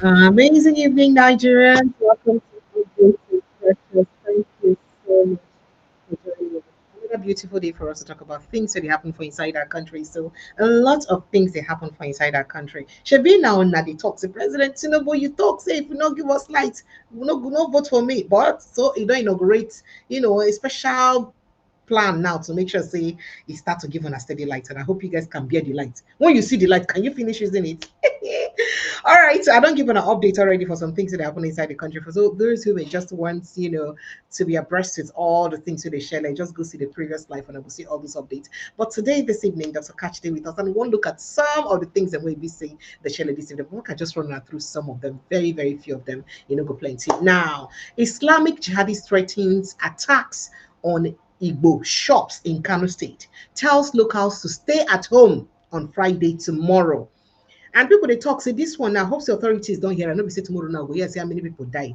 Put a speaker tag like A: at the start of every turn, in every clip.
A: Amazing evening, Nigerians. Welcome to Igbo Breakfast. Thank you so much for joining us. Another beautiful day for us to talk about things that happen for inside our country. So, a lot of things that happen for inside our country. Shebi now na the talks. The president, Tinubu, you talk, say if you not give us light, we not vote for me. But so you don't inaugurate, a special plan now to make sure say it start to give on a steady light, and I hope you guys can bear the light. When you see the light, can you finish using it? All right, so I don't give an update already for some things that happen inside the country. For those who may just want, to be abreast with all the things that they share, like just go see the previous life and I will see all those updates. But today, this evening, Dr. Catch Day with us, and we want to look at some of the things that we'll be saying the share this evening. We can just run through some of them, very, very few of them, go plenty. Now, Islamic Jihadists threatens attacks on Igbo shops in Kano State, tells locals to stay at home on Friday tomorrow. And people they talk say this one now. Hope the authorities don't hear. I know we say tomorrow now. Go here see how many people die.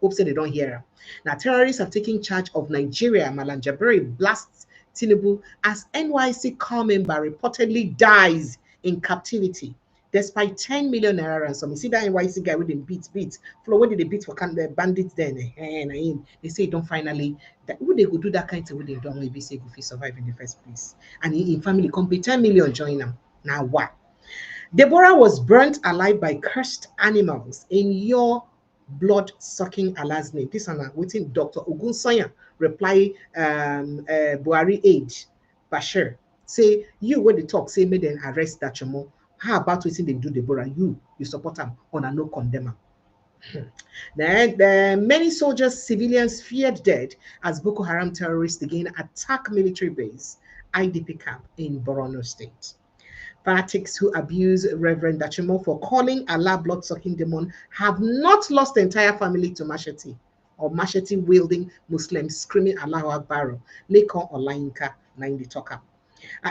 A: Hope say they don't hear. Now terrorists have taken charge of Nigeria. Malanjaberi blasts Tinubu as NYC core member reportedly dies in captivity. Despite 10 million naira ransom, you see that NYC guy with the beat. Flow what did they beat for the bandits then? They say don't finally that would they go do that kind of thing with they don't maybe say if he survive in the first place. And in family come pay 10 million join them. Now what? Deborah was burnt alive by cursed animals in your blood-sucking Allah's name. This one waiting Dr. Ogunsanya reply Buhari aide Bashir. Say you when they talk, say made an arrest Dachomo. How about waiting they do Deborah? You support them on a no condemn. Then many soldiers, civilians feared dead as Boko Haram terrorists again attack military base, IDP camp in Borno State. Fanatics who abuse Reverend Dachomo for calling Allah blood-sucking demon have not lost the entire family to machete or machete-wielding Muslims screaming Allahu Akbar. Lekon Olainka, Naindi Toka.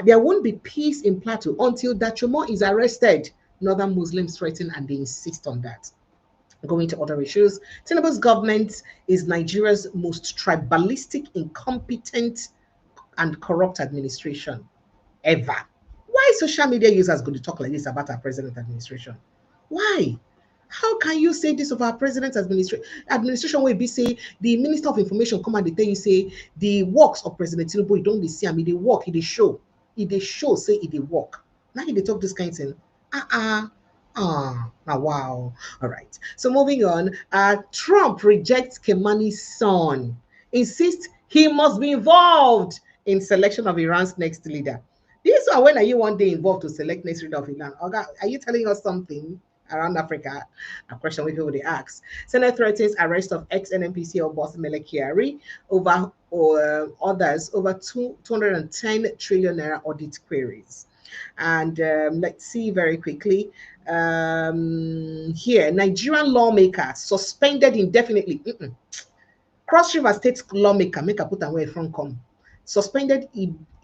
A: There won't be peace in Plateau until Dachomo is arrested. Northern Muslims threaten and they insist on that. Going to other issues, Tinubu's government is Nigeria's most tribalistic, incompetent, and corrupt administration ever. Why social media users going to talk like this about our president administration? Why? How can you say this of our president's administration where be say the minister of information come and they tell you say the works of President Tinubu you don't see I mean they work, they show. If they show, say if they work. Now they talk this kind of thing. Uh-uh. Wow. All right. So moving on. Trump rejects Kemani's son. Insists he must be involved in selection of Iran's next leader. This one, when are you one day involved to select next leader of Iran? Are you telling us something around Africa? A question we people they ask. Senate threatens arrest of ex-NNPC boss Mele Kyari over others over 210 trillion naira audit queries. And let's see very quickly. Here, Nigerian lawmaker suspended indefinitely. Cross River State lawmaker make a put away from come suspended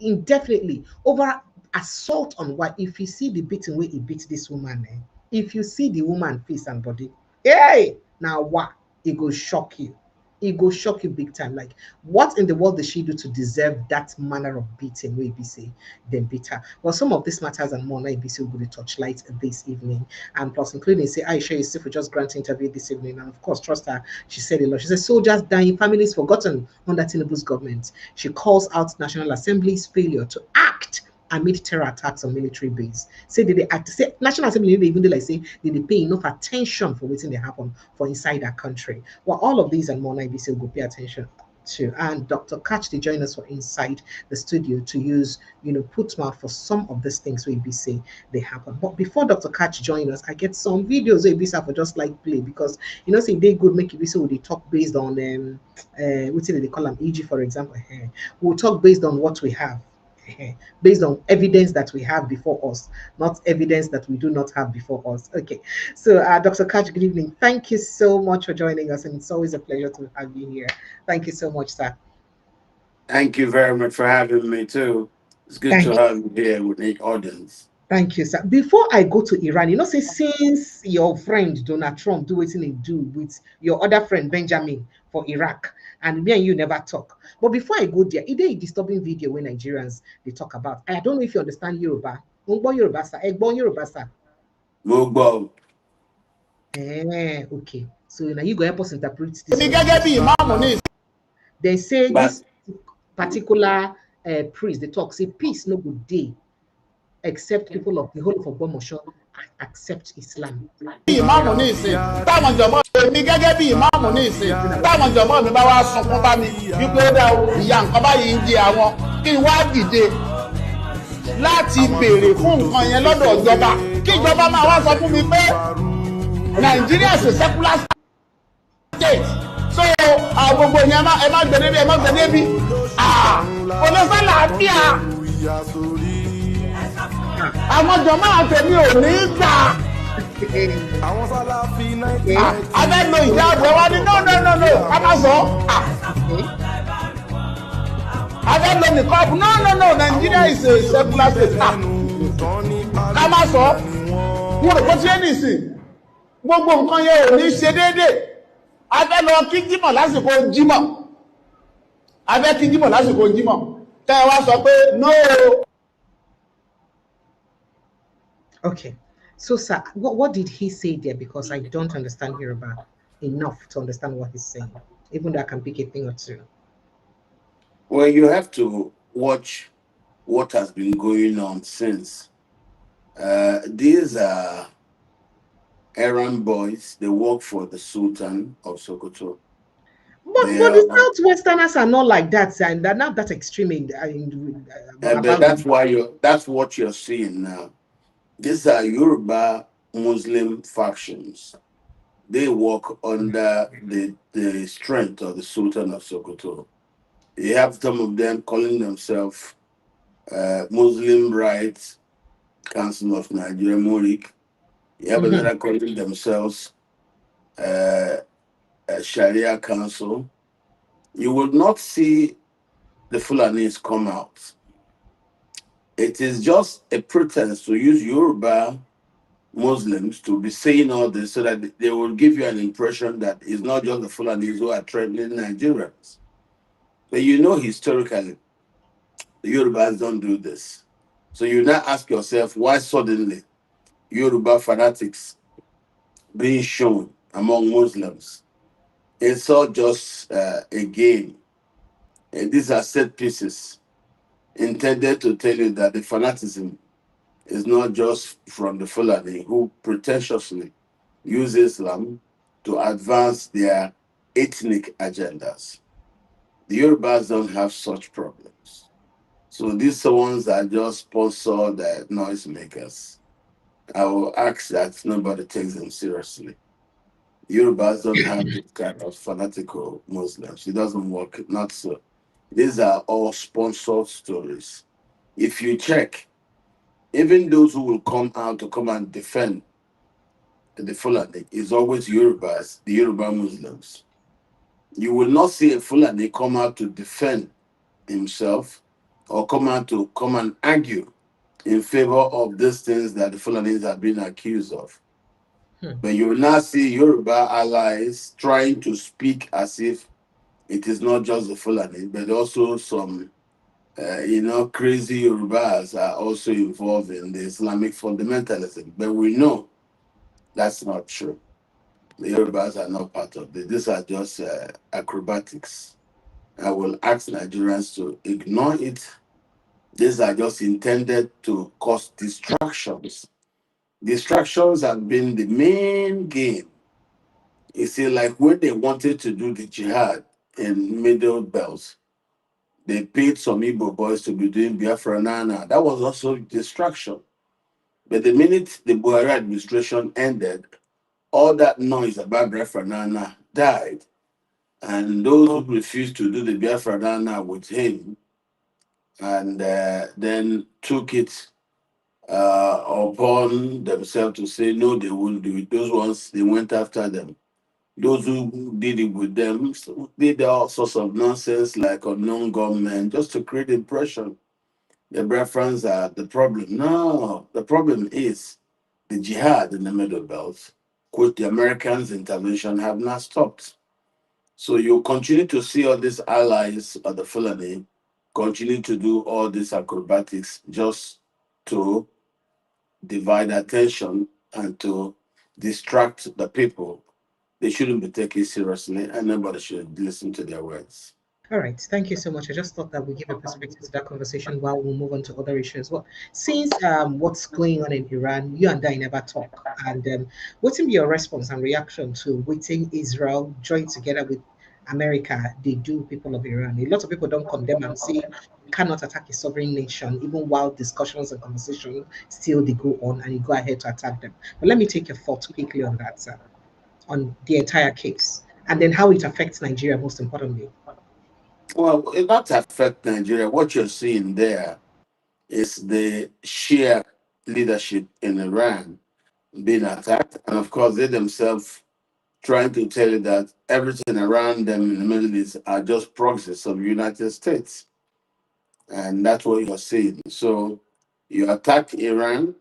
A: indefinitely over assault on what if you see the beating way he beat this woman, if you see the woman face and body, hey, now what? It go shock you. It go shock you big time. Like, what in the world did she do to deserve that manner of beating? Where ABC then beat her. Well, some of these matters and more, now ABC will be touchlight this evening, and plus including say Aisha Yusuf will just grant interview this evening, and of course, trust her. She said a lot. She said soldiers dying, families forgotten under Tinubu's government. She calls out National Assembly's failure to act amid terror attacks on military base. Say did they act? Say National Assembly even like say did they pay enough attention for what's they happen for inside our country? Well, all of these and more, IBC will pay attention to. And Dr. Catch they join us for inside the studio to use put mouth for some of these things where ABC they happen. But before Dr. Catch join us, I get some videos where ABC for just like play because say they good make ABC will they talk based on what they call them EG for example. We'll talk based on what we have. Based on evidence that we have before us, not evidence that we do not have before us. Okay, so Dr. Catch, good evening. Thank you so much for joining us, and it's always a pleasure to have you here. Thank you so much, sir.
B: Thank you very much for having me too. It's good to
A: Thank
B: have you here with the audience.
A: Thank you, sir. Before I go to Iran, say since your friend Donald Trump do what he do with your other friend Benjamin for Iraq, and me and you never talk. But before I go there, it is a disturbing video when Nigerians they talk about. I don't know if you understand Yoruba. Yoruba, sir. Yoruba, sir.
B: Mugbo.
A: Okay. So now you go help us interpret this
C: èmi
A: one.
C: gẹ́gẹ́ bí ìmáàmù ní
A: They say
B: But
A: this particular priest, they talk, say peace no good day, except people of the whole of Ogbomosho accept Islam.
C: ìmáàmù ní ìsìn táwọn jọmọ èmi gẹ́gẹ́ bí ìmáàmù ní ìsìn táwọn jọmọ mi bá wá sunkún bá mi wípé ó dá ìyá nǹkan báyìí ń jẹ àwọn kí n wá dìde láti béèrè fún nǹkan yẹn lọ́dọ̀ ìjọba kí ìjọba máa wá sọ fún mi pé Nàìjíríà is a secular state so gbogbo yẹn ẹ má gbẹdẹ bí ẹ má gbẹdẹ bí onífẹ́ làáfíà àwọn jọmọ àtẹ̀mí ò ní gbà. Abẹ́ lo ìjà àgbẹ̀ wa ni no ká má sọ. Abẹ́ lo nìkan no Nigeria is a secular state. Ká má sọ. Mo rò pé tí ẹni sìn gbogbo nǹkan yẹn ò ní ṣe déédéé. Abẹ́ lọ kí jímọ̀ lásìkò jímọ̀. Abẹ́ kí jímọ̀ lásìkò jímọ̀. Tẹ́ ẹ wá sọ pé no.
A: Okay. So, sir, what did he say there? Because I don't understand Yoruba enough to understand what he's saying, even though I can pick a thing or two.
B: well, you have to watch what has been going on since. These are errand boys. They work for the Sultan of Sokoto.
A: But the Southwesterners are not like that, and they're not that extreme
B: that's what you're seeing now. These are Yoruba Muslim factions. They work under the strength of the Sultan of Sokoto. You have some of them calling themselves Muslim Rights Council of Nigeria, MORIC. You have another calling themselves Sharia Council. You will not see the Fulanis come out. It is just a pretense to use Yoruba Muslims to be saying all this so that they will give you an impression that it's not just the Fulanis who are threatening Nigerians. But you know, historically, the Yorubas don't do this. So you now ask yourself, why suddenly Yoruba fanatics being shown among Muslims? It's all just a game. And these are set pieces intended to tell you that the fanaticism is not just from the Fulani who pretentiously use Islam to advance their ethnic agendas. The Yorubas don't have such problems. So these ones are just sponsored noisemakers. I will ask that nobody takes them seriously. Yorubas don't have this kind of fanatical Muslims. It doesn't work, not so. These are all sponsored stories. If you check, even those who will come out to come and defend the Fulani is always Yorubas, the Yoruba Muslims. You will not see a Fulani come out to defend himself or come out to come and argue in favor of these things that the Fulanis have been accused of. But you will now see Yoruba allies trying to speak as if it is not just the Fulani, but also some, crazy Yorubas are also involved in the Islamic fundamentalism. But we know that's not true. The Yorubas are not part of this. These are just acrobatics. I will ask Nigerians to ignore it. These are just intended to cause distractions. Distractions have been the main game. You see, like when they wanted to do the jihad in Middle Belt, they paid some Igbo boys to be doing Biafra Nana. That was also distraction. But the minute the Buhari administration ended, all that noise about Biafra Nana died. And those who refused to do the Biafra Nana with him and then took it upon themselves to say, no, they won't do it. Those ones, they went after them. Those who did it with them did all sorts of nonsense like unknown gunmen just to create impression. The Biafrans are the problem. No, the problem is the jihad in the Middle Belt, which the Americans' intervention have not stopped. So you continue to see all these allies of the Fulani continue to do all these acrobatics just to divide attention and to distract the people, they shouldn't be taken seriously, and nobody should listen to their words.
A: All right, thank you so much. I just thought that we give a perspective to that conversation while we move on to other issues. Well, since what's going on in Iran, you and I never talk. And what will be your response and reaction to waiting Israel join together with America? They do people of Iran. A lot of people don't condemn and say you cannot attack a sovereign nation, even while discussions and conversations still they go on, and you go ahead to attack them. But let me take your thoughts quickly on that, sir, on the entire case, and then how it affects Nigeria most importantly.
B: Well, it not affect Nigeria. What you're seeing there is the Shia leadership in Iran being attacked, and of course, they themselves trying to tell you that everything around them in the Middle East are just proxies of the United States, and that's what you're seeing. So, you attack Iran,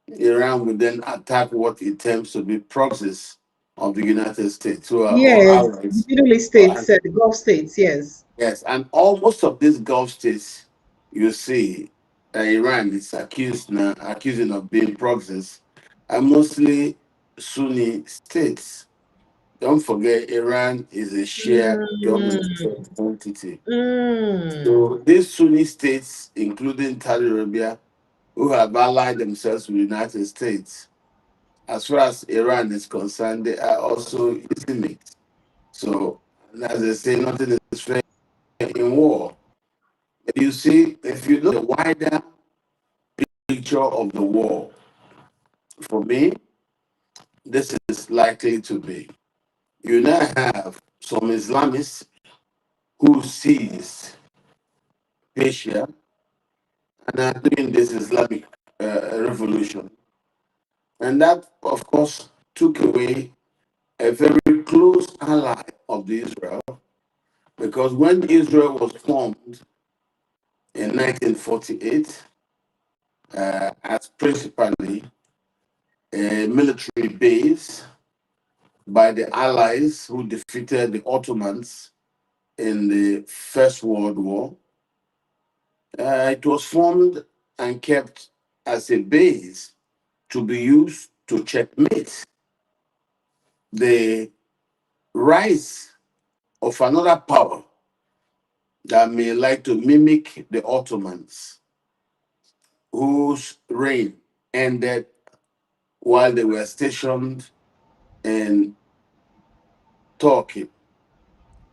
B: Iran will then attack what it terms to be proxies of the United States, who are all
A: Yes, the
B: allies.
A: Middle East states, the Gulf states, yes.
B: Yes, and all most of these Gulf states, you see, Iran is accused now, accusing of being proxies, are mostly Sunni states. Don't forget, Iran is a shared government
A: Mm,
B: entity.
A: mm.
B: So these Sunni states, including Saudi Arabia, who have allied themselves with the United States, as far as Iran is concerned, they are also Islamic. So, as they say, nothing is fair in war. You see, if you look at the wider picture of the war, for me, this is likely to be. You now have some Islamists who seized Persia and are doing this Islamic revolution. And that, of course, took away a very close ally of the Israel, because when Israel was formed in 1948, as principally a military base by the Allies who defeated the Ottomans in the First World War. It was formed and kept as a base to be used to checkmate the rise of another power that may like to mimic the Ottomans, whose reign ended while they were stationed in Turkey.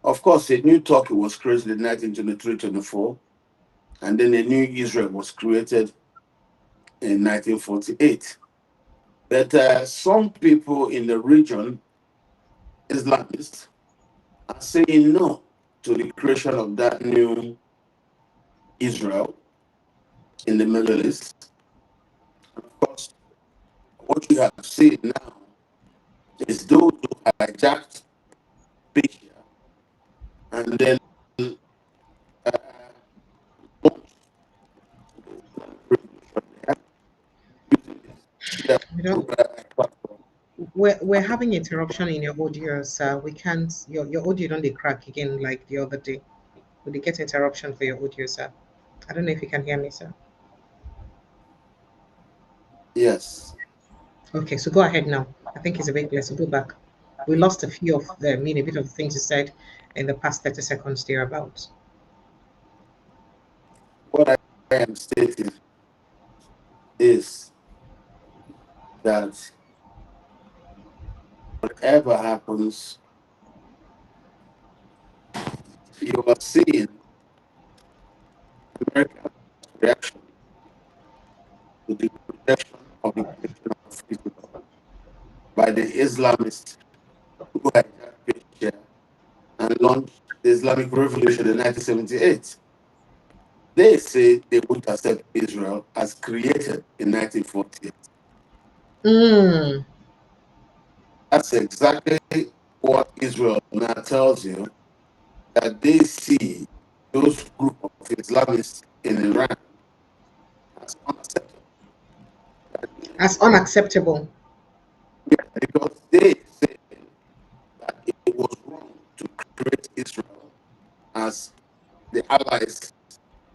B: Of course, a new Turkey was created in 1923-24, and then a new Israel was created in 1948. But some people in the region, Islamists, are saying no to the creation of that new Israel in the Middle East. Of course, what you have seen now is those who hijacked Persia and then launched revolution there using this Shia
A: You know,
B: platform.
A: we're having interruption in your audio, sir. We can't, your audio don't they crack again like the other day. Will they get interruption for your audio, sir? I don't know if you can hear me, sir.
B: Yes.
A: Okay, so go ahead now. I think it's a bit clear, so go back. We lost a few of the, a bit of the things you said in the past 30 seconds thereabouts.
B: What I am stating is that whatever happens, you are seeing America's reaction to the rejection of the creation of Israel by the Islamists who hijacked Persia and launched the Islamic Revolution in 1978. They say they would accept Israel as created in 1948.
A: Mm.
B: That's exactly what Israel now tells you, that they see those group of Islamists in Iran as unacceptable.
A: As unacceptable.
B: Because they say that it was wrong to create Israel as the allies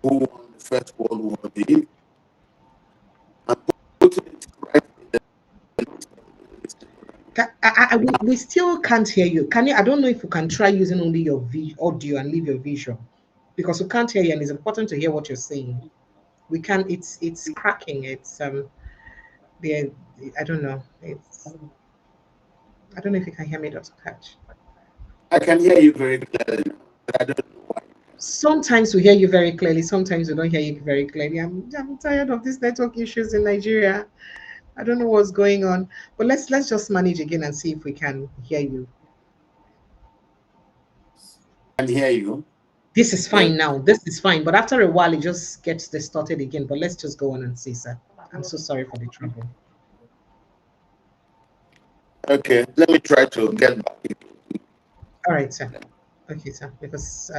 B: who won the First World War did, and putting it right in the
A: we still can't hear you. Can you? I don't know if you can try using only your audio and leave your visual, because we can't hear you, and it's important to hear what you're saying. We can't. It's cracking. It's the I don't know. It's I don't know if you can hear me, Dr. Catch.
B: I can hear you very clearly now, but I don't know why.
A: Sometimes we hear you very clearly. Sometimes we don't hear you very clearly. I'm tired of these network issues in Nigeria. I don't know what's going on, but let's just manage again and see if we can hear you.
B: I can hear you.
A: This is
B: Yes.
A: fine now. This is fine, but after a while it just gets distorted again. But let's just go on and see, sir. I'm so sorry for the trouble.
B: Okay, let me try to get back.
A: All right, sir. Okay, sir. Because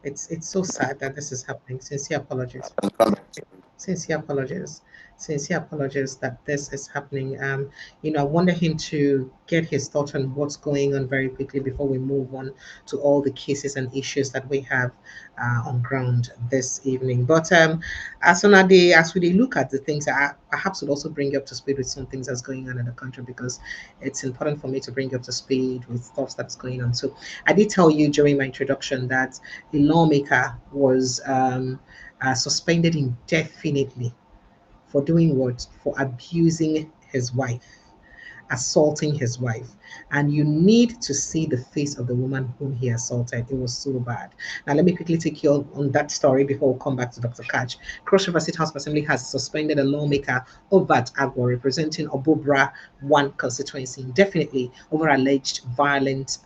A: it's so sad that this is happening. Sincere apologies.
B: And come back.
A: Sincere apologies. Sincere apologies that this is happening. I wanted him to get his thoughts on what's going on very quickly before we move on to all the cases and issues that we have on ground this evening. But as we look at the things, I perhaps would also bring you up to speed with some things that's going on in the country, because it's important for me to bring you up to speed with stuff that's going on. So I did tell you during my introduction that a lawmaker was suspended indefinitely for doing what? For abusing his wife, assaulting his wife. And you need to see the face of the woman whom he assaulted. It was so bad. Now, let me quickly take you on that story before we come back to Dr. Catch. Cross River State House of Assembly has suspended a lawmaker Ovat Agbo representing Obobra 1 constituency indefinitely over alleged violent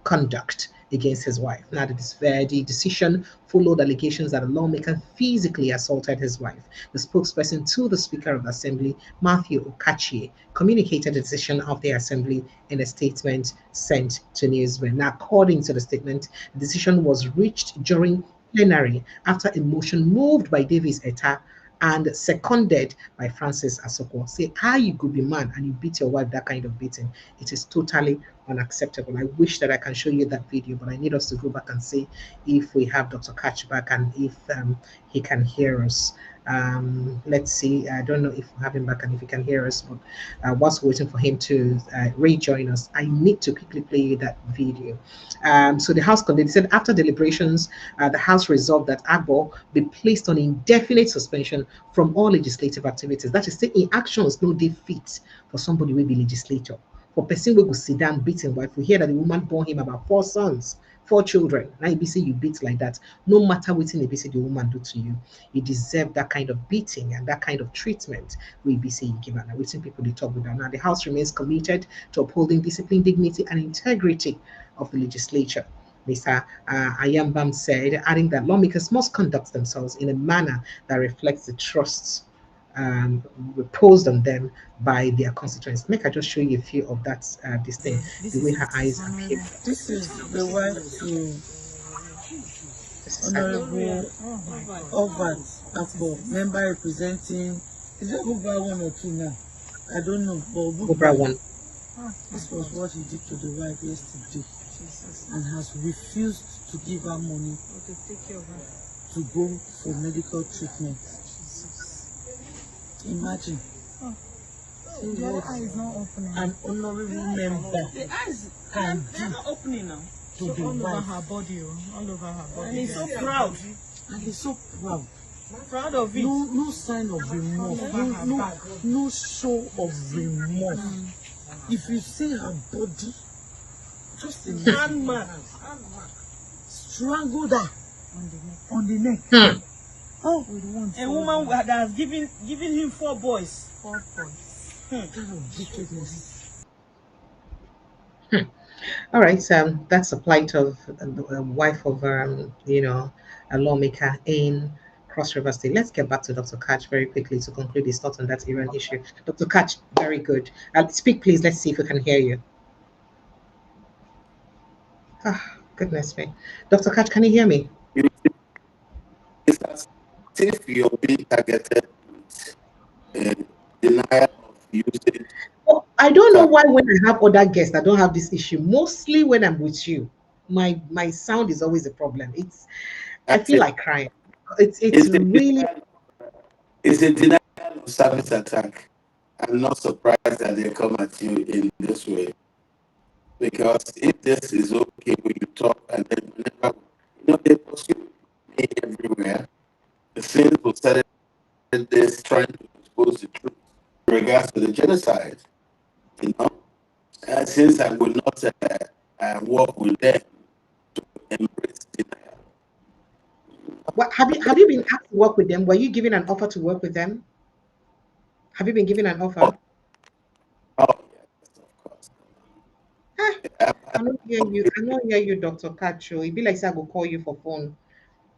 A: conduct against his wife. Now, the decision followed allegations that a lawmaker physically assaulted his wife. The spokesperson to the Speaker of the Assembly, Matthew Okachie, communicated the decision of the Assembly in a statement sent to newsmen. Now, according to the statement, the decision was reached during plenary after a motion moved by Davis Etta and seconded by Francis Asoko. Say, how you could be man and you beat your wife that kind of beating? It is totally unacceptable. I wish that I can show you that video, but I need us to go back and see if we have Dr. Catch back and if he can hear us. Let's see. I don't know if we have him back and if he can hear us, but whilst we're waiting for him to rejoin us, I need to quickly play you that video. So the House condemned, said after deliberations, the House resolved that Agbo be placed on indefinite suspension from all legislative activities. That is, say, in actions no defeat for somebody will be legislator. For person we go sit down beating wife, we hear that the woman bore him about 4 sons, 4 children. Now you say you beat like that. No matter what in the woman do to you, you deserve that kind of beating and that kind of treatment. We be say you give her. Waiting people they talk with her. Now the House remains committed to upholding discipline, dignity, and integrity of the legislature. Mr. Ayambam said, adding that lawmakers must conduct themselves in a manner that reflects the trusts reposed on them by their constituents. Make I just show you a few of that this thing, the way her eyes appear.
D: This is the wife to Honorable Ovat Akpo, member representing, is it Obra 1 or 2 now? I don't know, but
A: Obra 1.
D: This was what he did to the wife yesterday, and has refused to give her money to go for medical treatment. Imagine.
E: The eye is not opening.
D: An honorable member
E: The eyes
D: can
E: they're not opening now.
D: to the
E: All over
D: wife.
E: her body, all over her body.
D: And he's so proud. And he's so proud.
E: Proud of it.
D: No sign of remorse. No show of remorse. If you see her body, just imagine.
E: Man.
D: Strangled her on the neck. Oh,
E: A woman that has given him 4 boys.
D: 4 points. Kind of wickedness.
A: All right, that's the plight of the wife of a lawmaker in Cross River State. Let's get back to Dr. Catch very quickly to conclude his thoughts on that Iran issue. Dr. Catch, very good. Speak, please. Let's see if we can hear you. Ah, goodness me. Dr. Catch, can you hear me?
B: It's as if you're being targeted with denial of usage.
A: Oh, I don't know why when I have other guests, I don't have this issue. Mostly when I'm with you, my sound is always a problem. I feel like crying. It's really.
B: It's a denial of service attack. I'm not surprised that they come at you in this way. Because if this is okay when you talk and then whenever they pursue me everywhere, the sins will set this trying to expose the truth in regards to the genocide, you know. Since I would not work with them to embrace denial.
A: What have you been asked to work with them? Were you given an offer to work with them? Have you been given an offer?
B: Oh yes, of course.
A: Ah,
B: I've
A: I don't hear you. I don't hear you, Dr. Kacho. It be like say I go call you for phone.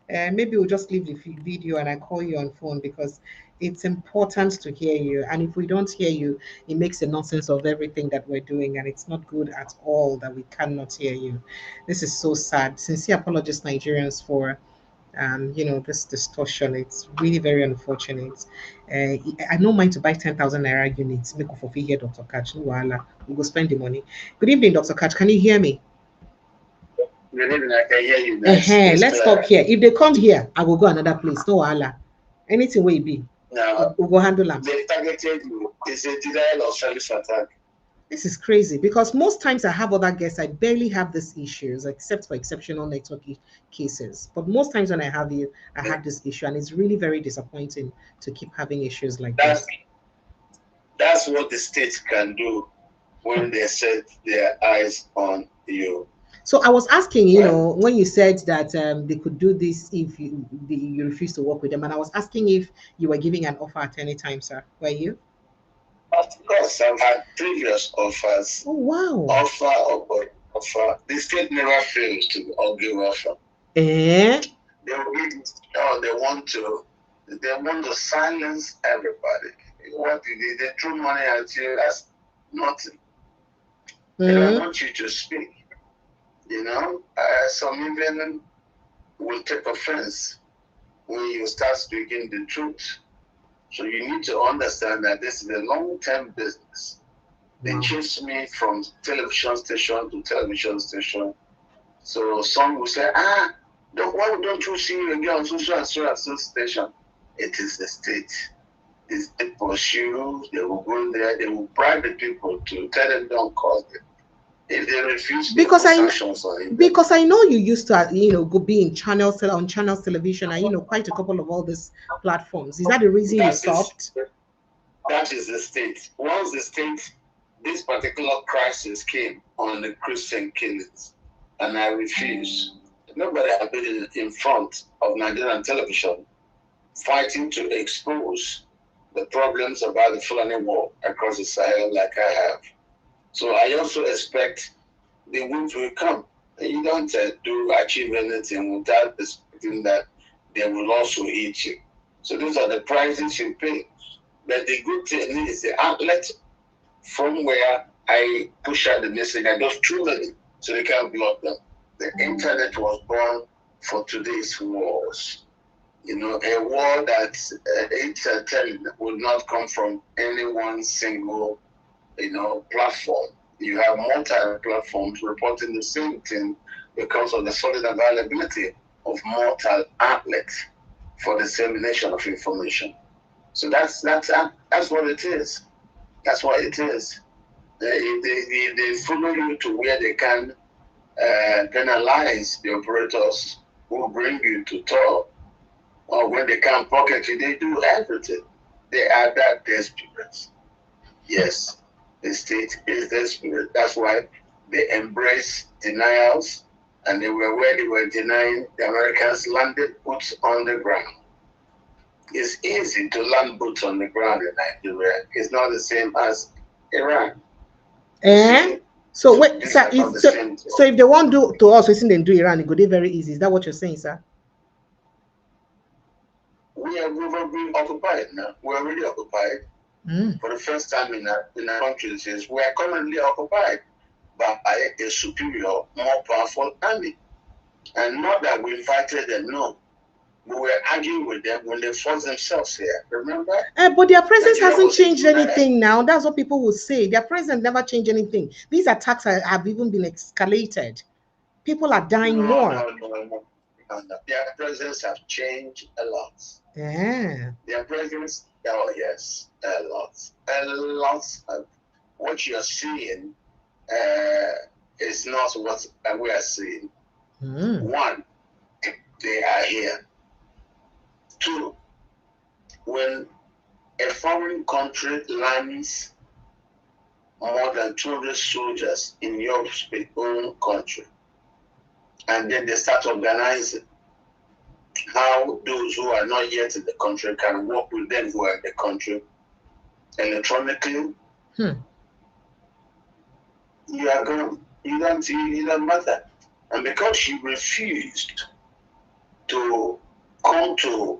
A: Maybe we'll just leave the video and I call you on phone because it's important to hear you. And if we don't hear you, it makes a nonsense of everything that we're doing, and it's not good at all that we cannot hear you. This is so sad. Sincere apologies, Nigerians, for this distortion. It's really very unfortunate. I don't mind to buy 10,000 naira units. Make for here, Dr. Catch. No wahala. We go spend the money. Good evening, Dr. Catch. Can you hear me?
B: Good evening, I can hear you. Nice.
A: Let's stop here. If they come here, I will go another place. No wahala. Anything will be.
B: No,
A: we'll go handle them.
B: they targeted you. It's a denial of service attack.
A: This is crazy because most times I have other guests, I barely have these issues except for exceptional network cases. But most times when I have you, I have this issue, and it's really very disappointing to keep having issues like this.
B: That's what the state can do when they set their eyes on you.
A: So I was asking, when you said that they could do this if you refuse to work with them, and I was asking if you were giving an offer at any time, sir. Were you?
B: Of course, I've had previous offers.
A: Oh wow!
B: Offer. The state never fails to give offer.
A: Eh?
B: They want to silence everybody. What they throw money at you? That's nothing. They don't want you to speak. Some even will take offense when you start speaking the truth. So you need to understand that this is a long-term business. They chase me from television station to television station. So some will say, why don't you see you again on so station? It is the state. They pursue, they will go there, they will bribe the people to tell them don't call them. If they refuse,
A: because I know you used to go be in channels television and quite a couple of all these platforms. Is that the reason you stopped?
B: That is the state. Once the state, this particular crisis came on the Christian killings, and I refused. Nobody had been in front of Nigerian television fighting to expose the problems about the Fulani war across the Sahel like I have. So I also expect the winds will come. You don't achieve anything without expecting that they will also eat you. So those are the prices you pay. But the good thing is the outlet from where I push out the message. I just through it so they can't block them. The internet was born for today's wars. A war that 8 or 10 would not come from any one single, platform. You have multi-platforms reporting the same thing because of the solid availability of multi outlets for dissemination of information. So that's what it is. That's what it is. They follow you to where they can penalize the operators who bring you to toll, or when they can't pocket you, they do everything. They are that desperate. Yes. The state is desperate. That's why they embrace denials, and they were where they were denying the Americans landed boots on the ground. It's easy to land boots on the ground in Nigeria. It's not the same as Iran.
A: So wait, sir, so if they want to do to us, we think they do Iran, it could be very easy. Is that what you're saying, sir?
B: We've been occupied now. We're already occupied. For the first time in our country, we are currently occupied by a superior, more powerful army. And not that we invited them, no. We were arguing with them when they forced themselves here, remember?
A: But their presence hasn't changed anything now. That's what people will say. Their presence never changed anything. These attacks have even been escalated. People are dying more.
B: No. Their presence has changed a lot.
A: Yeah.
B: Their presence, oh yes, a lot. A lot of what you're seeing is not what we are seeing.
A: Mm.
B: One, they are here. Two, when a foreign country lands more than 200 soldiers in your own country, and then they start organizing how those who are not yet in the country can work with them who are in the country electronically. You are gone. You don't matter. And because she refused to come to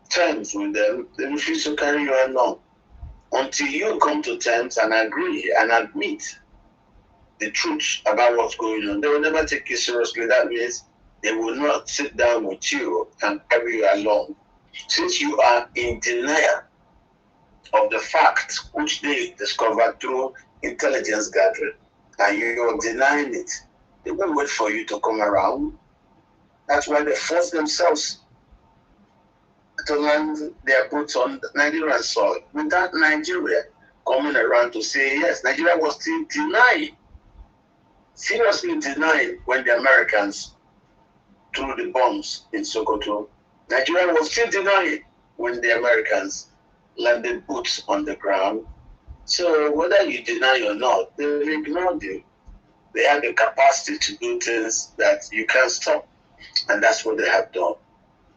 B: terms with them, they refuse to carry you along. Until you come to terms and agree and admit the truth about what's going on, they will never take you seriously. That means they will not sit down with you and carry you along. Since you are in denial of the facts which they discovered through intelligence gathering, and you are denying it, they will wait for you to come around. That's why they force themselves to land their boots on Nigerian soil without Nigeria coming around to say, yes, Nigeria was still denying, seriously denying when the Americans threw the bombs in Sokoto. Nigeria was still denying when the Americans landed boots on the ground. So whether you deny or not, they will ignore you. They have the capacity to do things that you can't stop. And that's what they have done.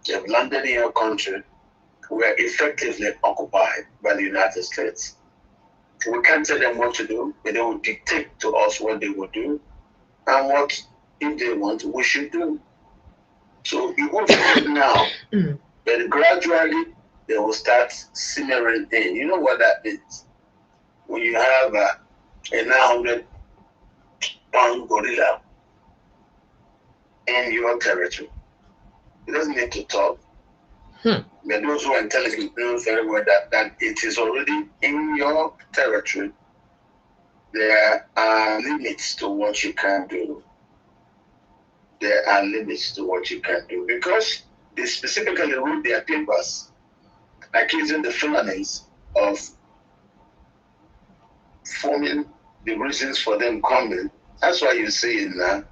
B: They've landed in your country. We're effectively occupied by the United States. We can't tell them what to do, but they will dictate to us what they will do and what, if they want, we should do. So you won't feel it now, but gradually they will start simmering in. You know what that means? When you have a 900-pound gorilla in your territory, it doesn't need to talk. But those who are intelligent know very well that it is already in your territory. There are limits to what you can do. There are limits to what you can do because they specifically wrote their papers accusing the Fulanis of forming the reasons for them coming. That's why you see in the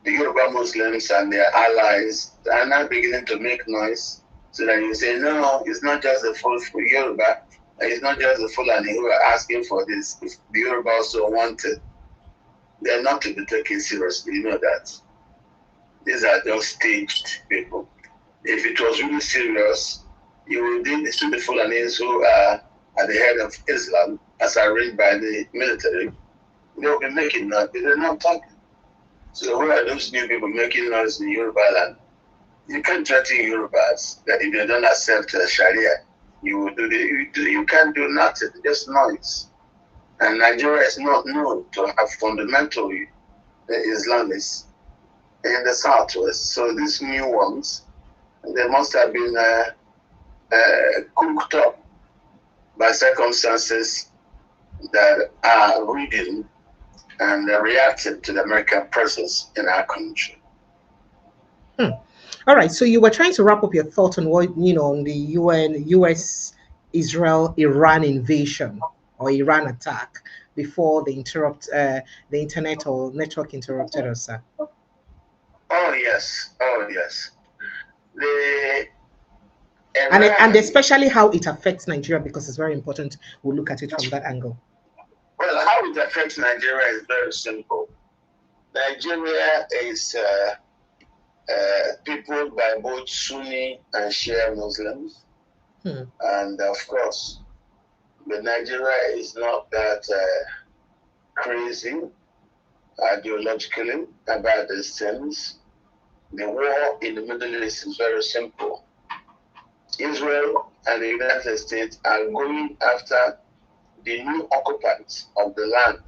B: Yoruba Muslims and their allies are now beginning to make noise. So that you say, no, it's not just the full for Yoruba, it's not just the Fulani who are asking for this. If the Yoruba also wanted, they're not to be taken seriously, you know that. These are just staged people. If it was really serious, you would see the Fulanis who are at the head of Islam, as arranged by the military, they'll be making noise, but they're not talking. So who are those new people making noise in Yoruba land? You can't threaten Yorubas that if they don't accept Sharia, you will do you can't do nothing, just noise. And Nigeria is not known to have fundamental Islamists in the southwest. So these new ones, they must have been cooked up by circumstances that are reading and reacting to the American presence in our country.
A: All right, so you were trying to wrap up your thoughts on what on the US, Israel, Iran invasion or Iran attack before the internet or network interrupted us, sir.
B: Oh yes, the
A: and especially how it affects Nigeria, because it's very important. We'll look at it from that angle.
B: Well, how it affects Nigeria is very simple. Nigeria is peopled by both Sunni and Shia Muslims. And of course, but Nigeria is not that crazy ideologically about these things. The war in the Middle East is very simple. Israel and the United States are going after the new occupants of the land,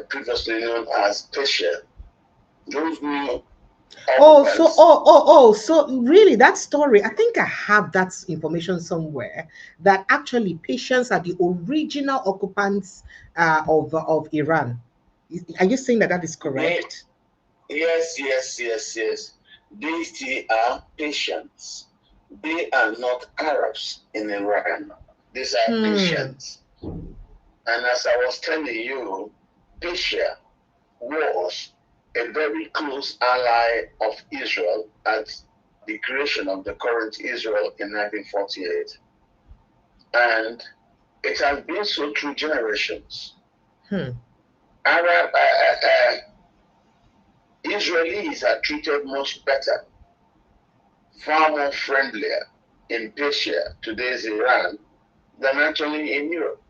B: previously known as Persia. Those new
A: so really that story, I think I have that information somewhere, that actually Persians are the original occupants of Iran. Are you saying that is correct?
B: Yes. These are Persians. They are not Arabs in Iran. These are Persians. And as I was telling you,
C: Persia was a very close ally of Israel at the creation of the current Israel in 1948. And it has been so through generations. Arab Israelis are treated much better, far more friendlier in Persia, today's Iran, than actually in Europe.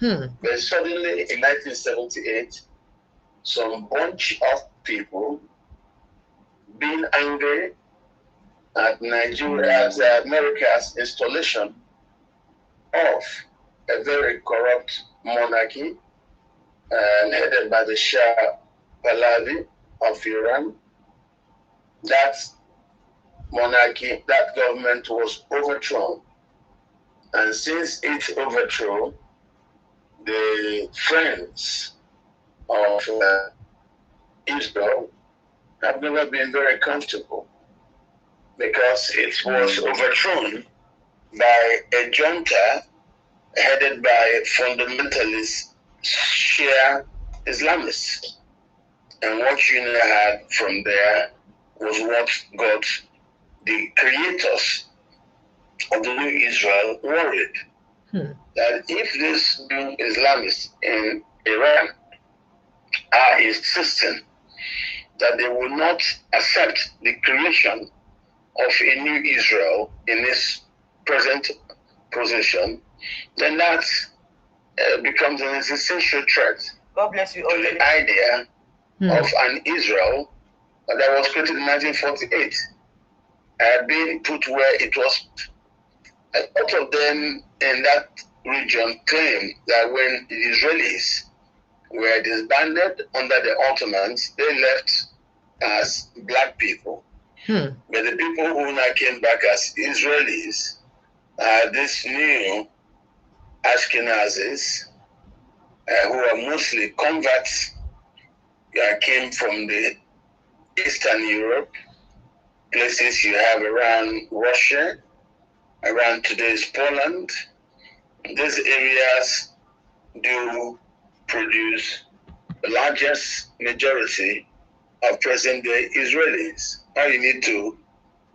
C: But suddenly in 1978, some bunch of people being angry at America's installation of a very corrupt monarchy headed by the Shah Pahlavi of Iran. That monarchy, that government was overthrown. And since its overthrow, the friends of Israel have never been very comfortable because it was overthrown by a junta headed by fundamentalist Shia Islamists. And what you had from there was what got the creators of the new Israel worried. That if these new Islamists in Iran are insisting that they will not accept the creation of a new Israel in its present position, then that becomes an existential threat.
E: God bless you all.
C: To the idea of an Israel that was created in 1948, being put where it was. A lot of them in that region claim that when the Israelis were disbanded under the Ottomans, they left as black people. But the people who now came back as Israelis are this new Ashkenazis who are mostly converts, came from the Eastern Europe, places you have around Russia, around today's Poland. These areas do produce the largest majority of present-day Israelis. All you need to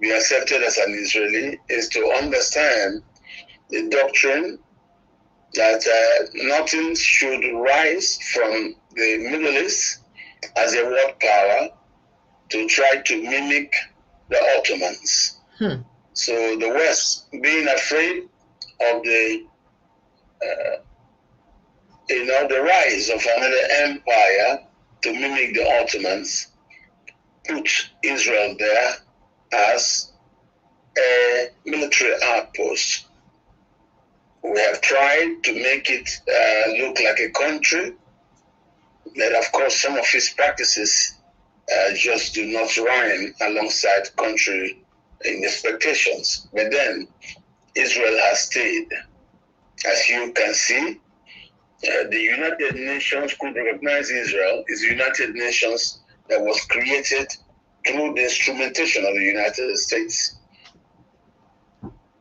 C: be accepted as an Israeli is to understand the doctrine that nothing should rise from the Middle East as a world power to try to mimic the Ottomans. So the West, being afraid of the the rise of another empire to mimic the Ottomans, put Israel there as a military outpost. We have tried to make it look like a country, but of course some of its practices just do not rhyme alongside country in expectations. But then Israel has stayed. As you can see, the United Nations could recognize Israel as the United Nations that was created through the instrumentation of the United States.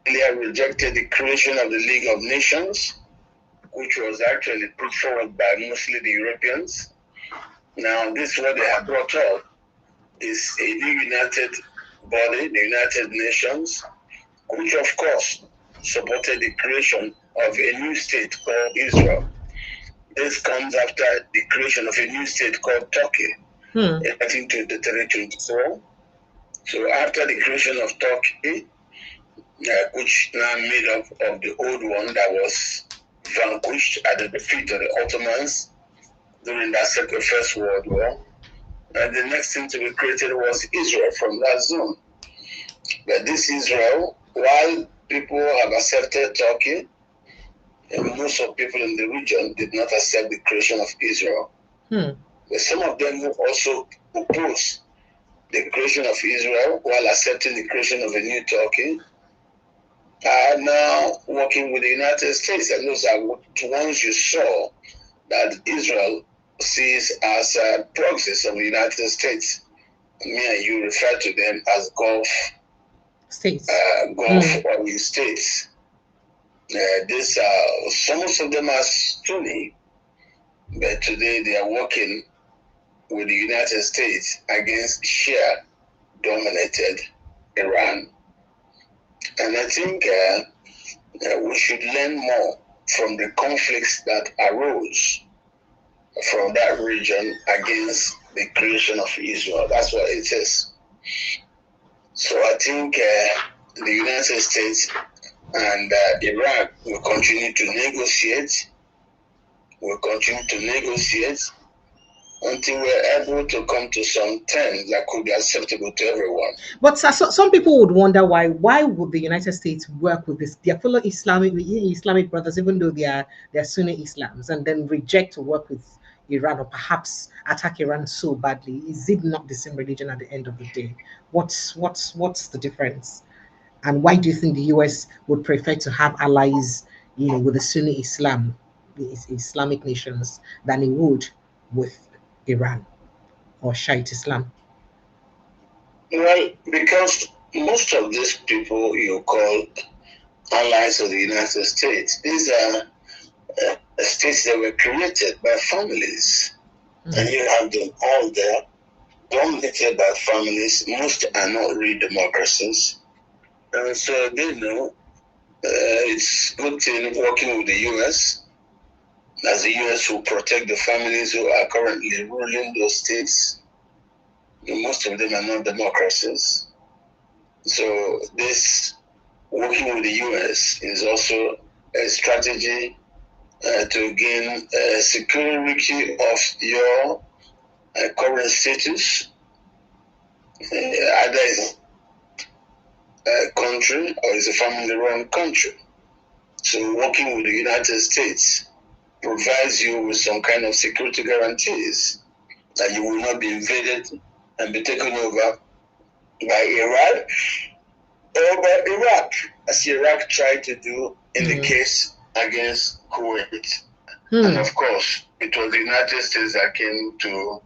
C: They have rejected the creation of the League of Nations, which was actually put forward by mostly the Europeans. Now, this what they have brought up is a new united body, the United Nations, which of course supported the creation of a new state called Israel. This comes after the creation of a new state called Turkey in 1923-24. So after the creation of Turkey, which now made up of the old one that was vanquished at the defeat of the Ottomans during that First World War, and the next thing to be created was Israel from that zone. But this Israel, while people have accepted Turkey, most of people in the region did not accept the creation of Israel. But some of them who also opposed the creation of Israel while accepting the creation of a new Turkey are now working with the United States. And those are ones you saw that Israel sees as proxies of the United States. Me and you refer to them as Gulf states. Oil states. These are some of them are Sunni,
B: but today they are working with the United States against Shia-dominated Iran. And I think we should learn more from the conflicts that arose from that region against the creation of Israel. That's what it is. So I think the United States and Iraq will continue to negotiate. Will continue to negotiate until we're able to come to some terms that could be acceptable to everyone.
A: But some people would wonder why would the United States work with this their fellow Islamic brothers, even though they are Sunni Islams, and then reject to work with Iran or perhaps attack Iran so badly? Is it not the same religion at the end of the day? What's the difference? And why do you think the US would prefer to have allies, with the Sunni Islam, the Islamic nations, than it would with Iran or Shiite Islam?
B: Well, because most of these people you call allies of the United States, these are states that were created by families. And you have them all there, dominated by families. Most are not real democracies. And so they know it's good thing working with the US, as the US will protect the families who are currently ruling those states. Most of them are not democracies. So this working with the US is also a strategy to gain security of your current status, either is a country or is a family-run country. So working with the United States provides you with some kind of security guarantees that you will not be invaded and be taken over by Iran or by Iraq, as Iraq tried to do in the case against Kuwait. And of course, it was the United States that came to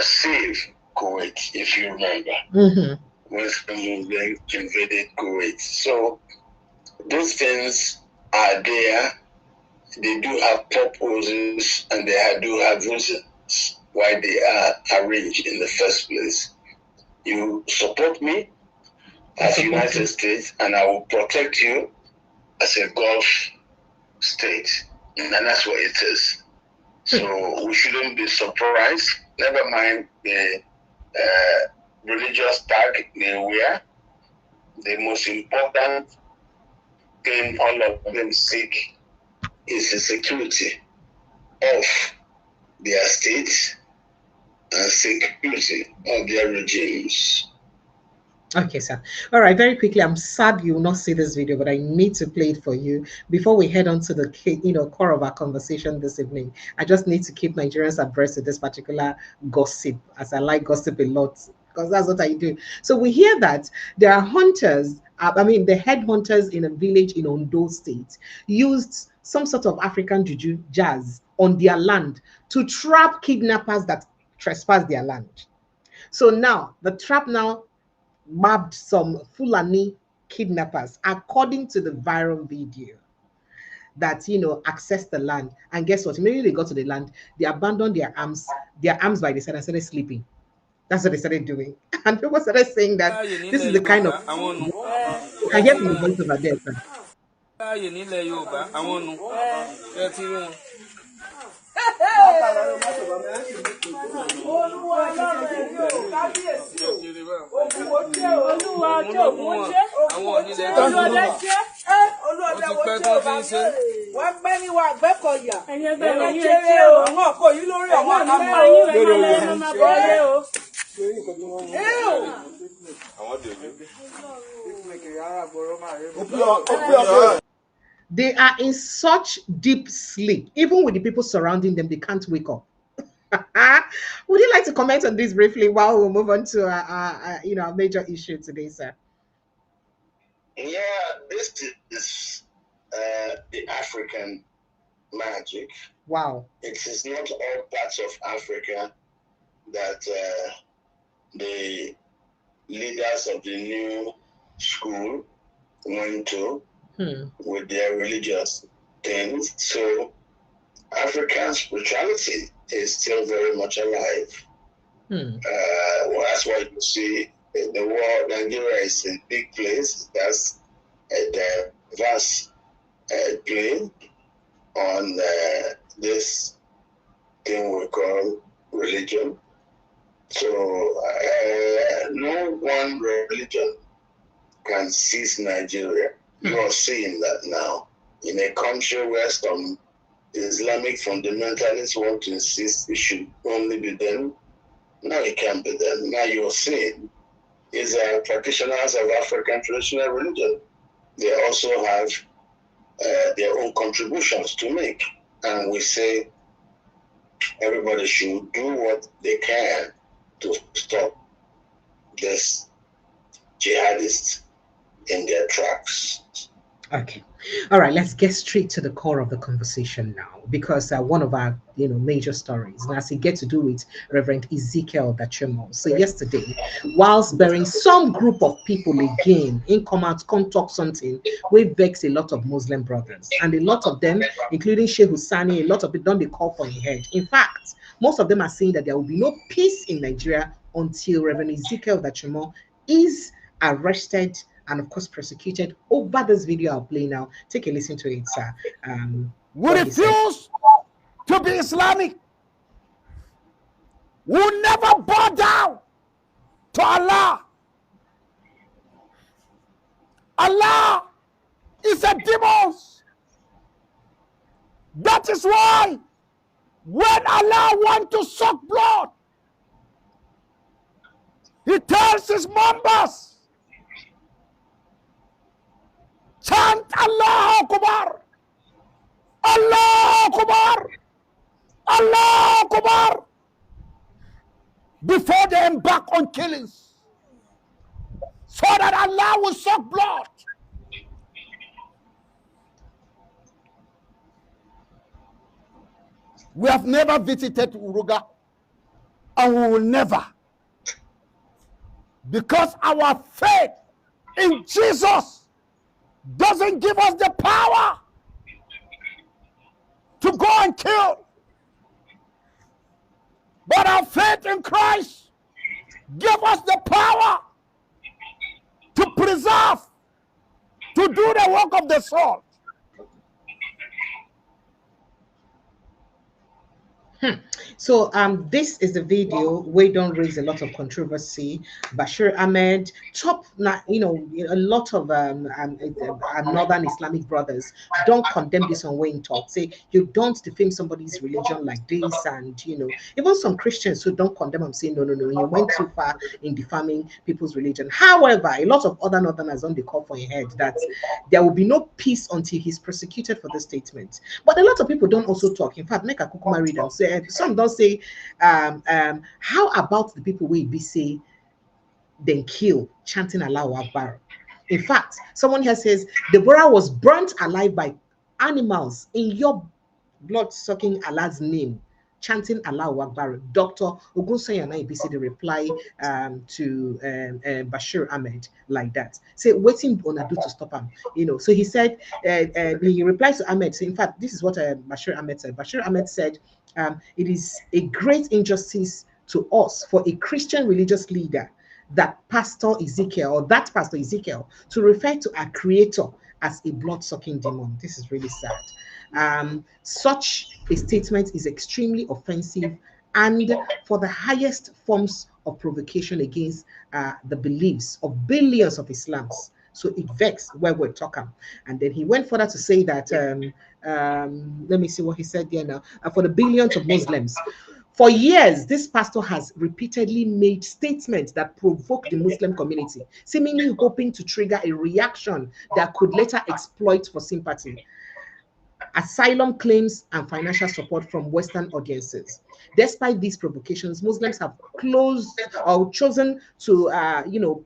B: save Kuwait, if you remember, when Saddam invaded Kuwait. So those things are there. They do have purposes and they do have reasons why they are arranged in the first place. You support me as United States, and I will protect you as a Gulf state. And that's what it is. So we shouldn't be surprised. Never mind the religious tag they wear. The most important thing all of them seek is the security of their states and security of their regimes.
A: Okay, sir. All right, very quickly, I'm sad you will not see this video, but I need to play it for you before we head on to the core of our conversation this evening. I just need to keep Nigerians abreast of this particular gossip, as I like gossip a lot, because that's what I do. So we hear that there are hunters, the head hunters in a village in Ondo State used some sort of African juju jazz on their land to trap kidnappers that trespass their land. So now the trap mapped some Fulani kidnappers, according to the viral video, that accessed the land. And guess what? Immediately they got to the land, they abandoned their arms by the side and started sleeping. That's what they started doing. And people started saying that this is the kind of you can hear from the voice over there, sir. They are in such deep sleep. Even with the people surrounding them, they can't wake up. Would you like to comment on this briefly while we move on to our major issue today, sir?
B: Yeah, this is the African magic.
A: Wow.
B: It is not all parts of Africa that the leaders of the new school went to with their religious things. So African spirituality is still very much alive. Well, that's why you see in the world, Nigeria is a big place. That's a diverse play on this thing we call religion. So no one religion can seize Nigeria. You are seeing that now in a country where some Islamic fundamentalists want to insist it should only be them. Now it can't be them. Now you're seeing is practitioners of African traditional religion. They also have their own contributions to make. And we say everybody should do what they can to stop this jihadists in their tracks.
A: Okay. All right, let's get straight to the core of the conversation now, because one of our major stories now see get to do with Reverend Ezekiel Dachomo. So yesterday, whilst bearing some group of people again in come out, come talk something, we vex a lot of Muslim brothers, and a lot of them, including Sheikh Husani, a lot of it don't they call for his head. In fact, most of them are saying that there will be no peace in Nigeria until Reverend Ezekiel Dachomo is arrested and of course persecuted. Over this video I'll play now. Take a listen to it, sir.
C: We refuse to be Islamic. We'll never bow down to Allah. Allah is a demon. That is why when Allah wants to suck blood, He tells His members, chant Allah Akbar, Allah Akbar, Allah Akbar, before they embark on killings, so that Allah will suck blood. We have never visited Uruga, and we will never, because our faith in Jesus doesn't give us the power to go and kill. But our faith in Christ gives us the power to preserve, to do the work of the soul.
A: So this is the video where don't raise a lot of controversy. Bashir Ahmed, a lot of northern Islamic brothers don't condemn this on Wayne talk. Say you don't defame somebody's religion like this, and even some Christians who don't condemn them say no, you went too far in defaming people's religion. However, a lot of other northerners on the call for a head that there will be no peace until he's persecuted for this statement. But a lot of people don't also talk. In fact, make a kukuma read and say some don't say, how about the people we be say then kill chanting Allahu Akbar? In fact, someone here says Deborah was burnt alive by animals in your blood-sucking Allah's name, chanting Allahu Akbar. Dr. Ogunsanyana Ibisi the reply to Bashir Ahmed like that. Say, waiting on do to stop him. So he said, he replies to Ahmed. So in fact, this is what Bashir Ahmed said. Bashir Ahmed said, it is a great injustice to us for a Christian religious leader that Pastor Ezekiel to refer to our creator as a blood-sucking demon. This is really sad. Such a statement is extremely offensive and for the highest forms of provocation against the beliefs of billions of Islams. So it vexed where we're talking. And then he went further to say that, let me see what he said there now, for the billions of Muslims. For years, this pastor has repeatedly made statements that provoke the Muslim community, seemingly hoping to trigger a reaction that could later exploit for sympathy, asylum claims, and financial support from Western audiences. Despite these provocations, Muslims have chosen to, the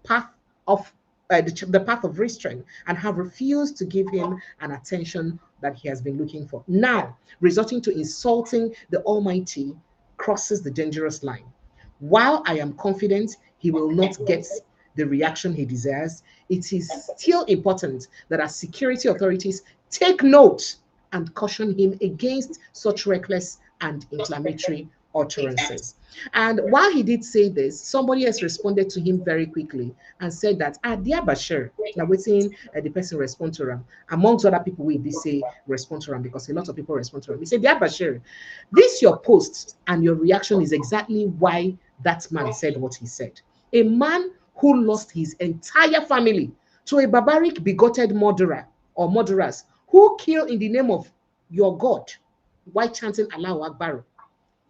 A: path of restraint and have refused to give him an attention that he has been looking for. Now, resorting to insulting the Almighty crosses the dangerous line. While I am confident he will not get the reaction he desires, it is still important that our security authorities take note and caution him against such reckless and inflammatory utterances. And while he did say this, somebody else responded to him very quickly and said that, dear Bashir, now waiting the person respond to him. Amongst other people, we did say respond to him because a lot of people respond to him. He said, dear Bashir, this your post and your reaction is exactly why that man said what he said. A man who lost his entire family to a barbaric, bigoted murderer or murderers who kill in the name of your God while chanting Allahu Akbar.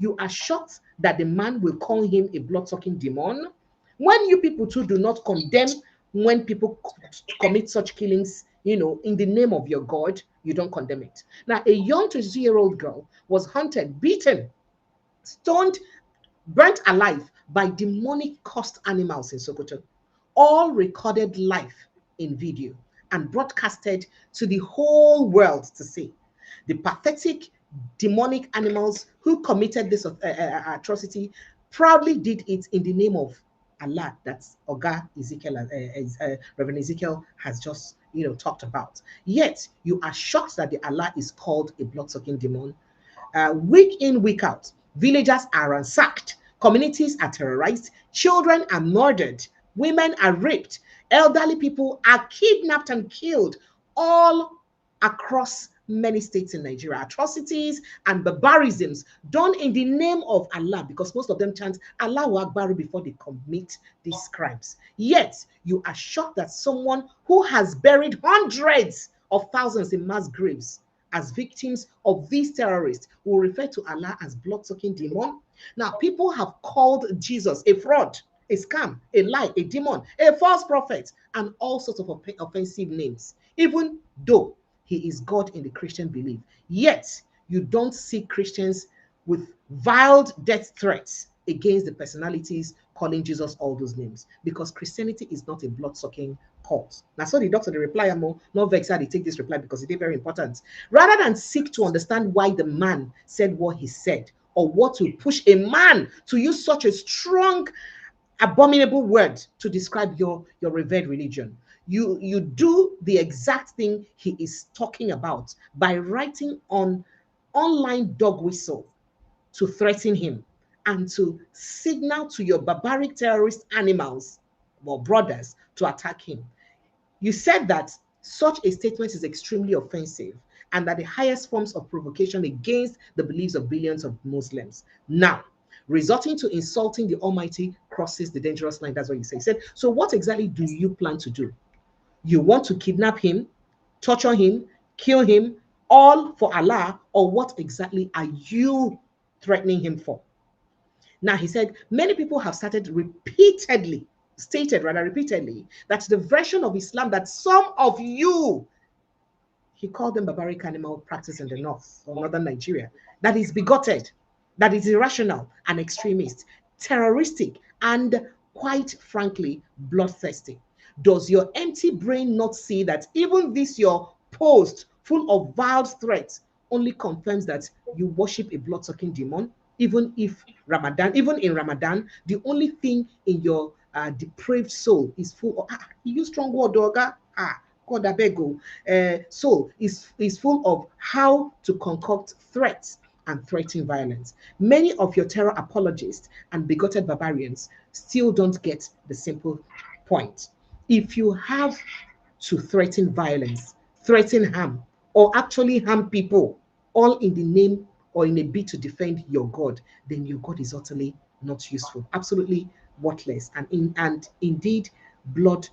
A: You are shocked that the man will call him a blood-sucking demon? When you people too do not condemn when people commit such killings, in the name of your God, you don't condemn it. Now, a young 22-year-old girl was hunted, beaten, stoned, burnt alive by demonic cursed animals in Sokoto, all recorded live in video and broadcasted to the whole world to see. The pathetic demonic animals who committed this atrocity proudly did it in the name of Allah that Oga Ezekiel, Reverend Ezekiel has just talked about. Yet you are shocked that the Allah is called a blood-sucking demon. Week in, week out, villagers are ransacked, communities are terrorized, children are murdered, women are raped, elderly people are kidnapped and killed, all across many states in Nigeria. Atrocities and barbarisms done in the name of Allah, because most of them chant Allahu Akbar before they commit these crimes. Yet, you are shocked that someone who has buried hundreds of thousands in mass graves as victims of these terrorists will refer to Allah as blood-sucking demon. Now, people have called Jesus a fraud, a scam, a lie, a demon, a false prophet, and all sorts of offensive names, even though he is God in the Christian belief. Yet, you don't see Christians with veiled death threats against the personalities calling Jesus all those names, because Christianity is not a blood-sucking cult. Now, so the doctor, the reply, not vex how they take this reply because it is very important. Rather than seek to understand why the man said what he said, or what will push a man to use such a strong, abominable word to describe your revered religion, you do the exact thing he is talking about by writing on online dog whistle to threaten him and to signal to your barbaric terrorist animals or brothers to attack him. You said that such a statement is extremely offensive and that the highest forms of provocation against the beliefs of billions of Muslims. Now, resorting to insulting the Almighty crosses the dangerous line. That's what you say. He said, so what exactly do you plan to do? You want to kidnap him, torture him, kill him, all for Allah, or what exactly are you threatening him for? Now, he said, many people have stated repeatedly that the version of Islam that some of you, he called them barbaric animal practice in the north or northern Nigeria, that is bigoted, that is irrational and extremist, terroristic, and quite frankly, bloodthirsty. Does your empty brain not see that even this your post full of vile threats only confirms that you worship a blood-sucking demon? Even in Ramadan, the only thing in your depraved soul is full of, you use strong word, Doga, God abego, soul is full of how to concoct threats and threaten violence. Many of your terror apologists and bigoted barbarians still don't get the simple point. If you have to threaten violence, threaten harm, or actually harm people, all in the name or in a bid to defend your God, then your God is utterly not useful, absolutely worthless, and indeed blood-sucking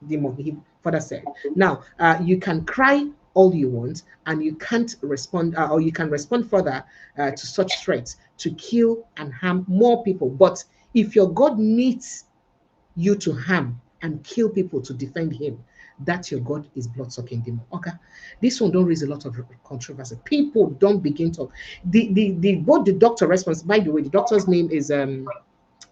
A: demon. He further said. Now, you can cry all you want, and you can't respond, or you can respond further to such threats to kill and harm more people. But if your God needs you to harm and kill people to defend him, that your God is blood-sucking demon. Okay, this one don't raise a lot of controversy. People don't begin to what the doctor response. By the way, the doctor's name is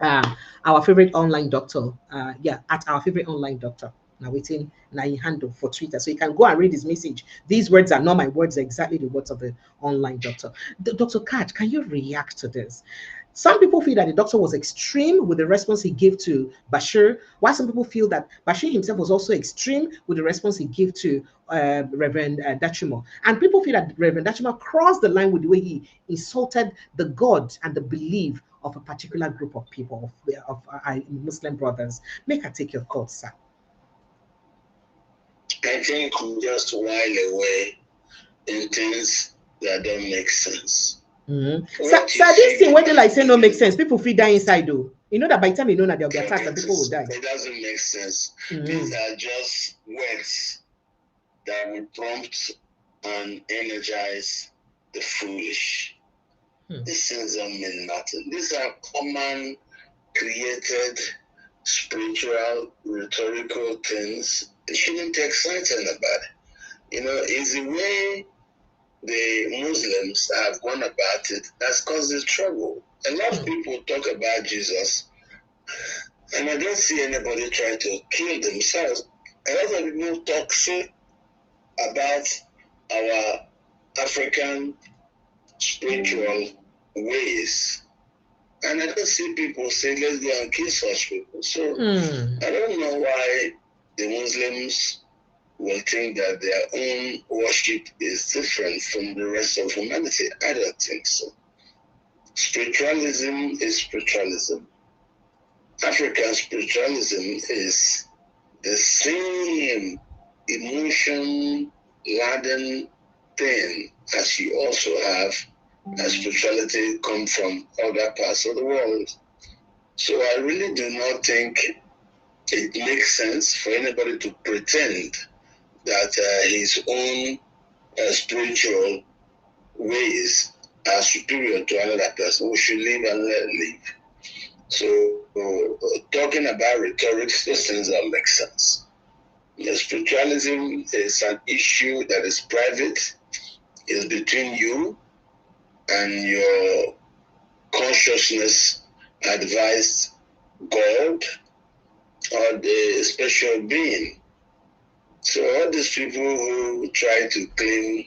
A: our favorite online doctor. At our favorite online doctor. Now waiting now in handle for Twitter, so you can go and read his message. These words are not my words, exactly the words of the online doctor. Dr. Katch, can you react to this? Some people feel that the doctor was extreme with the response he gave to Bashir, while some people feel that Bashir himself was also extreme with the response he gave to Reverend Dachomo. And people feel that Reverend Dachomo crossed the line with the way he insulted the God and the belief of a particular group of people, of Muslim brothers. Make I take your thoughts, sir.
F: I think we just while away in things that don't make sense.
A: So this thing when they like say no make sense, people feel die inside though. You know that by the time you know that there'll be attacks and people will die.
F: It doesn't make sense. These are just words that will prompt and energize the foolish. These things don't mean nothing. These are common, created, spiritual, rhetorical things. It shouldn't take exciting about it. You know, it's the way the Muslims have gone about it that's caused this trouble. A lot of people talk about Jesus, and I don't see anybody trying to kill themselves. A lot of people talk shit about our African spiritual ways, and I don't see people say, let's go and kill such people. So I don't know why the Muslims will think that their own worship is different from the rest of humanity. I don't think so. Spiritualism is spiritualism. African spiritualism is the same emotion-laden thing as you also have as spirituality come from other parts of the world. So I really do not think it makes sense for anybody to pretend that his own spiritual ways are superior to another person. We should live and let live. So talking about rhetoric, those things don't make sense. Spiritualism is an issue that is private. It's between you and your consciousness advised God or the special being. So all these people who try to claim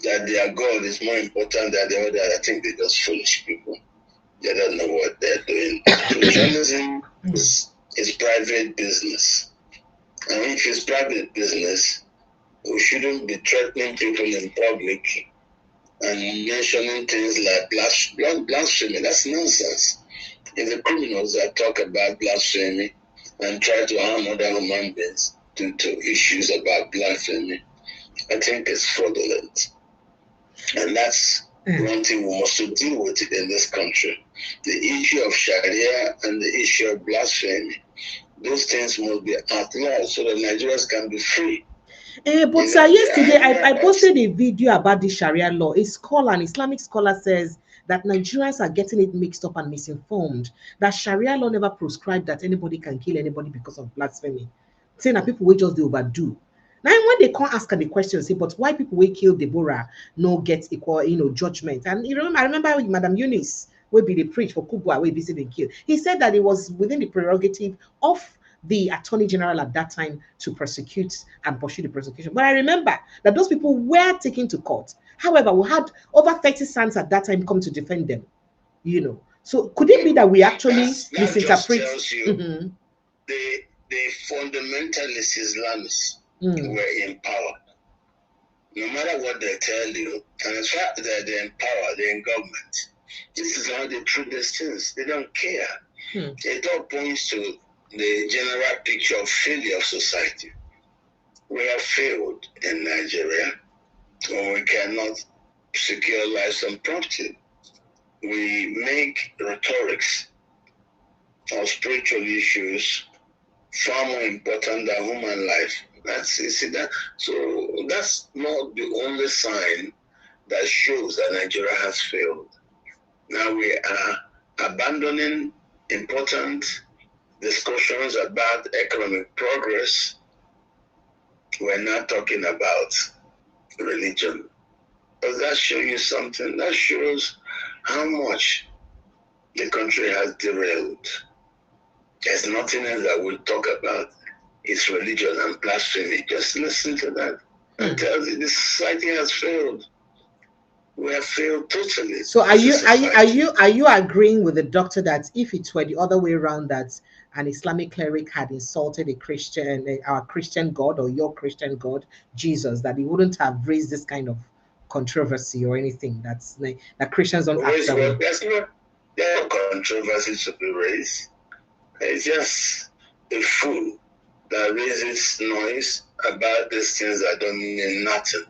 F: that their God is more important than the other, I think they're just foolish people. They don't know what they're doing. Spiritualism is private business. And if it's private business, we shouldn't be threatening people in public and mentioning things like blasphemy. That's nonsense. If the criminals that talk about blasphemy and try to harm other human beings due to issues about blasphemy, I think it's fraudulent. And that's one thing we must deal with it in this country. The issue of Sharia and the issue of blasphemy, those things must be outlawed so that Nigerians can be free.
A: But sir, yesterday I posted a video about the Sharia law. A scholar, an Islamic scholar, says that Nigerians are getting it mixed up and misinformed. That Sharia law never prescribed that anybody can kill anybody because of blasphemy. Saying that people will just do overdo. Now when they can't ask the question, say, but why people will kill Deborah no get equal, judgment? And I remember Madam Eunice will be the preach for Kubwa, will visit and kill. He said that it was within the prerogative of the Attorney General at that time to prosecute and pursue the prosecution. But I remember that those people were taken to court. However, we had over 30 sons at that time come to defend them. So could it be that we actually misinterpret?
F: Just tells you the fundamentalist Islamists were in power. No matter what they tell you, and as far as they're in power, they're in government. This is how they treat these things. They don't care. It all points to the general picture of failure of society. We have failed in Nigeria when we cannot secure lives and property. We make rhetorics of spiritual issues far more important than human life. So that's not the only sign that shows that Nigeria has failed. Now we are abandoning important discussions about economic progress. We're not talking about religion. Does that show you something? That shows how much the country has derailed. There's nothing else that we'll talk about. It's religion and blasphemy. Just listen to that. It tells you this society has failed. We have failed totally.
A: So are you agreeing with the doctor that if it were the other way around, that an Islamic cleric had insulted a Christian, our Christian God or your Christian God, Jesus, that he wouldn't have raised this kind of controversy or anything? That's like that Christians don't act that way.
F: There's no controversy to be raised. It's just a fool that raises noise about these things that don't mean nothing.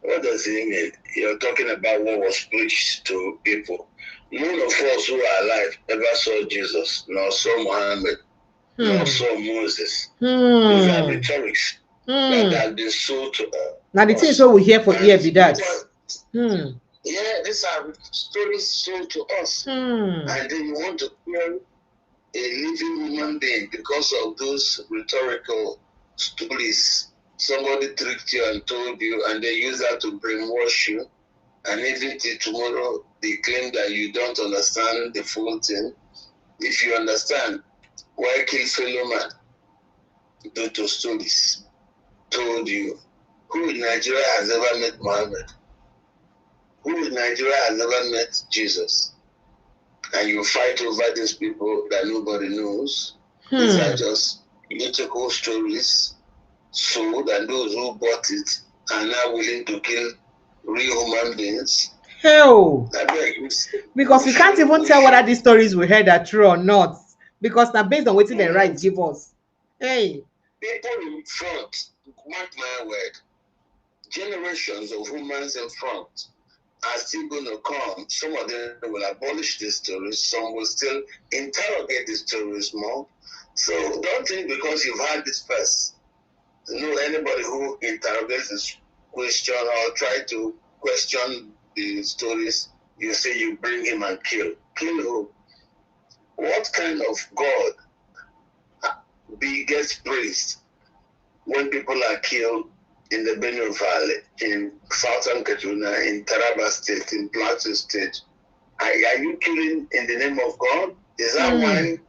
F: What does it mean? You're talking about what was preached to people. None of us who are alive ever saw Jesus, nor saw Muhammad, nor saw Moses. These are rhetorics that have been sold to us.
A: Now the things what we hear for ear be that.
F: Yeah, these are stories sold to us. And then you want to kill a living human being because of those rhetorical stories. Somebody tricked you and told you, and they use that to brainwash you. And even till tomorrow, they claim that you don't understand the full thing. If you understand, why kill fellow man due to stories told you? Who in Nigeria has ever met Muhammad? Who in Nigeria has ever met Jesus? And you fight over these people that nobody knows. These are just mythical stories sold, and those who bought it are now willing to kill real human beings.
A: Hell, because we can't even tell whether these stories we heard are true or not, because they're based on what the rights give us. Hey,
F: people in front, mark my word, generations of humans in front are still going to come. Some of them will abolish these stories. Some will still interrogate the stories more. So don't think because you've had this person, anybody who interrogates this question or try to question the stories, you say you bring him and kill. Kill who? What kind of God gets praised when people are killed in the Benue Valley, in Southern Kaduna, in Taraba State, in Plateau State? Are you killing in the name of God? Is that why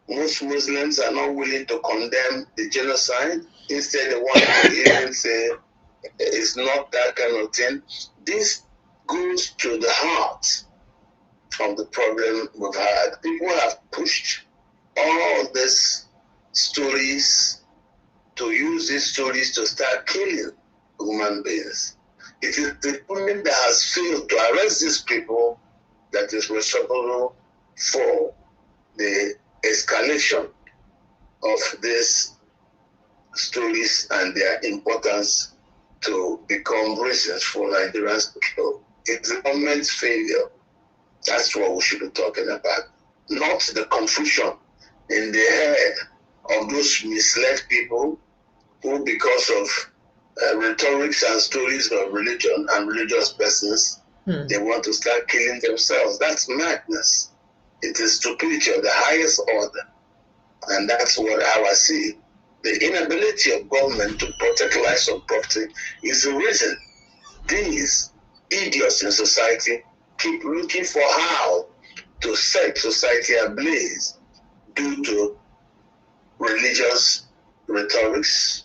F: most Muslims are not willing to condemn the genocide? Instead, they want to even say it's not that kind of thing. This goes to the heart of the problem we've had. People have pushed all these stories to use these stories to start killing human beings. It is the government that has failed to arrest these people that is responsible for the escalation of these stories and their importance to become reasons for Nigerians to kill. It's the government's failure. That's what we should be talking about. Not the confusion in the head of those misled people who, because of rhetorics and stories of religion and religious persons, they want to start killing themselves. That's madness. It is stupidity of the highest order. And that's how I see it. The inability of government to protect lives and property is the reason these idiots in society keep looking for how to set society ablaze due to religious rhetorics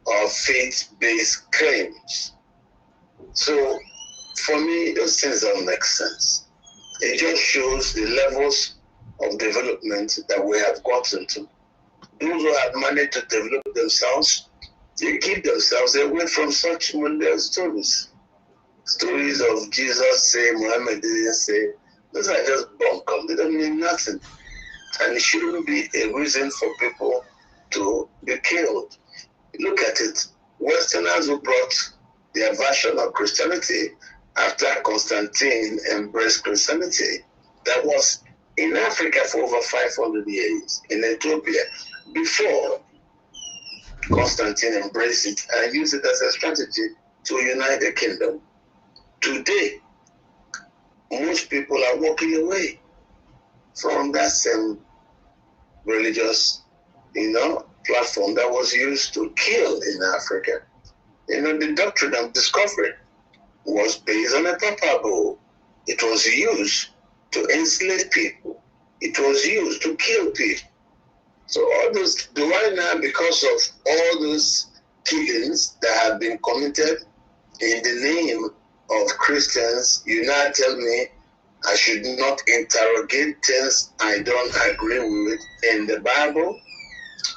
F: or faith-based claims. So, for me, those things don't make sense. It just shows the levels of development that we have gotten to. Those who have managed to develop themselves, they keep themselves away from such mundane stories. Stories of Jesus say, Muhammad didn't say. Those are just bunkum. They don't mean nothing. And it shouldn't be a reason for people to be killed. Look at it. Westerners who brought their version of Christianity after Constantine embraced Christianity, that was in Africa for over 500 years, in Ethiopia, before Constantine embraced it and used it as a strategy to unite the kingdom. Today, most people are walking away from that same religious, platform that was used to kill in Africa. The doctrine of discovery was based on a papa bowl. It was used to enslave people. It was used to kill people. So all those, because of all those killings that have been committed in the name of Christianity, Christians, you now tell me I should not interrogate things I don't agree with in the Bible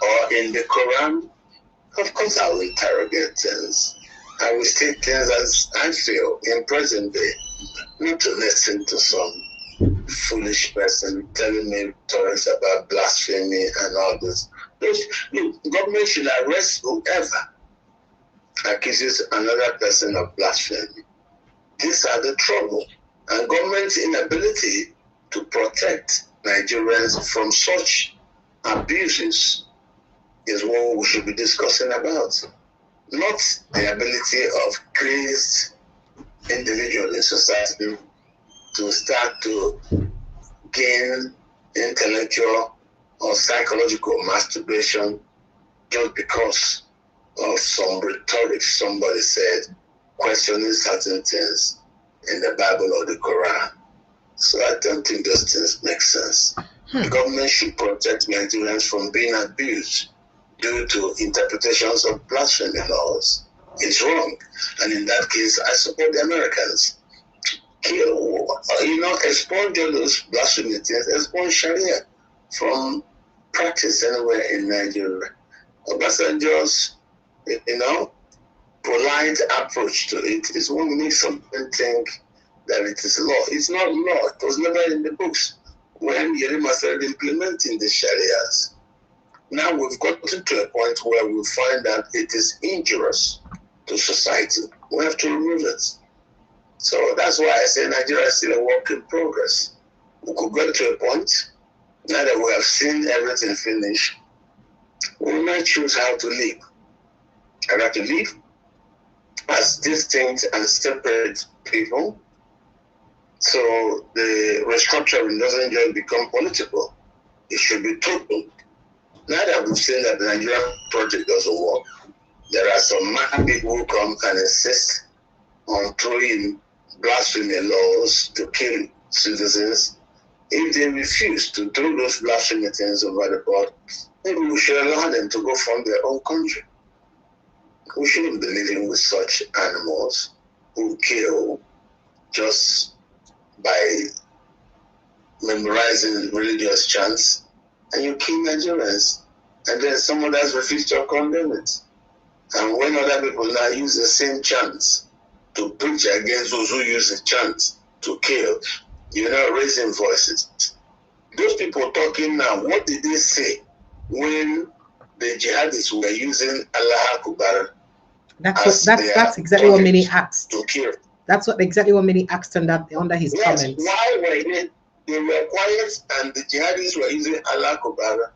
F: or in the Quran. Of course I will interrogate things. I will state things as I feel in present day, not to listen to some foolish person telling me stories about blasphemy and all this. Look, government should arrest whoever accuses another person of blasphemy. These are the trouble. And government's inability to protect Nigerians from such abuses is what we should be discussing about. Not the ability of crazed individuals in society to start to gain intellectual or psychological masturbation just because of some rhetoric somebody said, questioning certain things in the Bible or the Quran. So I don't think those things make sense. The government should protect Nigerians from being abused due to interpretations of blasphemy laws. It's wrong. And in that case, I support the Americans. Kill, expunge all those blasphemy things, expunge Sharia from practice anywhere in Nigeria. Obasanjo's, polite approach to it is what makes something think that it is law. It's not law. It was never in the books when Yerima started implementing the Sharias. Now we've gotten to a point where we find that it is injurious to society. We have to remove it. So that's why I say Nigeria is still a work in progress. We could get to a point, now that we have seen everything finish, we might choose how to live. And how to live as distinct and separate people. So the restructuring doesn't just become political. It should be total. Now that we've seen that the Nigerian project doesn't work, there are some mad people who come and insist on throwing blasphemy laws to kill citizens. If they refuse to throw those blasphemy things over the board, maybe we should allow them to go from their own country. We shouldn't be living with such animals who kill just by memorizing religious chants, and you kill Nigerians, and then some others refuse to condemn it. And when other people now use the same chants to preach against those who use the chants to kill, you're not raising voices. Those people talking now, what did they say when the jihadists were using Allah Akbar?
A: That's exactly what many asked.
F: To kill.
A: That's exactly what many asked under his comments.
F: Why were they were quiet and the jihadists were using Allah Akbar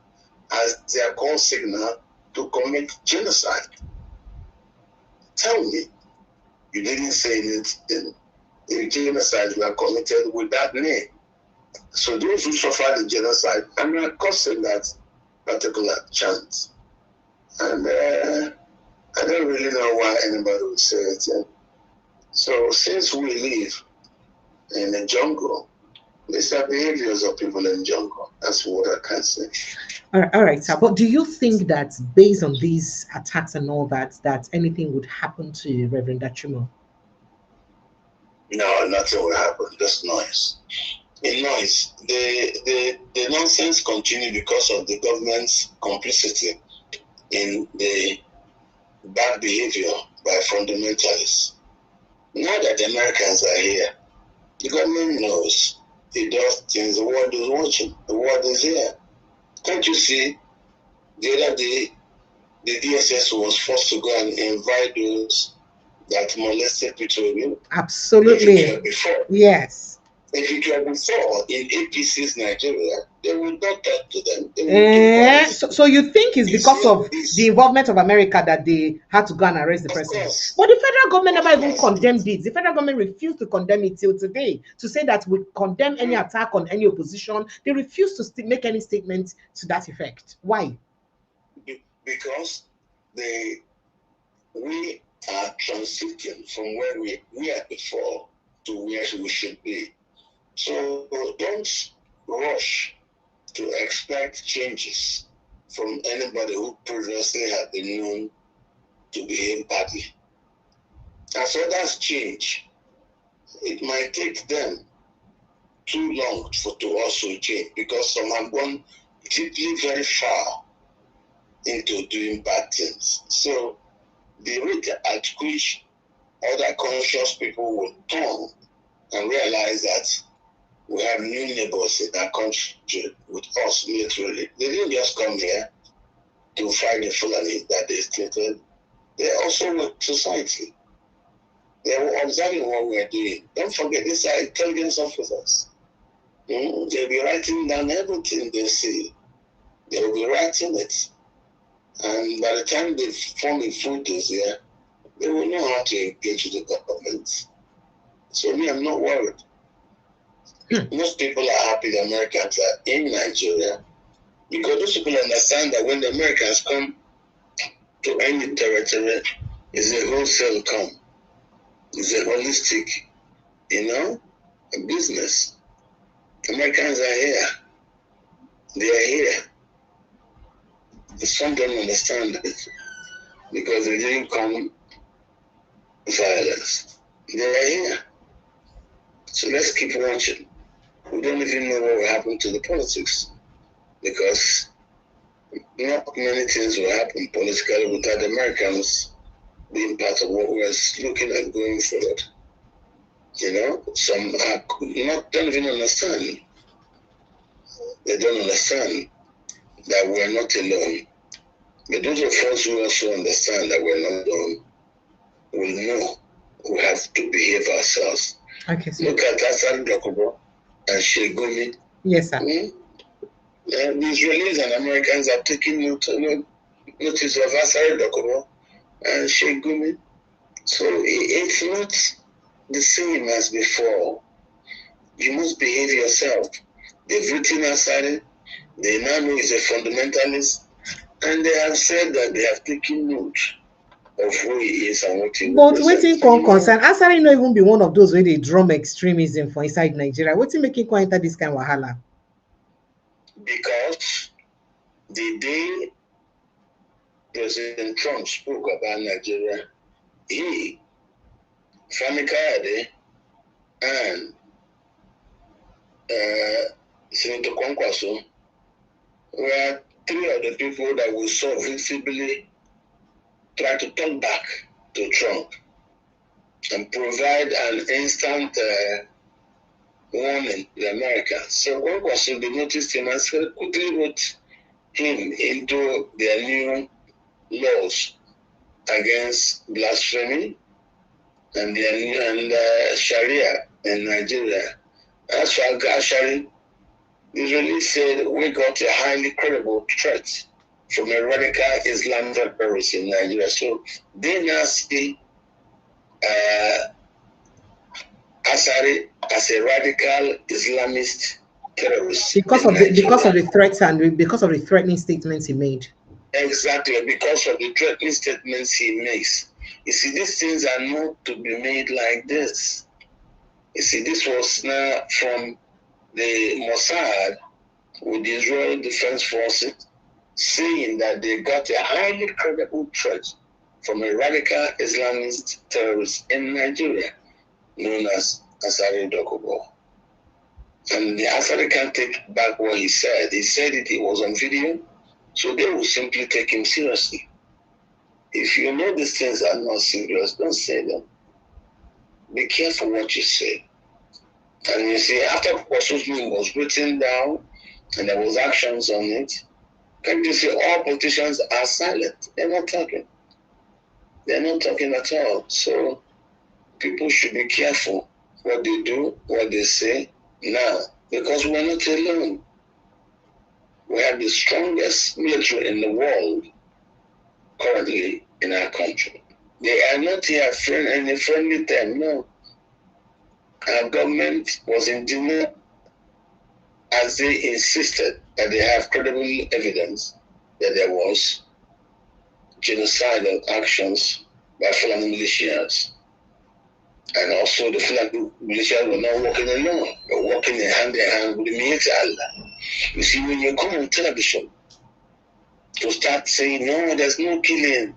F: as their call signal to commit genocide? Tell me, you didn't say anything. The genocide were committed with that name. So those who suffered the genocide are not causing that particular chant. And I don't really know why anybody would say it. So since we live in the jungle, these are behaviors of people in the jungle. That's what I can say.
A: All right, sir. But do you think that based on these attacks and all that, that anything would happen to Reverend Dachomo?
F: No, nothing will happen. Just noise. In noise, the nonsense continue because of the government's complicity in the bad behavior by fundamentalists. Now that the Americans are here, the government knows it does things the world is watching. The world is here. Can't you see? The other day, the DSS was forced to go and invite those that molested petroleum.
A: Absolutely.
F: Before.
A: Yes.
F: If it were before in APC's Nigeria, they would not talk to them.
A: So you think it's because of the involvement of America that they had to go and arrest the president? But the federal government never even condemned it. The federal government refused to condemn it till today, to say that we condemn any attack on any opposition. They refused to make any statement to that effect. Why?
F: Because we are transiting from where we were before to where we should be. So don't rush to expect changes from anybody who previously had been known to behave badly. As others change, it might take them too long to also change, because some have gone deeply very far into doing bad things. So the rate at which other conscious people will turn and realize that we have new neighbors in our country with us literally. They didn't just come here to fight the Fulani that they stated. They also with society. They were observing what we're doing. Don't forget, these are intelligence officers. They'll be writing down everything they see. They will be writing it. And by the time they form the photos here, they will know how to engage with the government. So me, I'm not worried. Most people are happy the Americans are in Nigeria, because those people understand that when the Americans come to any territory, it's a wholesale come. It's a holistic, a business. Americans are here. They are here. Some don't understand it because they didn't come violence. They are here. So let's keep watching. We don't even know what will happen to the politics, because not many things will happen politically without Americans being part of what we're looking at going forward. Some don't even understand. They don't understand that we're not alone. But those of us who also understand that we're not alone will know we have to behave ourselves.
A: Okay, sir.
F: Look at Hassan Dachomo and Shegumi.
A: Yes, sir.
F: The Israelis and Americans are taking notice of Hassan Dachomo and Shegumi. So it's not the same as before. You must behave yourself. They've written Hassan. They now know he's a fundamentalist. And they have said that they have taken note of who he is and what he
A: But waiting concern, Asari not even be one of those where they drum extremism for inside Nigeria. What's making quite enter this kind of wahala?
F: Because the day President Trump spoke about Nigeria, he, Fani Kayode, and Senator Kwankwaso were three of the people that we saw visibly try to talk back to Trump and provide an instant warning to the Americans. So Kwankwaso, they noticed him and quickly wrote him into their new laws against blasphemy and Sharia in Nigeria. As for Al-Ghashari, the Israelis said we got a highly credible threat from a radical Islamic terrorist in Nigeria. So they now see Asari as a radical Islamist terrorist.
A: Because of the threats and because of the threatening statements he made.
F: Exactly, because of the threatening statements he makes. You see, these things are not to be made like this. You see, this was now from the Mossad with the Israel Defense Forces saying that they got a highly credible threat from a radical Islamist terrorist in Nigeria known as Asari Dachomo. And the Asari can't take back what he said. He said it was on video, so they will simply take him seriously. If you know these things are not serious, don't say them. Be careful what you say. And you see, after Kwaso's name was written down and there was actions on it, can't you see all politicians are silent? They're not talking. They're not talking at all. So people should be careful what they do, what they say now, because we're not alone. We have the strongest military in the world currently in our country. They are not here in a friendly term, no. Our government was in denial as they insisted that they have credible evidence that there was genocidal actions by Fulani militias. And also the Fulani militias were not working alone, they were working hand in hand with the military Allah. You see, when you come on television to start saying, no, there's no killing,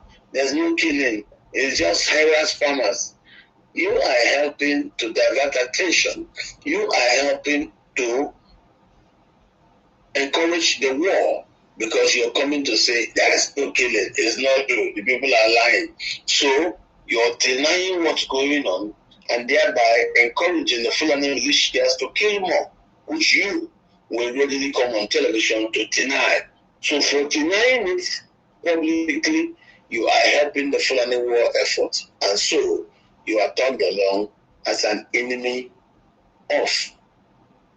F: it's just harass farmers, You are helping to divert attention. You are helping to encourage the war because you're coming to say there's no killing. It's not true. The people are lying. So you're denying what's going on and thereby encouraging the Fulani militias to kill more, which you will readily come on television to deny. So for denying it publicly, you are helping the Fulani war effort. And so you are turned along as an enemy of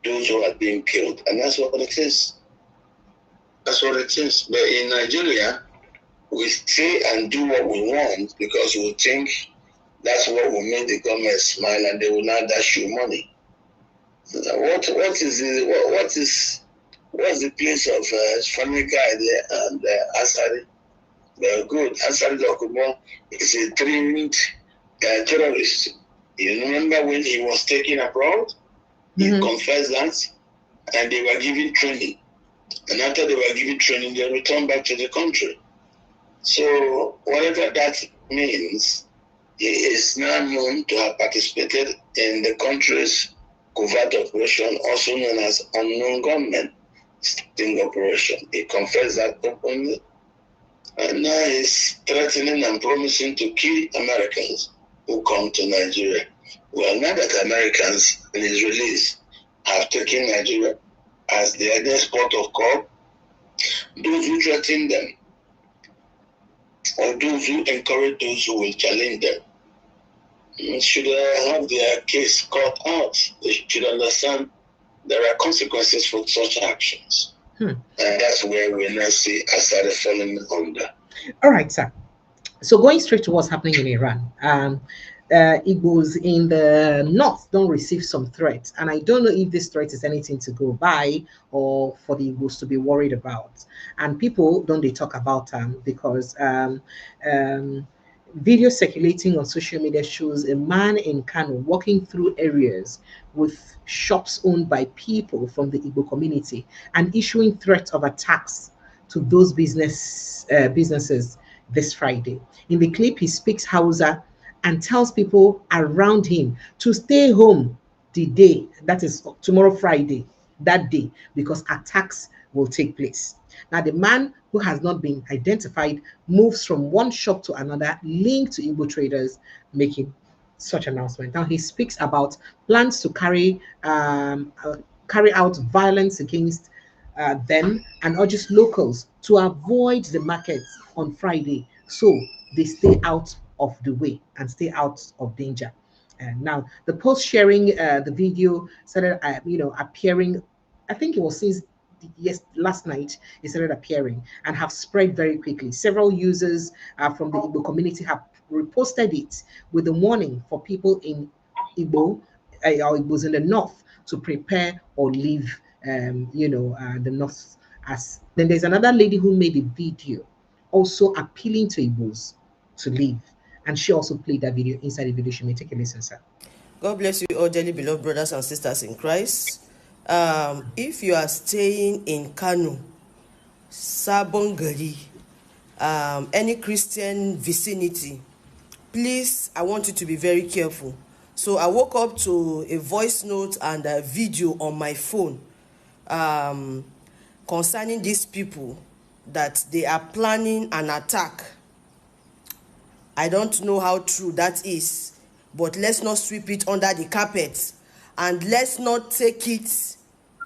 F: those who are being killed. And that's what it is. That's what it is. But in Nigeria, we say and do what we want because we think that's what will make the government smile and they will now dash you money. What's the place of family guy there and Asari? They're good. Asari Dachomo is a trained terrorist. You remember when he was taken abroad? He confessed that, and they were given training. And after they were given training, they returned back to the country. So whatever that means, he is now known to have participated in the country's covert operation, also known as unknown gunmen sting operation. He confessed that openly, and now he's threatening and promising to kill Americans who come to Nigeria. Well, now that Americans in his release have taken Nigeria as their next port of call, those who threaten them or those who encourage those who will challenge them should have their case caught out. They should understand there are consequences for such actions. And that's where we now see Assad falling under.
A: All right, sir. So going straight to what's happening in Iran, Igbos in the north don't receive some threats, and I don't know if this threat is anything to go by or for the Igbos to be worried about. And people don't they talk about them because video circulating on social media shows a man in Kano walking through areas with shops owned by people from the Igbo community and issuing threats of attacks to those businesses this Friday. In the clip, he speaks Hausa and tells people around him to stay home the day, that is tomorrow, Friday, that day, because attacks will take place. Now, the man who has not been identified moves from one shop to another linked to Igbo traders making such announcement. Now, he speaks about plans to carry out violence against them and urges locals to avoid the markets on Friday so they stay out of the way and stay out of danger. Now, the post sharing the video started, appearing. I think it was since last night. It started appearing and have spread very quickly. Several users from the Igbo community have reposted it with a warning for people in Igbo or Igbos in the north to prepare or leave, the north. As then, there's another lady who made a video also appealing to Igbos to leave. And she also played that video. Inside the video, she may take a listen, sir.
G: God bless you all, dearly beloved brothers and sisters in Christ. If you are staying in Kano, Sabongari, any Christian vicinity, please, I want you to be very careful. So I woke up to a voice note and a video on my phone concerning these people that they are planning an attack. I don't know how true that is, but let's not sweep it under the carpet and let's not take it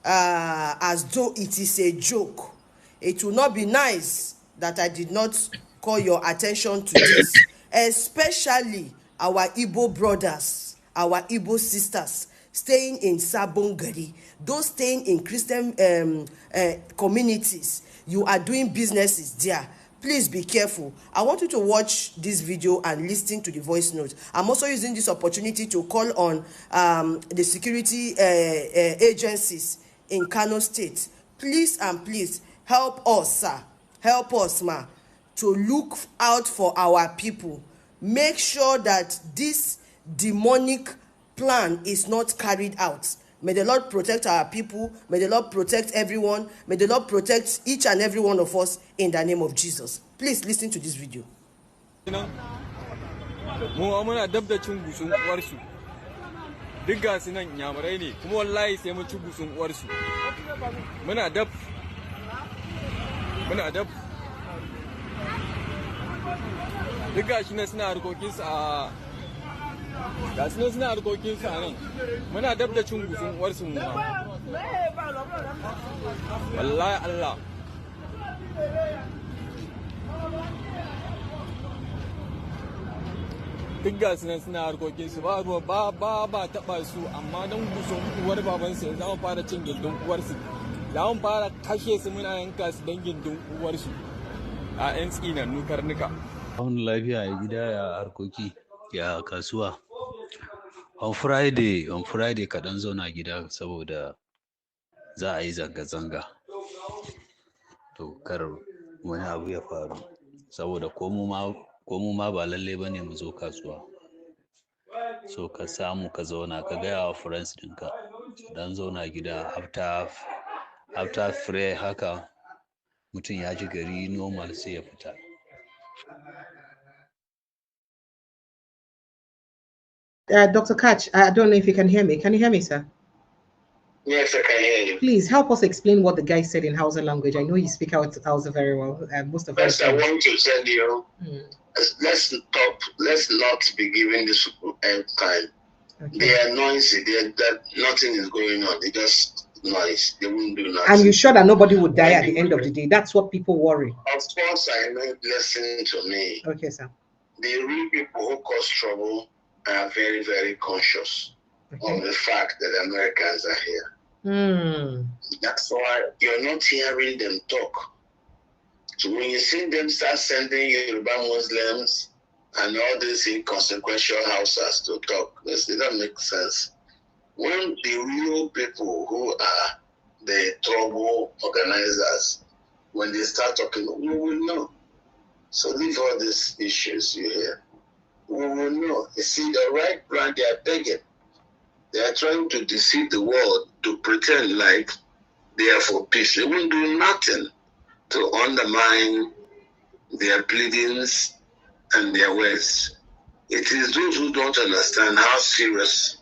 G: as though it is a joke. It will not be nice that I did not call your attention to this, especially our Igbo brothers, our Igbo sisters staying in Sabongari, those staying in Christian communities. You are doing businesses there. Please be careful. I want you to watch this video and listen to the voice note. I'm also using this opportunity to call on the security agencies in Kano State. Please and please help us, sir. Help us, ma, to look out for our people. Make sure that this demonic plan is not carried out. May the Lord protect our people. May the Lord protect everyone. May the Lord protect each and every one of us in the name of Jesus. Please listen to this video.
H: mu muna dab da cin gusun uwarsu duk ga su nan yamurai ne kuma wallahi sai mun ci gusun uwarsu muna dab duk ga shi ne suna harkokinsu a ga su suna harkokinsu a nan muna dab da cin gusun uwarsu mu ma wallahi Allah duk ga su nan suna harkokinsu ba ruwa ba taɓa su amma don gusun uwar babansu yanzu mu fara cin gindin uwarsu za mu fara kashe su muna yanka su don gindin uwarsu a 'yan tsinannu karnuka.
I: Wani lafiya ya gida ya harkoki ya kasuwa. On Friday kaɗan zauna gida saboda za a yi zanga-zanga. To kar wani abu ya faru saboda ko mu ma ba lalle ba ne mu zo kasuwa. So ka samu ka zauna ka gaya wa friends ɗinka dan zauna gida after free haka mutum ya ji gari normal sai ya fita.
A: Dr. Katch, I don't know if you can hear me. Can you hear me, sir?
F: Yes, I can hear you.
A: Please help us explain what the guy said in Hausa language. I know you speak Hausa very well. Most of us.
F: Yes, I want to tell you, let's not be giving this time. Okay. They are noisy. Nothing is going on. They just noise. They won't do nothing.
A: And you're sure that nobody would die at the end of the day? That's what people worry.
F: Of course, I know. Listen to me.
A: Okay, sir.
F: The real people who cause trouble are very, very conscious of the fact that Americans are here. That's why you're not hearing them talk. So when you see them start sending Yoruba Muslims and all these inconsequential houses to talk, it doesn't make sense. When the real people who are the trouble organizers, when they start talking, we will know. So leave all these issues you hear. We will know. You see, the right plan, they are begging. They are trying to deceive the world to pretend like they are for peace. They won't do nothing to undermine their pleadings and their words. It is those who don't understand how serious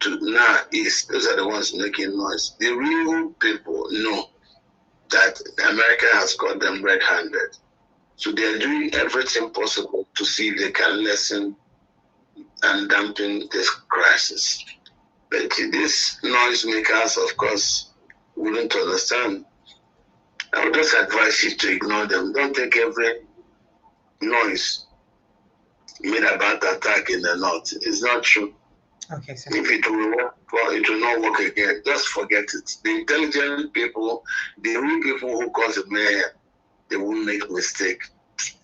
F: now is. Those are the ones making noise. The real people know that America has got them red-handed. So they are doing everything possible to see if they can lessen and dampen this crisis. But these noisemakers, of course, wouldn't understand. I would just advise you to ignore them. Don't take every noise made about attack in the north. It's not true.
A: Okay, sir.
F: If it will work, well, it will not work again. Just forget it. The intelligent people, the real people who cause the mayhem, they won't make mistake.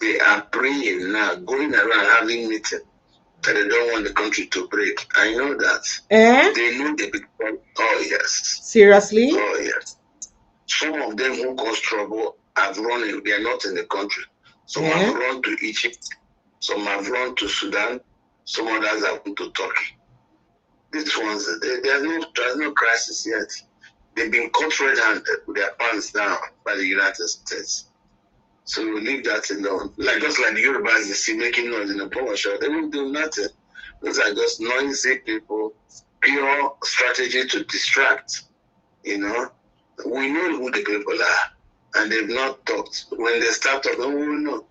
F: They are praying now, going around having meetings that they don't want the country to break. I know that. They know the big problem. Oh, yes.
A: Seriously?
F: Oh, yes. Some of them who cause trouble have run, they are not in the country. Some have run to Egypt. Some have run to Sudan. Some others have gone to Turkey. These ones, there's no crisis yet. They've been caught red-handed with their pants down by the United States. So we leave that alone. Just like the Yorubas, you see making noise in the power show, they won't do nothing. Those are just noisy people, pure strategy to distract. You know, we know who the people are, and they've not talked. When they start talking, we will know.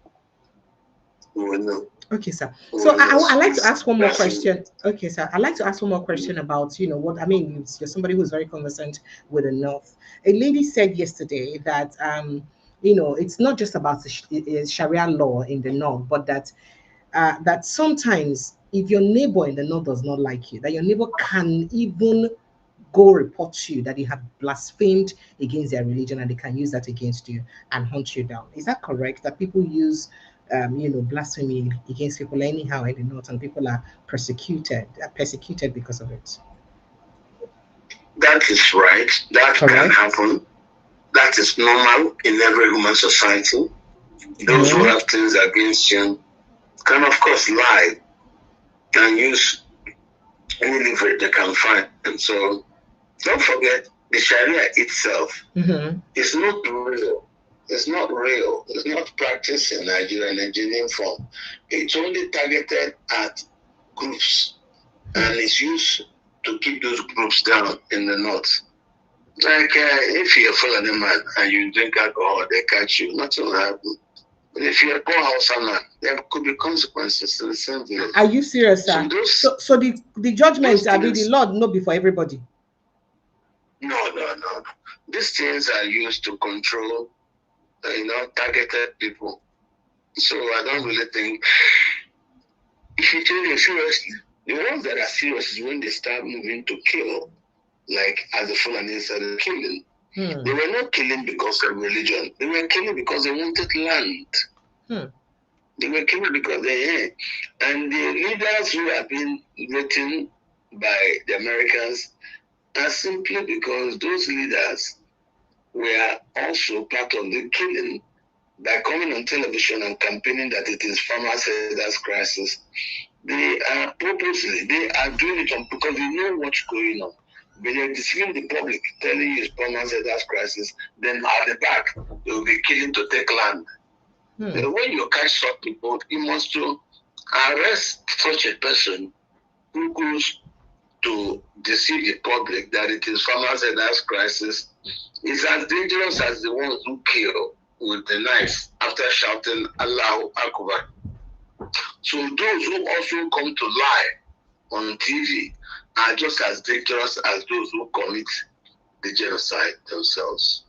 F: We will know.
A: Okay, sir. So I'd like to ask one more question. Okay, sir. I'd like to ask one more question about, what I mean. You're somebody who's very conversant with the North. A lady said yesterday that, it's not just about the Sharia law in the North, but that sometimes if your neighbor in the North does not like you, that your neighbor can even go report to you that you have blasphemed against their religion, and they can use that against you and hunt you down. Is that correct? That people use blasphemy against people anyhow in the North, and people are persecuted because of it?
F: That is right. That can happen. That is normal in every human society. Those who have things against you can, of course, lie and use any leverage they can find. And so don't forget, the Sharia itself is not real. It's not real. It's not practiced in Nigeria in a genuine form. It's only targeted at groups, and it's used to keep those groups down in the north. Like if you're a Fulani man and you drink alcohol, they catch you, nothing will happen. But if you're a poor Hausa man, there could be consequences to the same village.
A: Are you serious, sir? So the judgments, I mean, the Lord not be for everybody.
F: No. These things are used to control, targeted people. So I don't really think, if you take it seriously, the ones that are serious is when they start moving to kill, like as the Fulani started killing. They were not killing because of religion. They were killing because they wanted land. They were killing because they and the leaders who have been written by the Americans are simply because those leaders were also part of the killing by coming on television and campaigning that it is farmers' herders crisis. They are purposely, they are doing it because they know what's going on. But they're deceiving the public, telling you it's farmers' herders crisis. Then at the back, they will be killing to take land. When you catch such people, you must to arrest such a person who goes to deceive the public that it is farmers' herders crisis. It's as dangerous as the ones who kill with the knife after shouting Allahu Akbar. So those who also come to lie on TV are just as dangerous as those who commit the genocide themselves.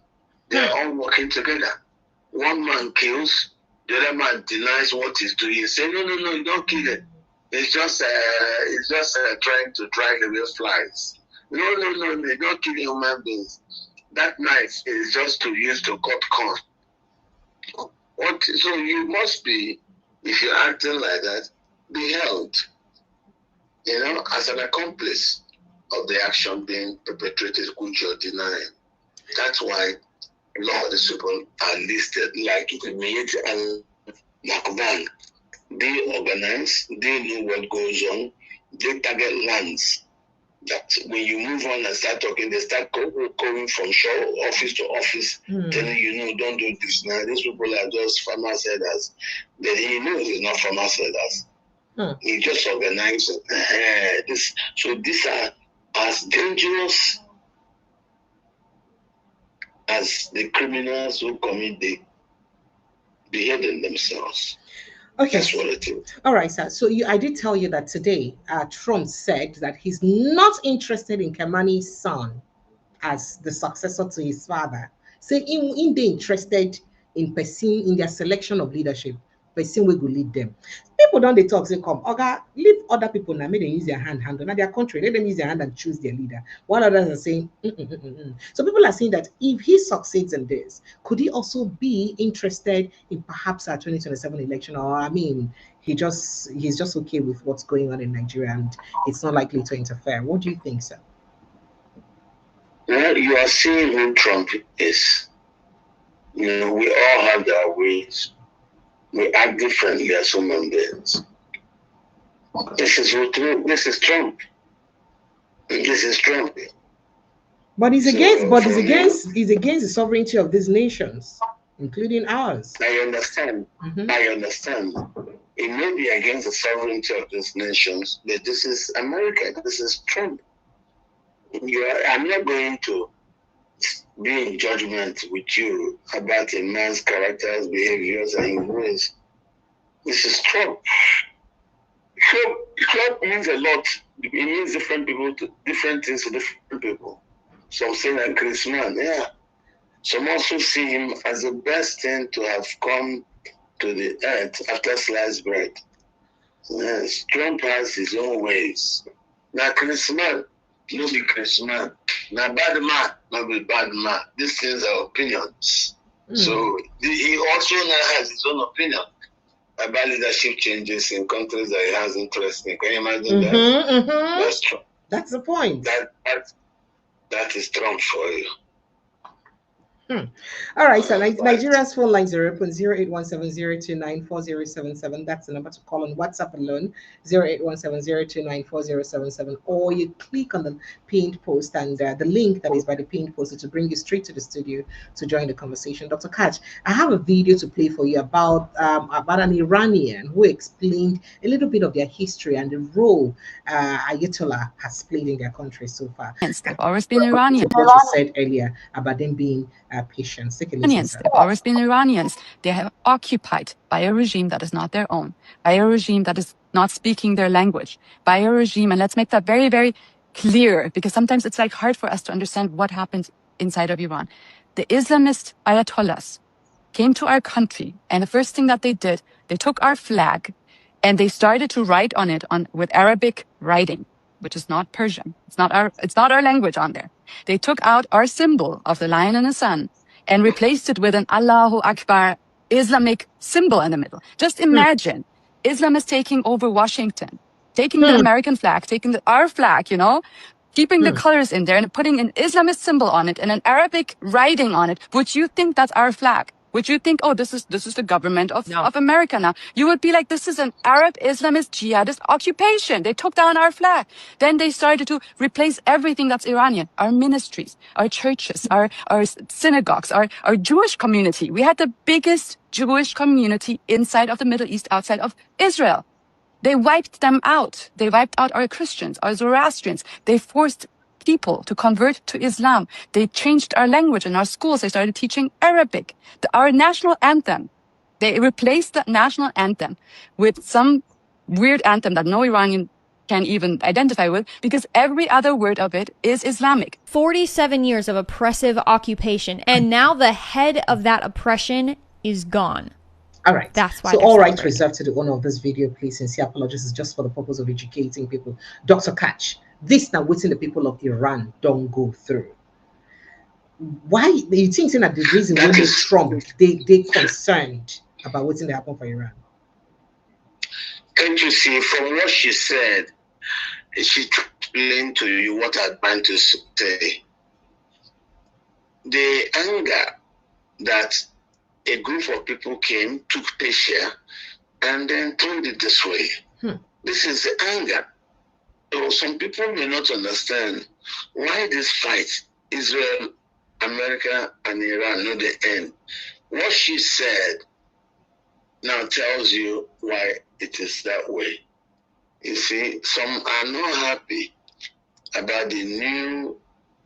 F: They are all working together. One man kills, the other man denies what he's doing. He says, no, you don't kill it. It's just trying to drive away flies. No, they don't kill human beings. That knife is just to use to cut corn. So you must be, if you're acting like that, be held, as an accomplice of the action being perpetrated, which you're denying. That's why a lot of these people are listed like Immediate and Nakban. They organize, they know what goes on, they target lands. That when you move on and start talking, they start going from office to office, telling you, don't do this now. These people are just farmers' herders. Then he knows it's not farmers' herders. He just organizes this. So these are as dangerous as the criminals who commit the beheading themselves.
A: Okay.
F: That's what it is.
A: All right, sir. So I did tell you that today Trump said that he's not interested in Kemani's son as the successor to his father. Say in they interested in pursuing in their selection of leadership, person we go lead them. People don't they talk, say come, okay, leave other people now, make them use their handle. Now their country, let them use their hand and choose their leader. While others are saying, So people are saying that if he succeeds in this, could he also be interested in perhaps our 2027 election? Or he's just okay with what's going on in Nigeria and it's not likely to interfere. What do you think, sir?
F: Well, you are seeing who Trump is. We all have our ways. We act differently as human beings. This is Trump. This is Trump.
A: But he's against the sovereignty of these nations, including ours.
F: I understand. I understand. It may be against the sovereignty of these nations, but this is America. This is Trump. I'm not going to be in judgment with you about a man's characters, behaviors, and ways. This is Trump. Trump means a lot. It means different things to different people. Some say like Christmas, Some also see him as the best thing to have come to the earth after sliced bread. Yes, Trump has his own ways. Now Christmas, no be Christmas. Now bad man, not be bad man. These things are opinions. So he also now has his own opinion about leadership changes in countries that he has interest in. Can you imagine that? That's Trump.
A: That's the point.
F: That is Trump for you.
A: All right, so Nigeria's phone lines are open 081702940077. That's the number to call on WhatsApp alone, 081702940077. Or you click on the pinned post and the link that is by the pinned post to bring you straight to the studio to join the conversation. Dr. Katch, I have a video to play for you about an Iranian who explained a little bit of their history and the role Ayatollah has played in their country so far.
J: They've always been Iranian.
A: What you said earlier about them being patients. Take a listen, sir.
J: They've always been Iranians. They are occupied by a regime that is not their own, by a regime that is not speaking their language, by a regime, and let's make that very, very clear, because sometimes it's like hard for us to understand what happens inside of Iran. The Islamist Ayatollahs came to our country, and the first thing that they did, they took our flag and they started to write on it with Arabic writing, which is not Persian. It's not our language on there. They took out our symbol of the lion and the sun and replaced it with an Allahu Akbar Islamic symbol in the middle. Just imagine Islam is taking over Washington, taking the American flag, taking our flag, keeping the colors in there and putting an Islamist symbol on it and an Arabic writing on it. Would you think that's our flag? Would you think, oh, this is the government of America now? You would be like, this is an Arab Islamist jihadist occupation. They took down our flag. Then they started to replace everything that's Iranian. Our ministries, our churches, our synagogues, our Jewish community. We had the biggest Jewish community inside of the Middle East, outside of Israel. They wiped them out. They wiped out our Christians, our Zoroastrians. They forced people to convert to Islam. They changed our language in our schools. They started teaching Arabic. Our national anthem, they replaced the national anthem with some weird anthem that no Iranian can even identify with, because every other word of it is Islamic.
K: 47 years of oppressive occupation, and now the head of that oppression is gone.
A: All right.
K: That's why.
A: So, all rights reserved to the owner of this video, please. Sincere apologies. Is just for the purpose of educating people. Dr. Katch, this now waiting the people of Iran don't go through. Why do you think that the reason why Trump they concerned about what's going to happen for Iran?
F: Can't you see from what she said? She explained to you what I'm trying to say. The anger that a group of people came, took Persia, and then turned it this way. This is the anger. So some people may not understand why this fight, Israel, America, and Iran, not the end. What she said now tells you why it is that way. You see, some are not happy about the new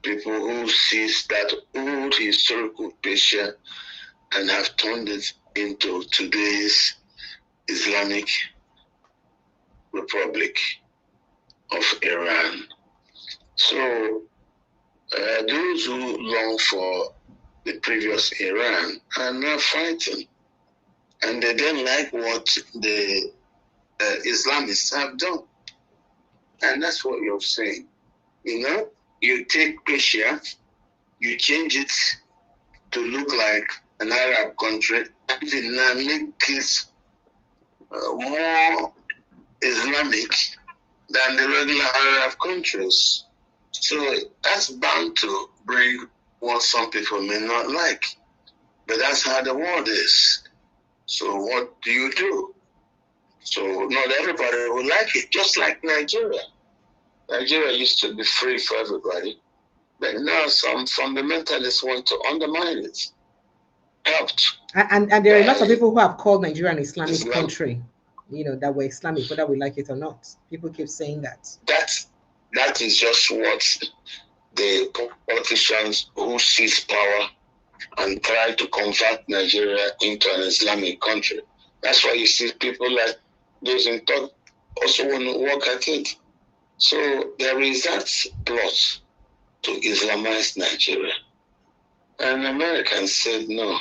F: people who sees that old historical Persia and have turned it into today's Islamic Republic of Iran. So those who long for the previous Iran are now fighting, and they don't like what the Islamists have done. And that's what you're saying. You take Persia, you change it to look like an Arab country, and now make it more Islamic than the regular Arab countries. So that's bound to bring what some people may not like. But that's how the world is. So what do you do? So not everybody will like it, just like Nigeria. Nigeria used to be free for everybody, but now some fundamentalists want to undermine it.
A: And there are lots of people who have called Nigeria an Islamic country, that were Islamic, whether we like it or not. People keep saying that.
F: That is just what the politicians who seize power and try to convert Nigeria into an Islamic country. That's why you see people like those in talk also want to work at it. So there is that plot to Islamize Nigeria. And Americans said no,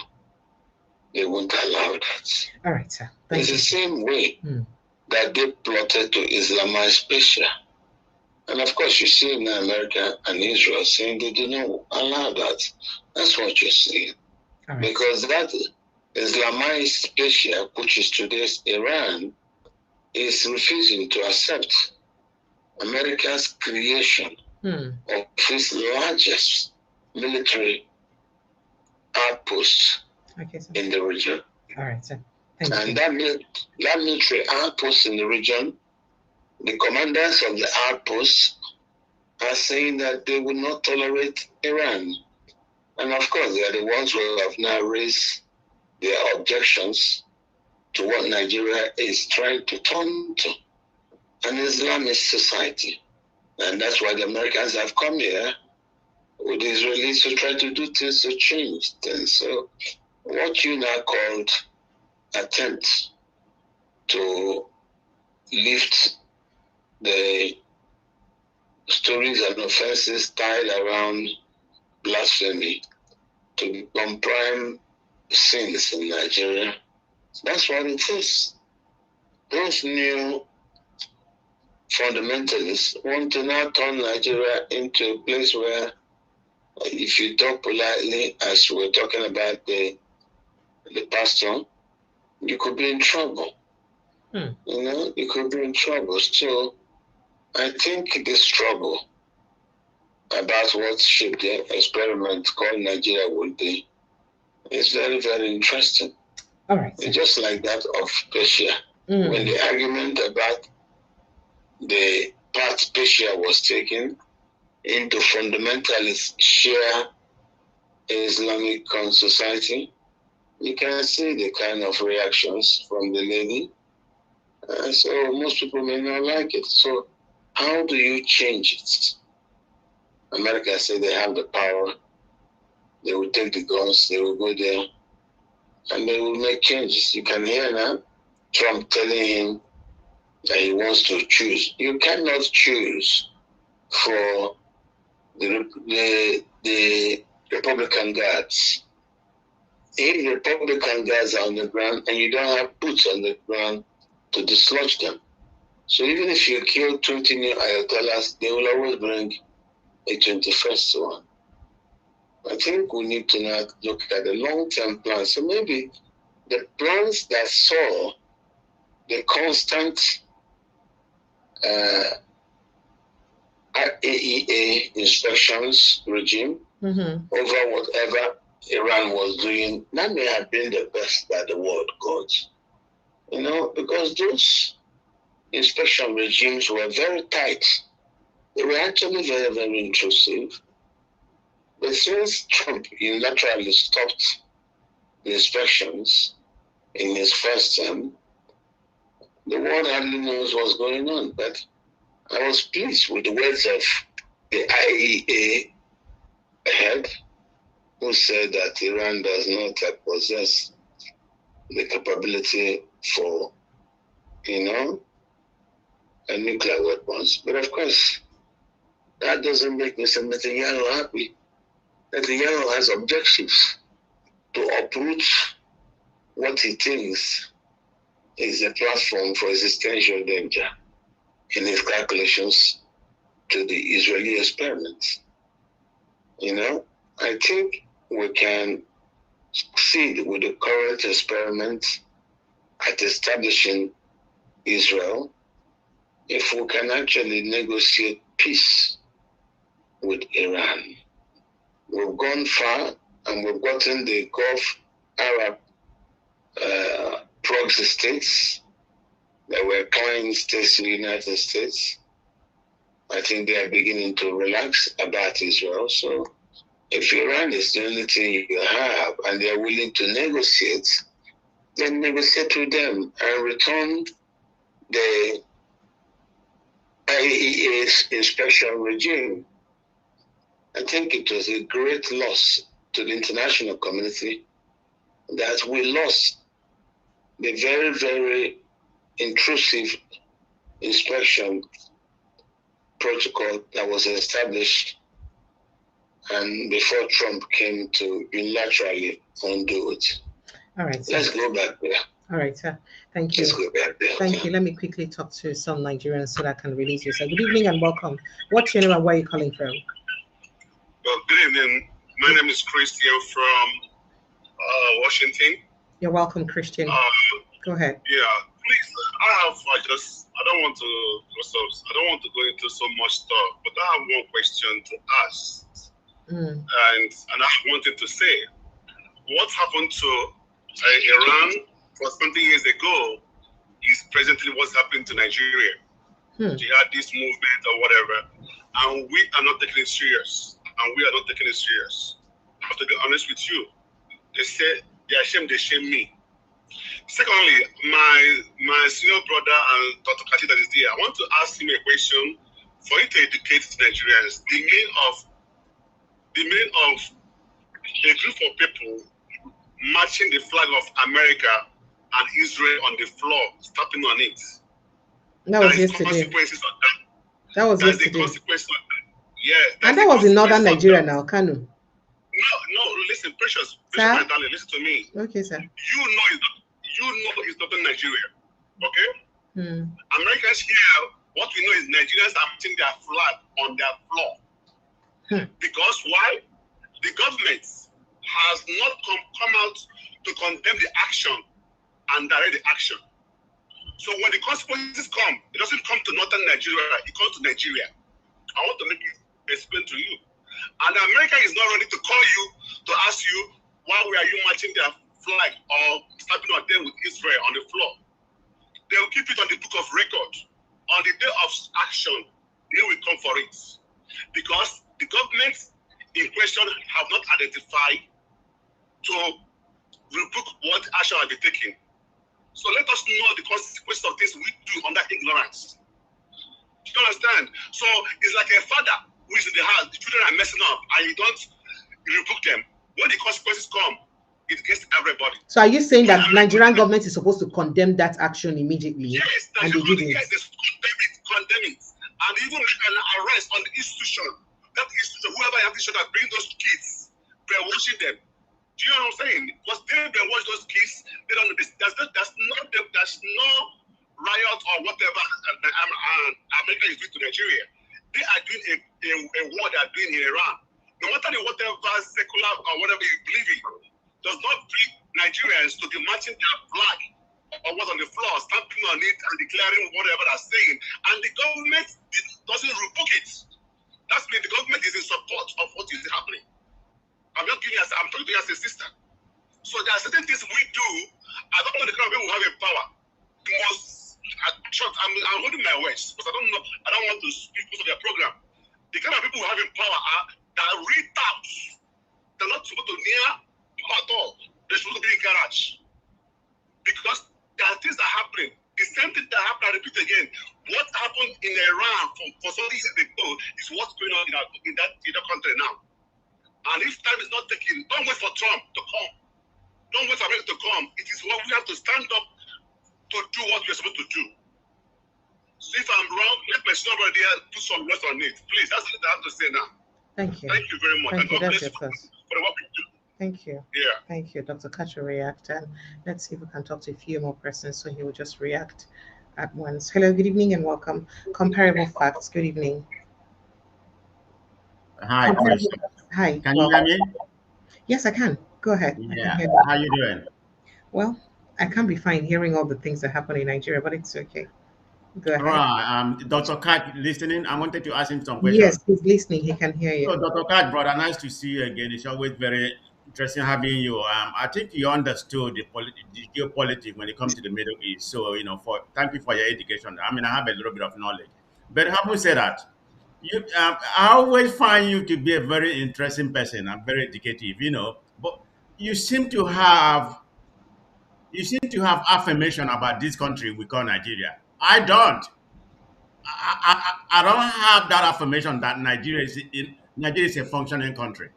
F: they won't allow that.
A: All right, sir.
F: It's the same way that they plotted to Islamize Persia. And of course, you see in America and Israel saying they do not allow that. That's what you're seeing. Right. Because that Islamized Persia, which is today's Iran, is refusing to accept America's creation of its largest military outposts in the region.
A: All right, sir. Thank you.
F: And that military outposts in the region, the commanders of the outposts are saying that they will not tolerate Iran. And of course, they are the ones who have now raised their objections to what Nigeria is trying to turn to, an Islamist society. And that's why the Americans have come here with the Israelis to try to do things to change things. So what you now called attempts to lift the stories and offenses tied around blasphemy to become prime sins in Nigeria, that's what it is. Those new fundamentalists want to now turn Nigeria into a place where, if you talk politely, as we're talking about the pastor, you could be in trouble. You know, you could be in trouble. So I think this struggle about what shape the experiment called Nigeria will be is very, very interesting.
A: All right.
F: It's just like that of Persia. When the argument about the part Persia was taken into fundamentalist share Islamic society, you can see the kind of reactions from the lady. So most people may not like it. So how do you change it? America said they have the power. They will take the guns, they will go there, and they will make changes. You can hear now Trump telling him that he wants to choose. You cannot choose for the Republican guards. If Republican guards are on the ground and you don't have boots on the ground to dislodge them. So even if you kill 20 new Ayatollahs, they will always bring a 21st one. I think we need to now look at the long-term plan. So maybe the plans that saw the constant IAEA inspections regime over whatever Iran was doing, that may have been the best that the world got. You know, because those inspection regimes were very tight. They were actually very, very intrusive. But since Trump unilaterally stopped the inspections in his first term, the world hardly knows what's going on. But I was pleased with the words of the IAEA head, who said that Iran does not possess the capability for, nuclear weapons. But of course, that doesn't make Mr. Netanyahu happy. Netanyahu has objectives to uproot what he thinks is a platform for existential danger in his calculations to the Israeli experiment. I think we can succeed with the current experiment at establishing Israel if we can actually negotiate peace with Iran. We've gone far and we've gotten the Gulf Arab proxy states that were client states to the United States. I think they are beginning to relax about Israel. So if Iran is the only thing you have and they are willing to negotiate, then negotiate with them and return the IAEA's inspection regime. I think it was a great loss to the international community that we lost the very, very intrusive inspection protocol that was established and before Trump came to unilaterally undo it.
A: All right, sir.
F: Let's go back there.
A: All right, sir. Thank you.
F: Let's go back there.
A: Thank you. Let me quickly talk to some Nigerians so that I can release you, sir. Good evening and welcome. What's your name and where are you calling from?
L: Well, good evening. My name is Christian from Washington.
A: You're welcome, Christian. Go ahead.
L: Yeah, please. I don't want to go into so much stuff, but I have one question to ask. And I wanted to say, what happened to Iran for 20 years ago is presently what's happening to Nigeria. Jihadist movement or whatever, and we are not taking it serious. And we are not taking it serious. I have to be honest with you. They say they are ashamed, they shame me. Secondly, my senior brother and Dr. Kachi that is there, I want to ask him a question for him to educate Nigerians. The meaning of a group of people marching the flag of America and Israel on the floor, stepping on it.
A: That was yesterday.
L: Consequences of that.
A: That was
L: That's
A: yesterday.
L: the consequence of that. Yeah.
A: And that was in northern Nigeria now, Kano.
L: No, listen, precious
A: Sir?
L: my darling, listen to me.
A: Okay, sir.
L: You know it's not in Nigeria. Okay? Americans here, what we know is Nigerians are putting their flag on their floor. Because why? The government has not come out to condemn the action and direct the action. So when the consequences come, it doesn't come to northern Nigeria, it comes to Nigeria. I want to make it explain to you. And America is not ready to call you to ask you why are you marching their flag or stepping on them with Israel on the floor. They will keep it on the book of record. On the day of action, they will come for it. Because the government in question have not identified to revoke what action will be taken. So let us know the consequences of this we do under ignorance. Do you understand? So it's like a father who is in the house, the children are messing up, and you don't rebuke them. When the consequences come, it gets everybody.
A: So are you saying that Nigerian government is supposed to condemn that action immediately?
L: Yes,
A: and they didn't.
L: Yes, condemn it. And even an arrest on the institution, that institution, whoever the institution that bring those kids, they're watching them. Do you know what I'm saying? Because they watch those kids, they don't know this. There's no riot or whatever America is doing to Nigeria. They are doing a war they are doing in Iran. No matter whatever secular or whatever you believe in, does not bring Nigerians to be marching their flag or what's on the floor, stamping on it and declaring whatever they're saying. And the government doesn't revoke it. That means the government is in support of what is happening. I'm talking to you as a sister. So there are certain things we do. I don't know the kind of people who have a power. I'm holding my words because I don't want to speak because of their program. The kind of people who have in power are that read out. They're not supposed to near at all. They're supposed to be in garage. Because there are things that are happening. The same thing that happened, I repeat again. What happened in Iran for some years ago is what's going on in that country now. And if time is not taken, don't wait for Trump to come. Don't wait for America to come. It is what we have to stand up to do what we're supposed to do. So if I'm wrong, let my senior there put some words on it. Please, that's what I have to say now.
A: Thank you.
L: Thank you very much.
A: Thank you.
L: God
A: That's
L: bless
A: your first.
L: for the work we do.
A: Thank you.
L: Yeah.
A: Thank you, Dr. Katch will react. And let's see if we can talk to a few more persons so he will just react at once. Hello, good evening and welcome. Comparable Facts. Good evening.
M: Hi, Chris.
A: Hi.
M: Can you hear me?
A: Yes, I can. Go ahead.
M: Yeah. How you doing?
A: Well, I can't be fine hearing all the things that happen in Nigeria, but it's okay. Go ahead.
M: All right. Dr. Katch listening. I wanted to ask him some questions.
A: Yes, he's listening. He can hear you.
M: So, Dr. Katch, brother, nice to see you again. It's always very interesting having you. I think you understood the geopolitics when it comes to the Middle East. So, thank you for your education. I mean, I have a little bit of knowledge. But having said that, I always find you to be a very interesting person and very educative, but you seem to have affirmation about this country we call Nigeria. I don't. I don't have that affirmation that Nigeria is a functioning country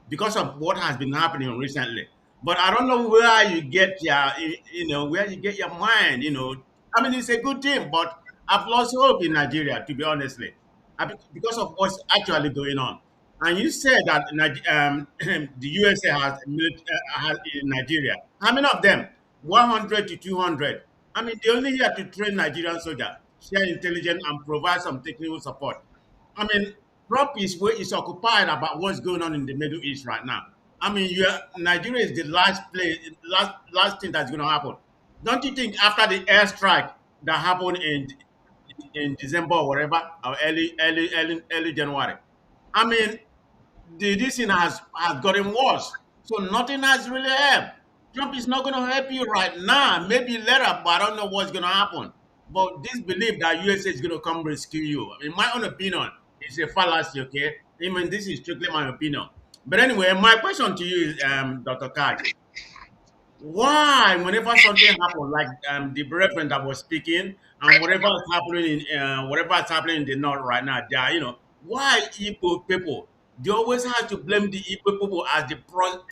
M: because of what has been happening recently. But I don't know where you get your mind. I mean, it's a good thing, but I've lost hope in Nigeria, to be honestly, because of what's actually going on. And you said that the USA has in Nigeria. How many of them? 100 to 200. I mean, they only here to train Nigerian soldiers, share intelligence, and provide some technical support. I mean, Trump is occupied about what's going on in the Middle East right now. I mean, Nigeria is the last thing that's going to happen. Don't you think after the airstrike that happened in December or whatever, or early January? I mean, this thing has gotten worse. So nothing has really helped. Trump is not going to help you right now. Maybe later, but I don't know what's going to happen. But this belief that USA is going to come rescue you, in my own opinion, is a fallacy. Okay, I mean this is strictly my opinion. But anyway, my question to you is, Dr. Katch, why whenever something happens, like the reverend that was speaking, and whatever is happening in the north right now, they are, why Igbo people, they always have to blame the Igbo people as the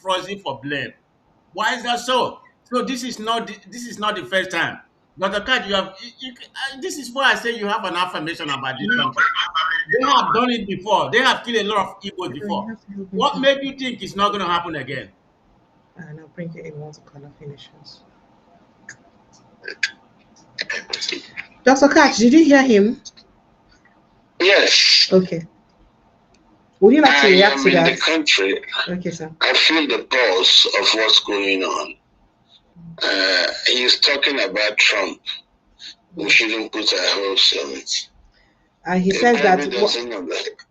M: proxy for blame. Why is that so? So this is not the first time. Dr. Kat, this is why I say you have an affirmation about this country. They have done it before. They have killed a lot of Igbos before. What made you think it's not going to happen again?
A: And I'll bring it in once the color finishes. Dr. Katch, did you hear him?
F: Yes.
A: Okay. Would you like to react to that?
F: In the country.
A: Okay, sir.
F: I feel the pulse of what's going on. He's talking about Trump. We shouldn't put our hopes on it.
A: And he says that.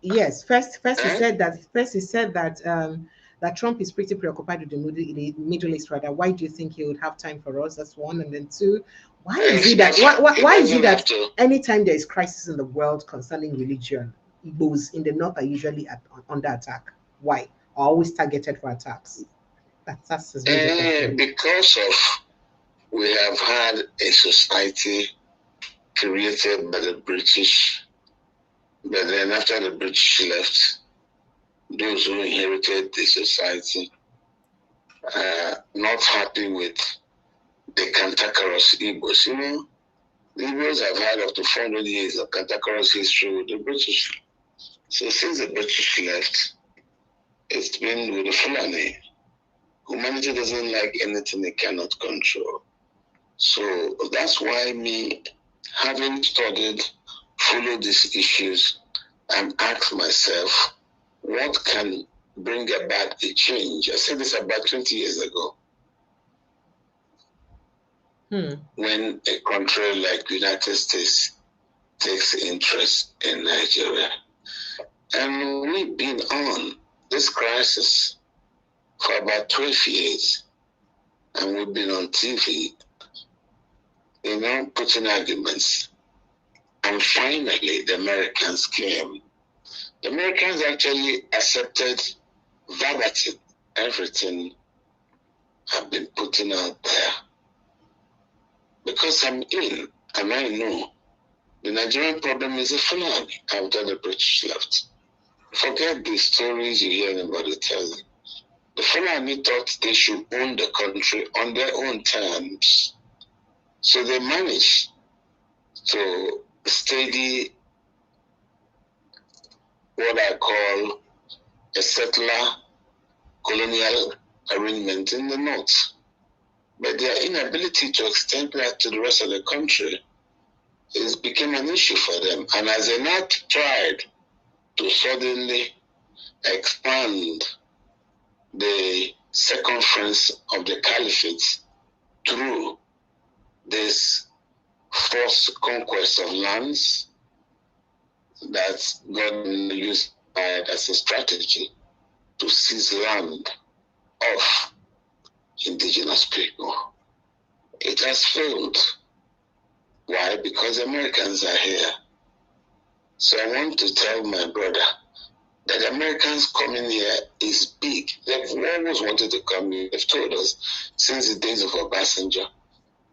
A: Yes. First he said that that Trump is pretty preoccupied with the Middle East. Rather, why do you think he would have time for us? That's one. And then two, why is it that anytime there is crisis in the world concerning religion, Igbos in the north are usually under attack? Why? Are always targeted for attacks? That's his major question.
F: Because we have had a society created by the British, but then after the British left, those who inherited the society are not happy with the cantankerous Igbos. The Igbos have had up to 400 years of cantankerous history with the British. So since the British left, it's been with the Fulani. Humanity doesn't like anything it cannot control. So that's why me, having studied, followed these issues, and asked myself, what can bring about a change? I said this about 20 years ago. When a country like the United States takes interest in Nigeria. And we've been on this crisis for about 12 years. And we've been on TV, putting arguments. And finally, the Americans came. The Americans actually accepted verbatim everything I've been putting out there. Because I'm in, and I know the Nigerian problem is a Fulani after the British left. Forget the stories you hear anybody telling. The Fulani thought they should own the country on their own terms. So they managed to steady what I call a settler colonial arrangement in the north. But their inability to extend that to the rest of the country became an issue for them. And as they now tried to suddenly expand the circumference of the caliphate through this forced conquest of lands that God used as a strategy to seize land of indigenous people. It has failed. Why? Because Americans are here. So I want to tell my brother that Americans coming here is big. They've always wanted to come here. They've told us since the days of Obasanjo.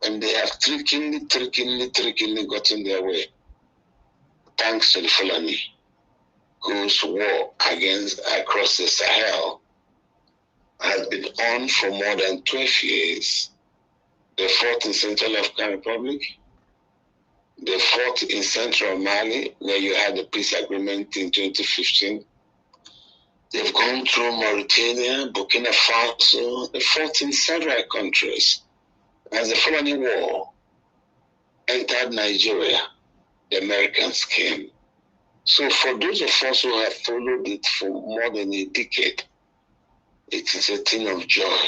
F: And they have trickingly gotten their way. Thanks to the Fulani, whose war across the Sahel has been on for more than 12 years. They fought in Central African Republic. They fought in Central Mali, where you had the peace agreement in 2015. They've gone through Mauritania, Burkina Faso. They fought in several countries. As the Fulani War entered Nigeria, the Americans came. So for those of us who have followed it for more than a decade, it is a thing of joy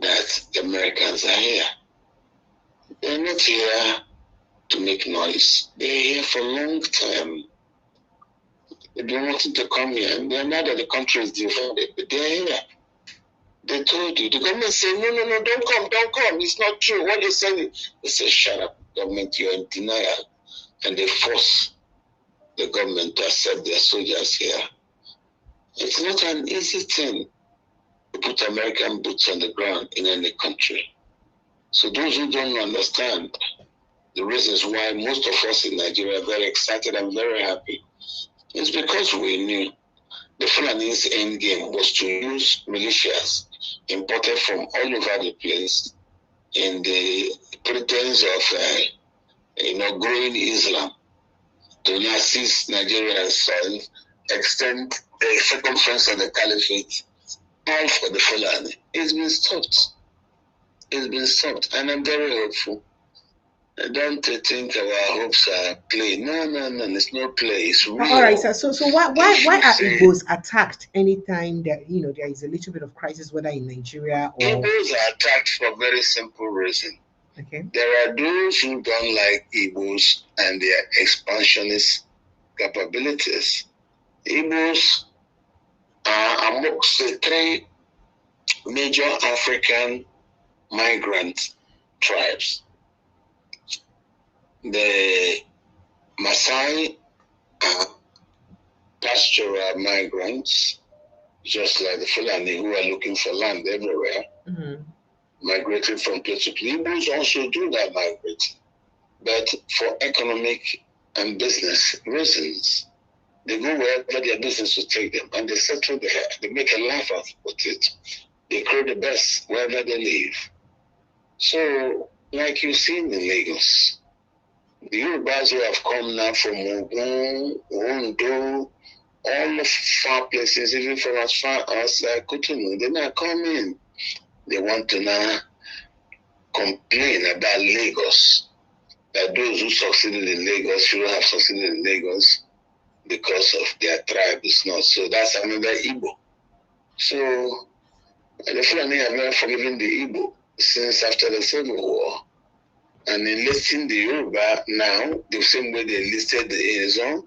F: that the Americans are here. They're not here to make noise. They're here for long term. They've been wanting to come here, and they're not that the country is divided, but they're here. They told you. The government said, no, don't come. It's not true. What they said, they said, shut up, government, you're in denial. And they force the government to accept their soldiers here. It's not an easy thing to put American boots on the ground in any country. So those who don't understand the reasons why most of us in Nigeria are very excited and very happy, it's because we knew the Fulani's end game was to use militias imported from all over the place in the pretense of growing Islam to now seize Nigerian soil, extend the circumference of the caliphate, all for the Fulani. It's been stopped. And I'm very hopeful. I don't think our hopes are play. No, it's no play. It's real.
A: All right, sir. So why are Igbos attacked anytime that there is a little bit of crisis, whether in Nigeria or
F: Igbos are attacked for a very simple reason.
A: Okay.
F: There are those who don't like Igbos and their expansionist capabilities. Igbos are amongst the three major African migrant tribes. The Maasai are pastoral migrants, just like the Fulani, who are looking for land everywhere, migrating from place to place. Igbos also do that migrating, but for economic and business reasons. They go wherever their business will take them, and they settle there. They make a life out of it. They create the best wherever they live. So, like you see in Lagos, the Yorubas who have come now from Ogun, Ondo, all the far places, even from as far as Cotonou, they're not coming. They want to now complain about Lagos, that those who succeeded in Lagos should have succeeded in Lagos because of their tribe is not. So that's another Igbo. So the Fulani have never forgiven the Igbo since after the Civil War. And enlisting the Yoruba now, the same way they enlisted the Ezon,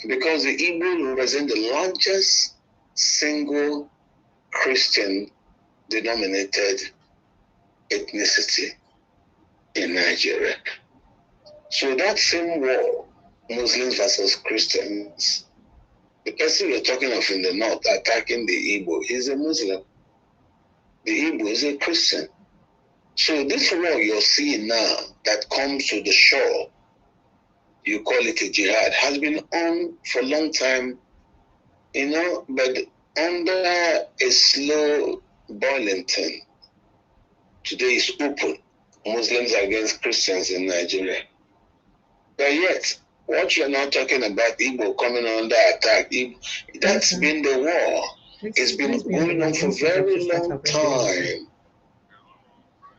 F: because the Igbo represent the largest single Christian denominated ethnicity in Nigeria. So that same war, Muslims versus Christians, the person we're talking of in the north attacking the Igbo is a Muslim. The Igbo is a Christian. So this war you're seeing now that comes to the shore, you call it a jihad, has been on for a long time, but under a slow boiling thing. Today is open. Muslims against Christians in Nigeria. But yet, what you're now talking about, Igbo coming under attack, that's been the war. It's been going on for a very long time.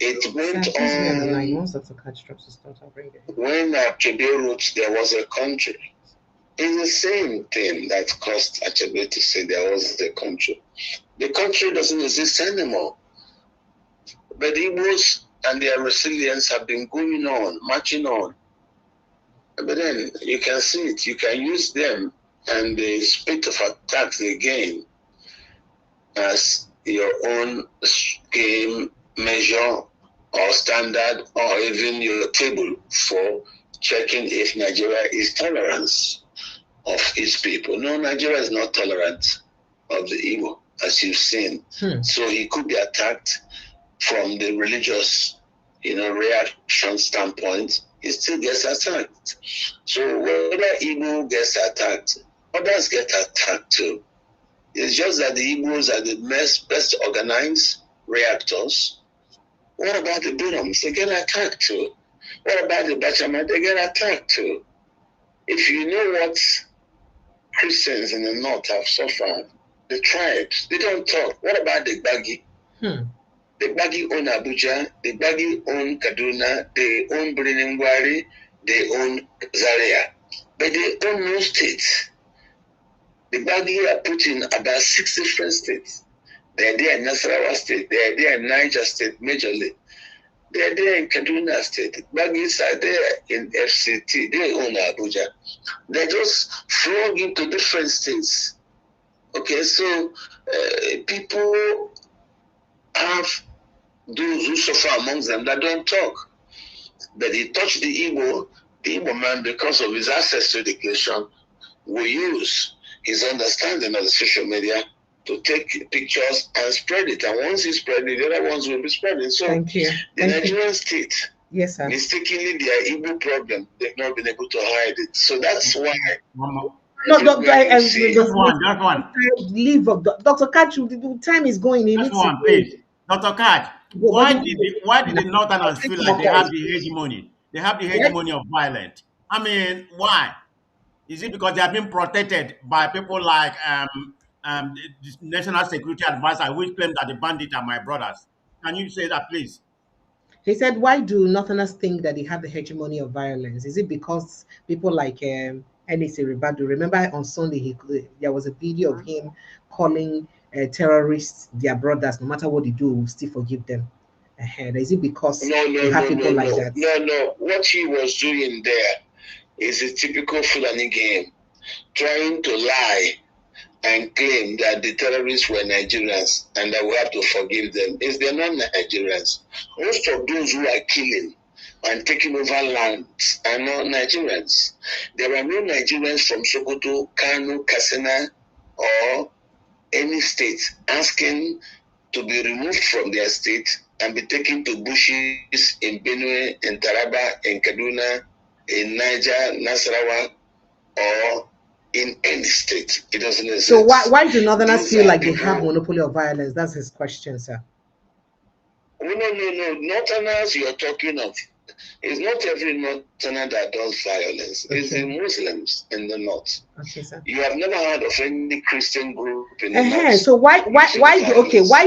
F: It went on when Achebe wrote there was a country. It's the same thing that caused Achebe to say there was a country. The country doesn't exist anymore. But the Igbos and their resilience have been going on, marching on. But then you can see it, you can use them and the spate of attacks again as your own game measure or standard or even your table for checking if Nigeria is tolerant of its people. No, Nigeria is not tolerant of the Igbo, as you've seen. So he could be attacked from the religious, reaction standpoint. He still gets attacked. So whether Igbo gets attacked, others get attacked too. It's just that the Igbos are the best organized reactors. What about the Burums? They get attacked too. What about the Bachama? They get attacked too. If you know what Christians in the north have suffered, the tribes, they don't talk. What about the Gbagi? The Gbagi own Abuja, the Gbagi own Kaduna, they own Biriningwari, they own Zaria. But they own no states. The Gbagi are put in about 6 different states. They're there in Nasarawa State. They're there in Niger State, majorly. They're there in Kaduna State. Gbagis are there in FCT. They own Abuja. They just flog into different states. Okay, so people have those who suffer amongst them that don't talk. But he touched the Igbo man, because of his access to education, will use his understanding of the social media to take pictures and spread it. And once he spread it, the other ones will be spreading. So the Nigerian state,
A: yes, sir,
F: mistakenly their Igbo problem, they've not been able to hide it. So that's why.
A: No, Doctor,
M: that's one.
A: Leave of Dr. Katch, the time is going. He
M: that's
A: needs
M: one,
A: to
M: please. Dr. Katch, why did the Northerners feel like they have the hegemony? They have the hegemony of violence. I mean, why? Is it because they have been protected by people like the National Security Advisor, which claim that the bandits are my brothers? Can you say that, please?
A: He said, why do Northerners think that they have the hegemony of violence? Is it because people like NSA Ribadu, remember on Sunday, there was a video of him calling terrorists their brothers, no matter what they do, we'll still forgive them. Is it because you have people like that?
F: No. What he was doing there is a typical Fulani game, trying to lie and claim that the terrorists were Nigerians and that we have to forgive them. They're not Nigerians. Most of those who are killing and taking over lands are not Nigerians. There are no Nigerians from Sokoto, Kano, Katsina, or any state asking to be removed from their state and be taken to bushes in Benue, in Taraba, in Kaduna, in Niger, Nasarawa, or in any state. It doesn't exist.
A: So why do Northerners feel like they have monopoly of violence? That's his question, sir.
F: No. Northerners you're talking of. It's not every Northerner that does violence. Okay. It's the Muslims in the north.
A: Okay, sir.
F: You have never heard of any Christian group in the north.
A: So why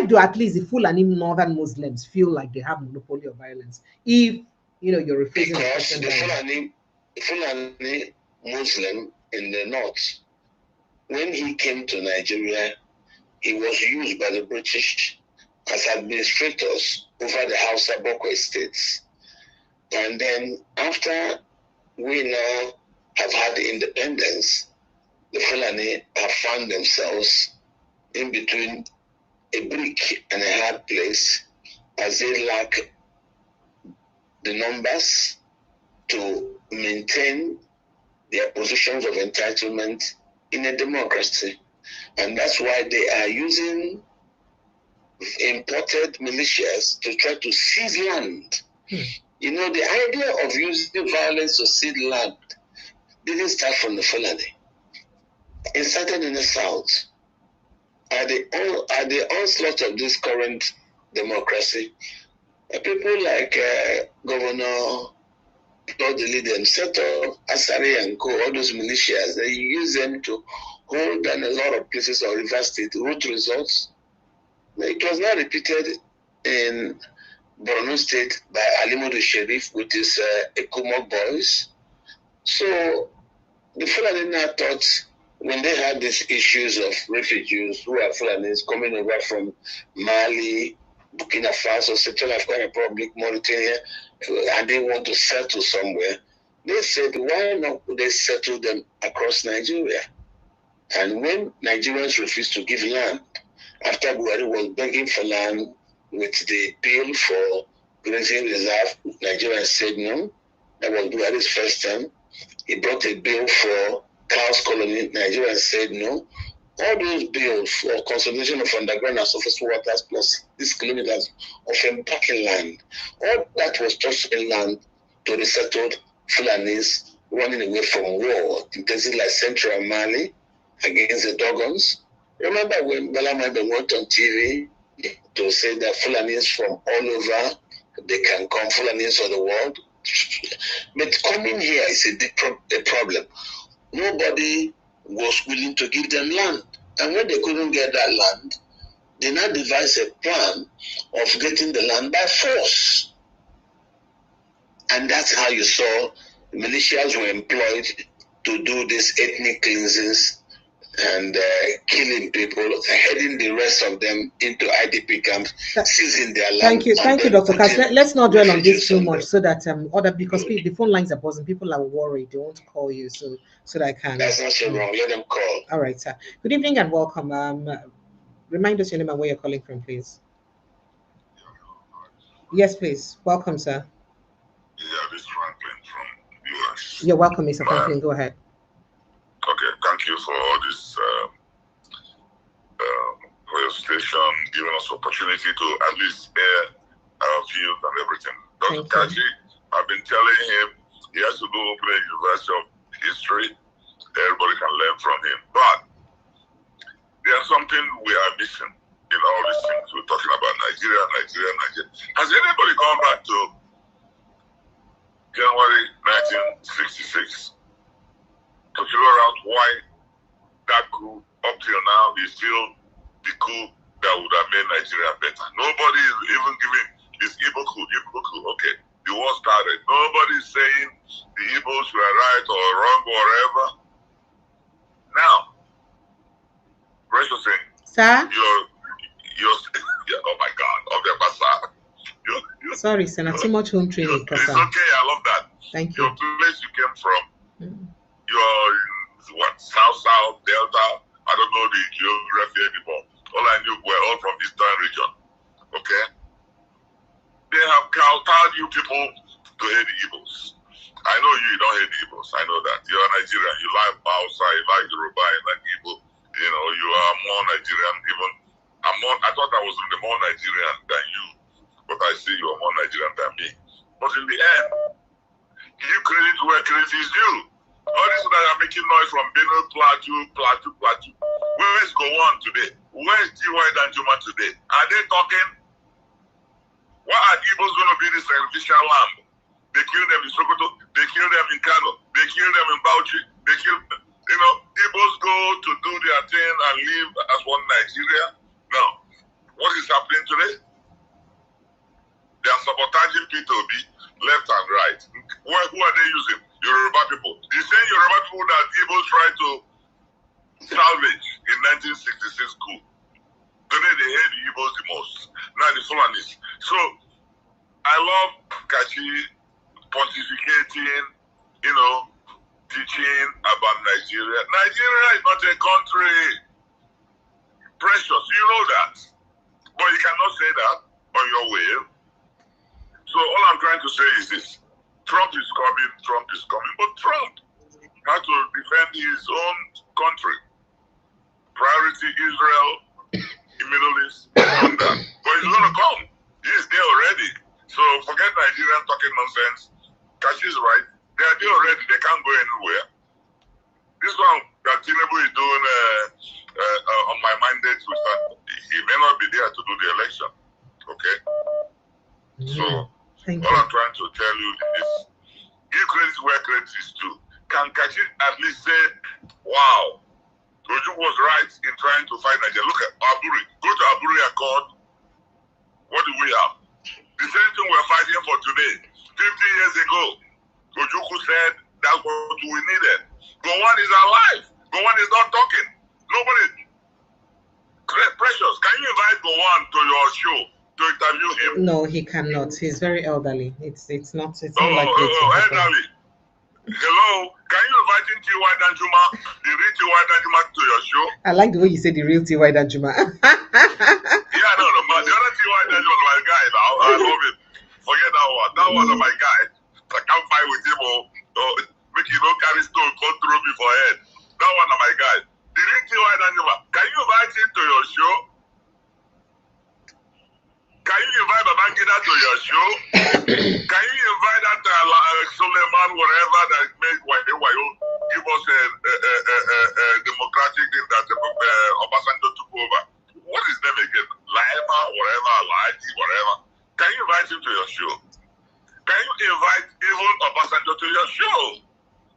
A: do at least the Fulani northern Muslims feel like they have monopoly of violence? If you're refusing
F: because the Fulani Muslim in the north, when he came to Nigeria, he was used by the British as administrators over the Hausa Boko estates. And then after we now have had independence, the Fulani have found themselves in between a brick and a hard place, as they lack the numbers to maintain their positions of entitlement in a democracy. And that's why they are using imported militias to try to seize land. The idea of using violence to seize land didn't start from the Fulani. It started in the South. At the onslaught of this current democracy, people like Governor Claude set up Asari and Co, all those militias, they use them to hold down a lot of places of River State, root results. It was not repeated in Borno State by Alimodu Sheriff with his Ekumo boys. So the Fulani now thought, when they had these issues of refugees who are Fulanis coming over from Mali, Burkina Faso, Central African Republic, Mauritania, and they want to settle somewhere, they said, why not they settle them across Nigeria? And when Nigerians refused to give land, after Buhari was begging for land with the bill for grazing reserve, Nigerians said no. That was Buhari's first time. He brought a bill for cows colony. Nigerians said no. All those bills for consolidation of underground and surface waters plus 6 kilometers of impacting land, all that was just land to the settled Fulanis running away from war in places like Central Mali against the Dogons. Remember when Bala Maibe went on TV to say that Fulanis from all over, they can come, Fulanis of the world? But coming here is a problem. Nobody was willing to give them land. And when they couldn't get that land, they now devised a plan of getting the land by force. And that's how you saw militias were employed to do these ethnic cleanses and killing people, heading the rest of them into IDP camps, seizing their land.
A: Thank you, Dr. Katch. Let's not dwell on this too much, so that because the phone lines are buzzing, people are worried, they want to call you, so that I can.
F: That's not so wrong. Let them call.
A: All right, sir. Good evening and welcome. Remind us your name and where you're calling from, please. Yes, please. Welcome, sir.
L: Yeah, this is Franklin from US.
A: You're welcome, Mr. Franklin. Go ahead.
L: Okay, thank you for all this, for your station, giving us opportunity to at least air our views and everything. Dr. Kachi, I've been telling him he has to go open a university of history. Everybody can learn from him. But there's something we are missing in all these things. We're talking about Nigeria. Has anybody gone back to January 1966 to figure out why that coup up till now is still the coup that would have made Nigeria better? Nobody is even giving this Igbo coup. Okay, the war started. Nobody is saying the Igbos were right or wrong or whatever. Now, Precious thing.
A: Sir?
L: You're oh my God,
A: sorry, sir, not too much home training.
L: It's okay, I love that.
A: Thank you.
L: Your place you came from, you're what, South, Delta, I don't know the geography anymore. All I knew were all from Eastern region. Okay? They have cowed you people to hate the Igbos. I know you don't hate the Igbos, I know that. You're Nigerian, you like Hausa, you like Yoruba, you like Igbo. You know, you are more Nigerian, I thought I was more Nigerian than you, but I see you are more Nigerian than me. But in the end, give credit where credit is due. All these that are making noise from Benue, Plateau. Where is Gowon today? Where is T.Y. Danjuma today? Are they talking? Why are Igbos going to be the sacrificial lamb? They kill them in Sokoto, they kill them in Kano, they kill them in Bauchi, they kill them. You know, Igbos go to do their thing and live as one Nigeria. Now, what is happening today? They are sabotaging P2B left and right. Who are they using? Yoruba people. The same Yoruba people that Igbos tried to salvage in 1966 coup. Today they hate the Igbos the most. Now the Fulanis. So, I love Kachi pontificating, you know, teaching about Nigeria. Nigeria is not a country. Precious, you know that. But you cannot say that on your way. So all I'm trying to say is this. Trump is coming, but Trump had to defend his own country. Priority Israel, the Middle East, on that. But he's going to come. He's there already. So forget Nigerian talking nonsense. Kachi is right. They are there already. They can't go anywhere. This one that Tinubu is doing on my mandate, he may not be there to do the election. Okay? So, all I'm trying to tell you is, give credit where credit is due. Can Kachi at least say, wow, Toju was right in trying to fight Nigeria. Look at Aburi. Go to Aburi Accord. What do we have? The same thing we're fighting for today. 50 years ago, Tojuku said that's what we needed. Gowon is alive. Gowon is not talking. Nobody. Precious, can you invite Gowon to your show to interview him?
A: No, he cannot. He's very elderly. It's not likely to happen.
L: Elderly. Hello, can you invite T.Y. Danjuma, the real T.Y. Danjuma, to your show?
A: I like the way you say the real T.Y. Danjuma.
L: Yeah, no, but the other T.Y. Danjuma is my guy now. I love him. Forget that one. That one is my guy. I can't fight with him or make you don't carry stone, come throw me for head. That one is my guy. The real T.Y. Danjuma, can you invite him to your show? Can you invite Babangida to your show? Can you invite that Suleiman, whatever, that made Wayo give us a democratic thing that Obasanjo took over? What is his name again? Laima, whatever, Laji, whatever. Can you invite him to your show? Can you invite even Obasanjo to your show?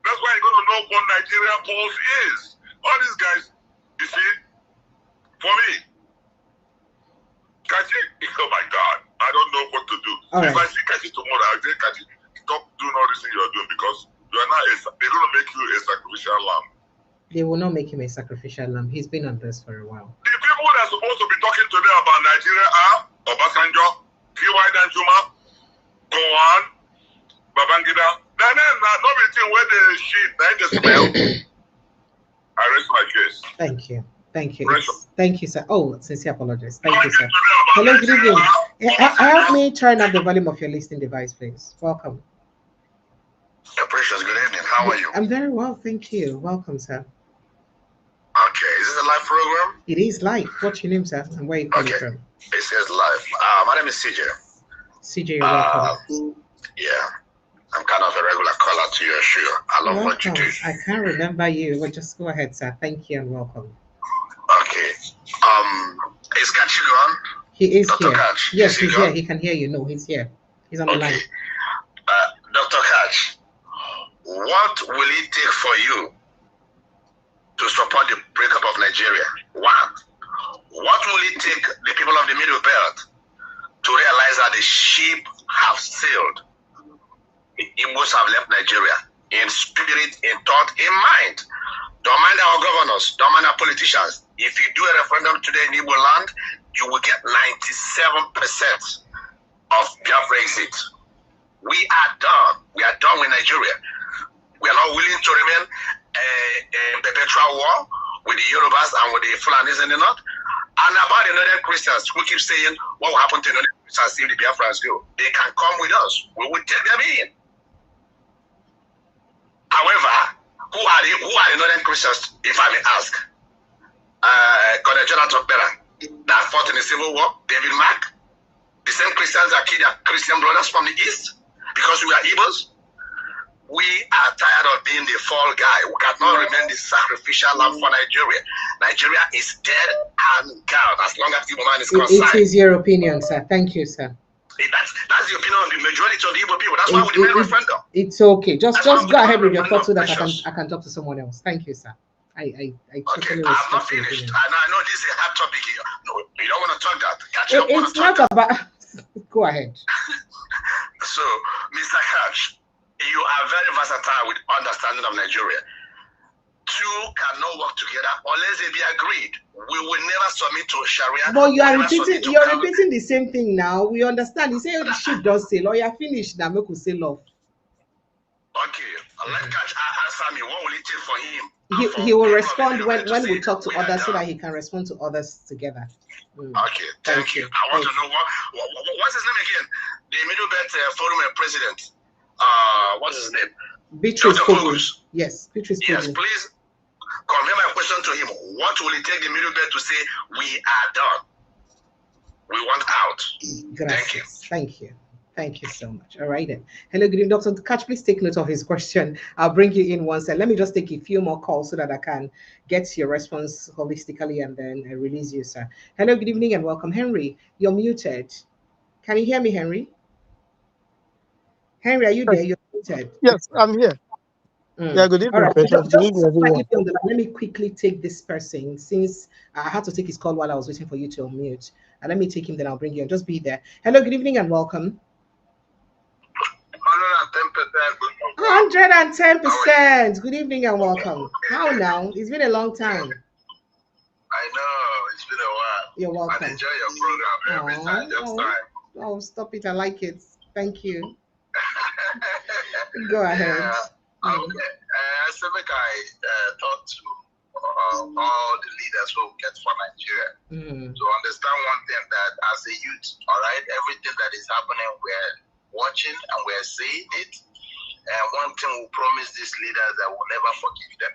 L: That's why you're going to know what Nigerian polls is. All these guys, you see, for me, Kachi, oh my God, I don't know what to do. If I see Kachi tomorrow, I'll say, Kachi, stop doing all this thing you're doing because you're not they're going to make you a sacrificial lamb.
A: They will not make him a sacrificial lamb. He's been on this for a while.
L: The people that are supposed to be talking today about Nigeria are Obasanjo, T.Y. Danjuma, Gowon, Babangida. Then nobody where they shit, then they smell. I rest my case.
A: Thank you. Thank you. Thank you, sir. Oh, sincere apologies. Thank you, sir. Hello, good evening. Help me turn up the volume of your listening device, please. Welcome.
F: Precious, good evening. How are you?
A: I'm very well, thank you. Welcome, sir.
F: Okay, is this a live program?
A: It is live. What's your name, sir? And where are you calling from?
F: It says live. My name is CJ.
A: CJ, you're welcome.
F: Yeah, I'm kind of a regular caller to your show. I love what you do.
A: I can't remember you, but just go ahead, sir. Thank you and welcome.
F: Okay. Is Katch gone?
A: He is
F: Dr.
A: here.
F: Katch,
A: yes, he's here. He can hear you. No, he's here. He's on the line.
F: Dr. Katch, what will it take for you to support the breakup of Nigeria? One, what will it take the people of the Middle Belt to realize that the ship have sailed? The Igbos have left Nigeria in spirit, in thought, in mind. Don't mind our governors, don't mind our politicians. If you do a referendum today in Igbo land, you will get 97% of Biafra exit. We are done. We are done with Nigeria. We are not willing to remain in perpetual war with the Yorubas and with the Fulanis in the north. And about the northern Christians who keep saying what will happen to the northern Christians if the Biafrans go. They can come with us. We will take them in. However, who are the northern Christians, if I may ask? Colonel Jonathan Bella, that fought in the Civil War, David Mack, the same Christians that killed their Christian brothers from the East because we are Igbos. We are tired of being the fall guy. We cannot remain the sacrificial lamb for Nigeria. Nigeria is dead and gone as long as Igbo man is concerned.
A: It is your opinion, sir. Thank you, sir.
F: That's the opinion of the majority of the Igbo people. That's why we demand a referendum.
A: It's okay. Just go ahead with your thoughts so that I can talk to someone else. Thank you, sir. I totally respect
F: I'm not finished. I know this is a hard topic here. No, you don't want to talk that. Katch,
A: it's not about. Go ahead.
F: So, Mr. Katch, you are very versatile with understanding of Nigeria. Two cannot work together unless they be agreed. We will never submit to Sharia.
A: But you're repeating the same thing now. We understand. You say the ship does sail, or you're finished now, make us sail off.
F: Okay, let Katch answer me. What will it take for him?
A: He will respond when we talk to others so that he can respond to others together.
F: Okay, thank you. I want to know what's his name again? The Middle Belt Forum president. What's his name?
A: Beatrice Fogus. Yes, Beatrice Fogus.
F: Yes, please convey my question to him. What will it take the Middle Belt to say we are done? We want out.
A: Gracias. Thank you. Thank you so much. All right then. Hello, good evening, Dr. Katch. Please take note of his question. I'll bring you in once. Let me just take a few more calls so that I can get your response holistically and then release you, sir. Hello, good evening and welcome. Henry, you're muted. Can you hear me, Henry? Henry, are you there? You're muted.
N: Yes, I'm here. Yeah, good evening.
A: All right.
N: Good evening, everyone.
A: Let me quickly take this person since I had to take his call while I was waiting for you to unmute. And let me take him, then I'll bring you in. Just be there. Hello, good evening and welcome. 110%. Good evening and welcome. How now? It's been a long time.
F: I know, it's been a while.
A: You're welcome.
F: I enjoy your program every time, just time.
A: Oh, stop it. I like it. Thank you. Go ahead.
F: Yeah. Okay. I said, I talk to all the leaders who get for Nigeria to understand one thing, that as a youth, all right, everything that is happening, we're watching and we're seeing it. And one thing we promise these leaders, that we'll never forgive them.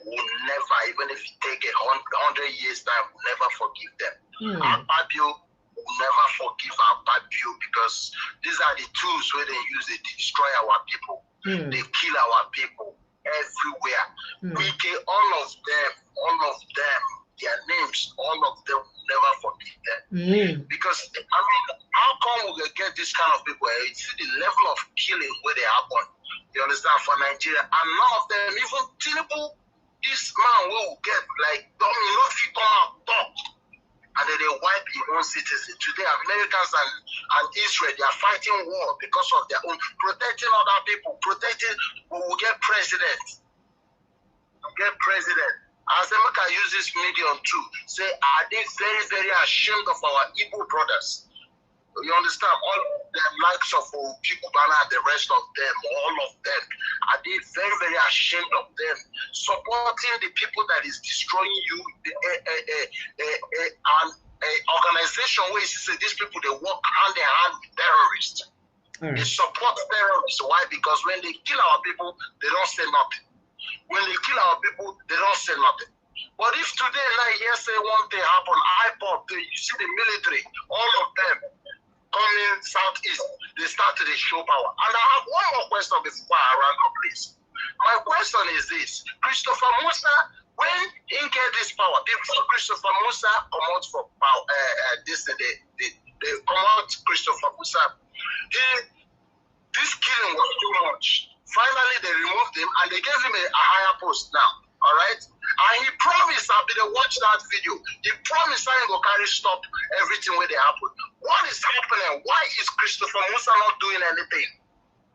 F: We'll never, even if you take 100 years time, we'll never forgive them. Our Babio will never forgive our Babio, because these are the tools where they use it to destroy our people. They kill our people everywhere. All of them, their names, all of them will never forgive them. Because, I mean, how come we get this kind of people? You see the level of killing where they happen. You understand? For Nigeria. And none of them, even Tinubu, this man will get, like, don't know if you come out talk. And then they wipe your own citizens. Today, Americans and Israel, they are fighting war because of their own, protecting other people, protecting, we will get president. As I can use this medium too, say, are they very, very ashamed of our Igbo brothers? You understand? All the likes of people, and the rest of them, all of them, are they very, very ashamed of them? Supporting the people that is destroying you, and organization where you say these people, they work hand in hand with terrorists. They support terrorists. Why? Because when they kill our people, they don't say nothing. When they kill our people, they don't say nothing. But if today night here say one thing happen, IPOP, you see the military, all of them coming southeast, they start to show power. And I have one more question before I round up, please. My question is this: Christopher Musa, when he get this power, before Christopher Musa come out for power, they come out Christopher Musa. This killing was too much. Finally, they removed him and they gave him a higher post now. All right? And he promised, I've been watch that video. He promised I will carry stop everything where they happen. What is happening? Why is Christopher Musa not doing anything?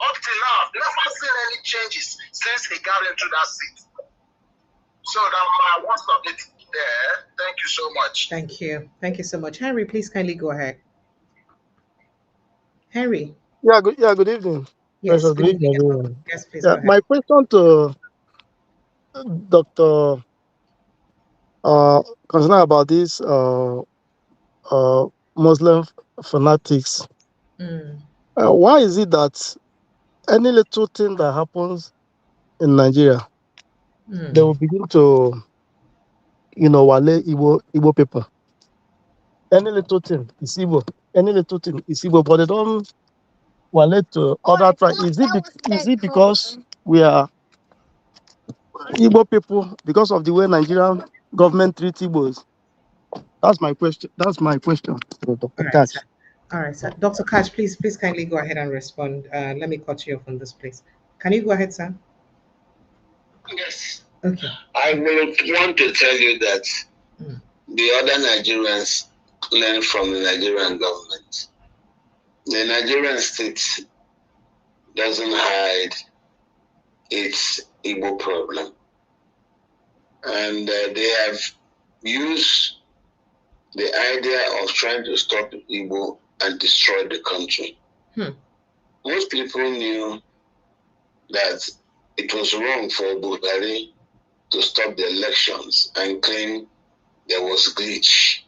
F: Up till now, I've never seen any changes since he got into that seat. So that my one submit there. Thank you so much.
A: Thank you. Thank you so much. Henry, please kindly go ahead. Henry.
N: Yeah, good evening.
A: Yes,
N: Good evening, everyone.
A: Yes, please
N: Yeah,
A: go ahead.
N: my question to Dr. Concerned about these Muslim fanatics. Why is it that any little thing that happens in Nigeria, they will begin to, wale Igbo people? Any little thing is Igbo. Any little thing is Igbo, but they don't wale to other tribes. Is it because we are Igbo people, because of the way Nigerian government treats Igbos? That's my question. Dr. Katch.
A: All right, sir. Dr. Katch, please kindly go ahead and respond. Let me cut you off on this, please. Can you go ahead, sir?
F: Yes.
A: Okay.
F: I will want to tell you that the other Nigerians learn from the Nigerian government. The Nigerian state doesn't hide its Igbo problem. And they have used the idea of trying to stop Igbo and destroy the country. Most people knew that it was wrong for Buhari to stop the elections and claim there was glitch.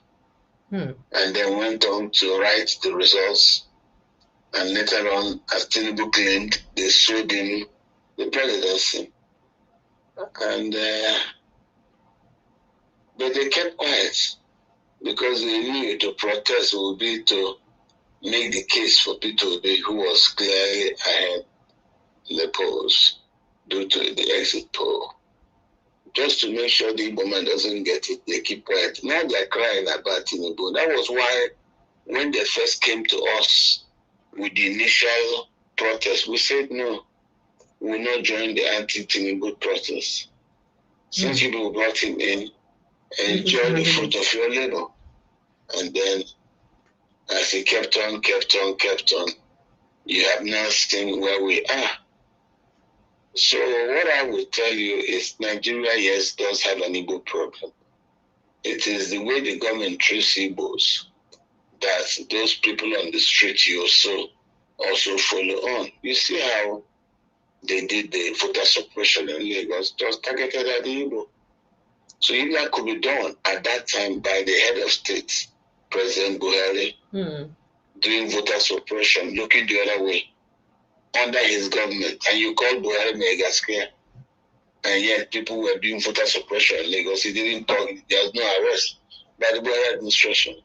F: And then went on to write the results. And later on, as Tinubu claimed, they sued him the presidency. And but they kept quiet because they knew to protest would be to make the case for Peter Obi, who was clearly ahead in the polls due to the exit poll. Just to make sure the Igbo man doesn't get it, they keep quiet. Now they're crying about Tinubu. That was why when they first came to us with the initial protest, we said no, we will not join the anti-Tinubu protest. Since you brought him in, enjoy the fruit of your labor. And then as he kept on, you have now seen where we are. So what I would tell you is Nigeria, yes, does have an Igbo problem. It is the way the government treats Igbos that those people on the street you also follow on. You see how they did the voter suppression in Lagos, just targeted at the Igbo. So if that could be done at that time by the head of state, President Buhari, doing voter suppression, looking the other way, under his government, and you call Buhari mega scare, and yet people were doing voter suppression in Lagos. He didn't talk, there was no arrest by the Buhari administration.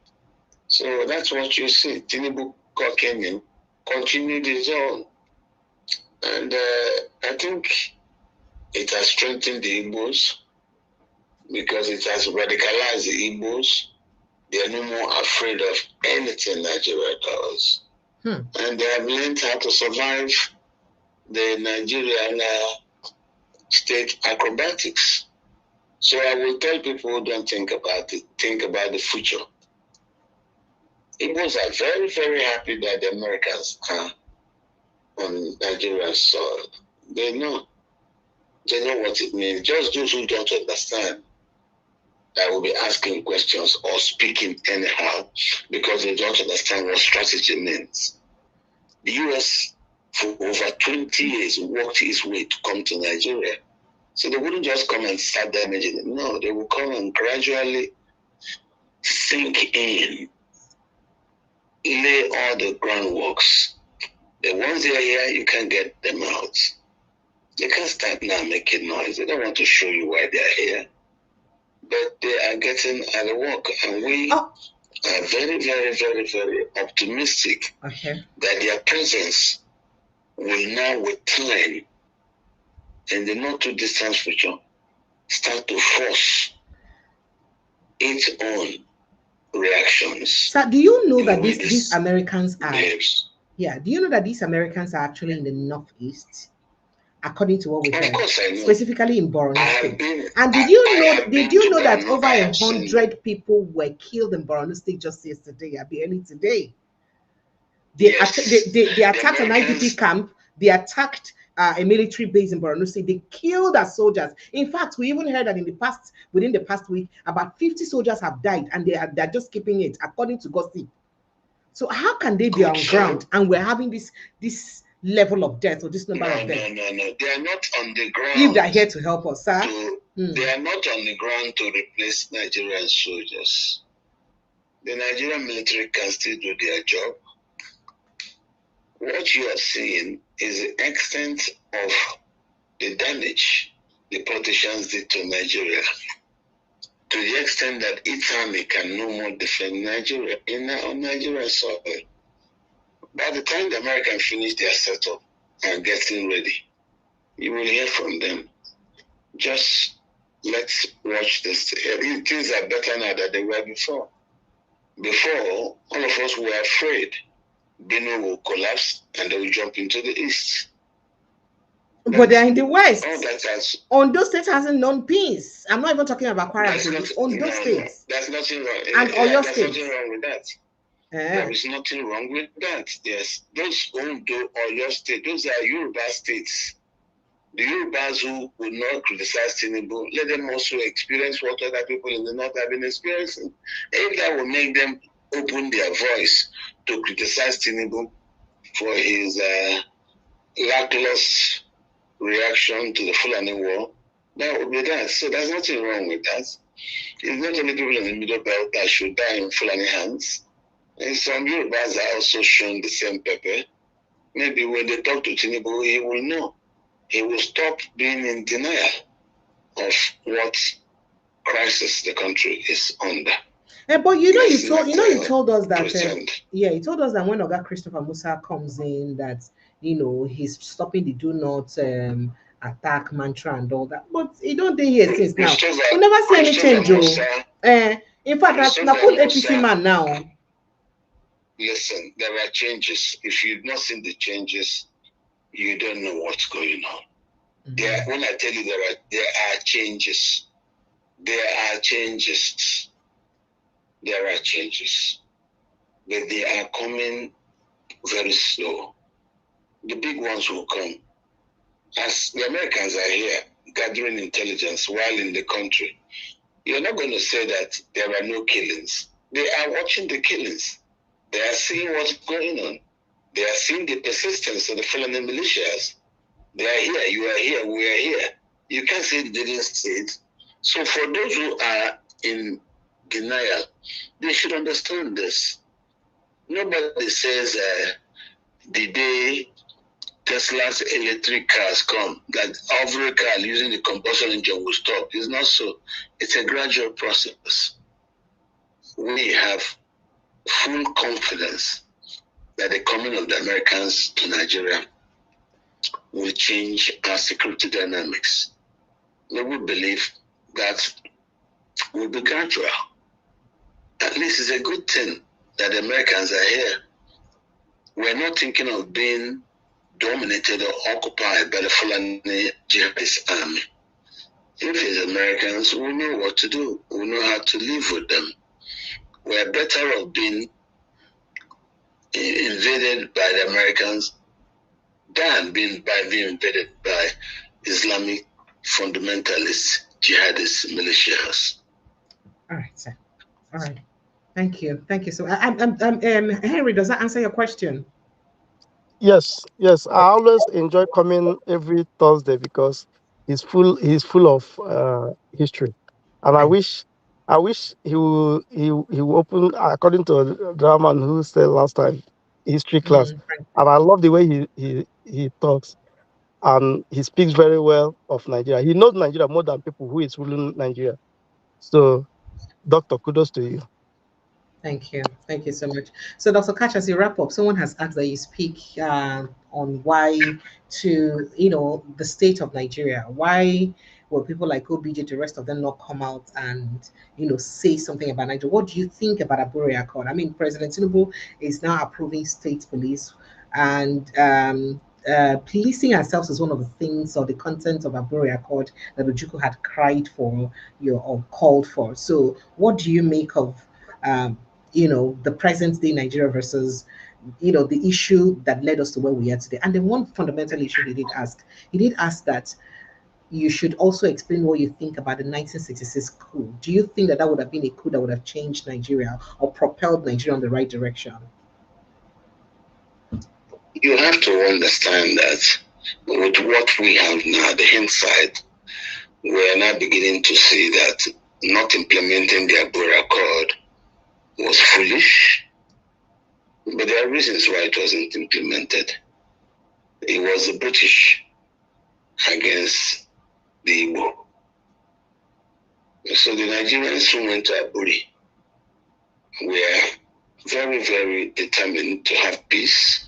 F: So that's what you see. Tinubu came in, continued his own. And I think it has strengthened the Igbos because it has radicalized the Igbos. They are no more afraid of anything Nigeria does. And they have learned how to survive the Nigerian state acrobatics. So I will tell people who don't think about it, think about the future. Igbos are very, very happy that the Americans are on Nigerian soil. They know what it means. Just those who don't understand that will be asking questions or speaking anyhow because they don't understand what strategy means. The US, for over 20 years, worked its way to come to Nigeria. So they wouldn't just come and start damaging it. No, they will come and gradually sink in, lay all the groundworks. The ones that are here, you can't get them out. They can't start now making noise. They don't want to show you why they're here. But they are getting at the work. And we are very, very, very, very optimistic that their presence will now, with time, in the not too distant future, start to force its own reactions.
A: So do you know that these Americans are do you know that these Americans are actually in the northeast, according to what we heard, specifically in Borno State? And did you know that over 100 people were killed in Borno State just yesterday, early today? They attacked an IDP camp. They attacked a military base in Borno State. They killed our soldiers. In fact, we even heard that within the past week, about 50 soldiers have died, and they're just keeping it, according to gossip. So how can they be on ground and we're having this level of death or this number of deaths?
F: No. They are not on the ground.
A: If they're here to help us, sir.
F: They are not on the ground to replace Nigerian soldiers. The Nigerian military can still do their job. What you are seeing is the extent of the damage the politicians did to Nigeria, to the extent that its army can no more defend Nigeria on Nigerian soil. By the time the Americans finish their setup and getting ready, you will hear from them. Just let's watch this. Things are better now than they were before. Before, all of us were afraid Benue will collapse and they will jump into the east.
A: But they're in the west. Ondo State hasn't known peace. I'm not even talking about Kwara State. Ondo State.
F: There's nothing wrong.
A: And Oyo State.
F: There's nothing wrong with that. There is nothing wrong with that. Yes, those Ondo, Oyo State, those are Yoruba states. The Yorubas who will not criticize Tinubu, let them also experience what other people in the north have been experiencing. If that will make them open their voice to criticize Tinubu for his lackluster reaction to the Fulani war, that would be that. So there's nothing wrong with that. It's not only people in the Middle Belt that should die in Fulani hands. And some Yorubas are also shown the same pepper. Maybe when they talk to Tinubu, he will know. He will stop being in denial of what crisis the country is under.
A: But you told us that you told us that when Oga Christopher Musa comes in, that he's stopping the do not attack mantra and all that. But he don't do here since now. We never see any change. In fact, that's not full APC man now.
F: Listen, there are changes. If you've not seen the changes, you don't know what's going on. When I tell you there are changes, there are changes, but they are coming very slow. The big ones will come. As the Americans are here gathering intelligence while in the country, you're not going to say that there are no killings. They are watching the killings. They are seeing what's going on. They are seeing the persistence of the Fulani militias. They are here, you are here, we are here. You can't say they didn't see it. So for those who are in denial, they should understand this. Nobody says the day Tesla's electric cars come, that every car using the combustion engine will stop. It's not so. It's a gradual process. We have full confidence that the coming of the Americans to Nigeria will change our security dynamics. We will believe that will be gradual. At least it's a good thing that the Americans are here. We're not thinking of being dominated or occupied by the Fulani Jihadist army. If it's Americans, we know what to do. We know how to live with them. We're better off being invaded by the Americans than being invaded by Islamic fundamentalist jihadist militias.
A: All right, sir. All right. Thank you. Thank you. So, Henry, does that answer your question?
N: Yes. I always enjoy coming every Thursday because he's full of history, and I wish I wish he will open, according to a drama who said last time, history class. And I love the way he talks. And he speaks very well of Nigeria. He knows Nigeria more than people who is ruling Nigeria. So, Doctor, kudos to you.
A: Thank you. Thank you so much. So, Dr. Katch, as you wrap up, someone has asked that you speak on why the state of Nigeria. Why will people like OBJ, the rest of them, not come out and, say something about Nigeria? What do you think about Abure Accord? I mean, President Tinubu is now approving state police, and policing ourselves is one of the things or the content of Abure Accord that Ojukwu had cried for, or called for. So, what do you make of the present day Nigeria versus, the issue that led us to where we are today? And then one fundamental issue he did ask that you should also explain what you think about the 1966 coup. Do you think that that would have been a coup that would have changed Nigeria or propelled Nigeria in the right direction?
F: You have to understand that with what we have now, the hindsight, we are now beginning to see that not implementing the Abure Accord was foolish, but there are reasons why it wasn't implemented. It was the British against the Igbo. So the Nigerians who went to Aburi were very, very determined to have peace.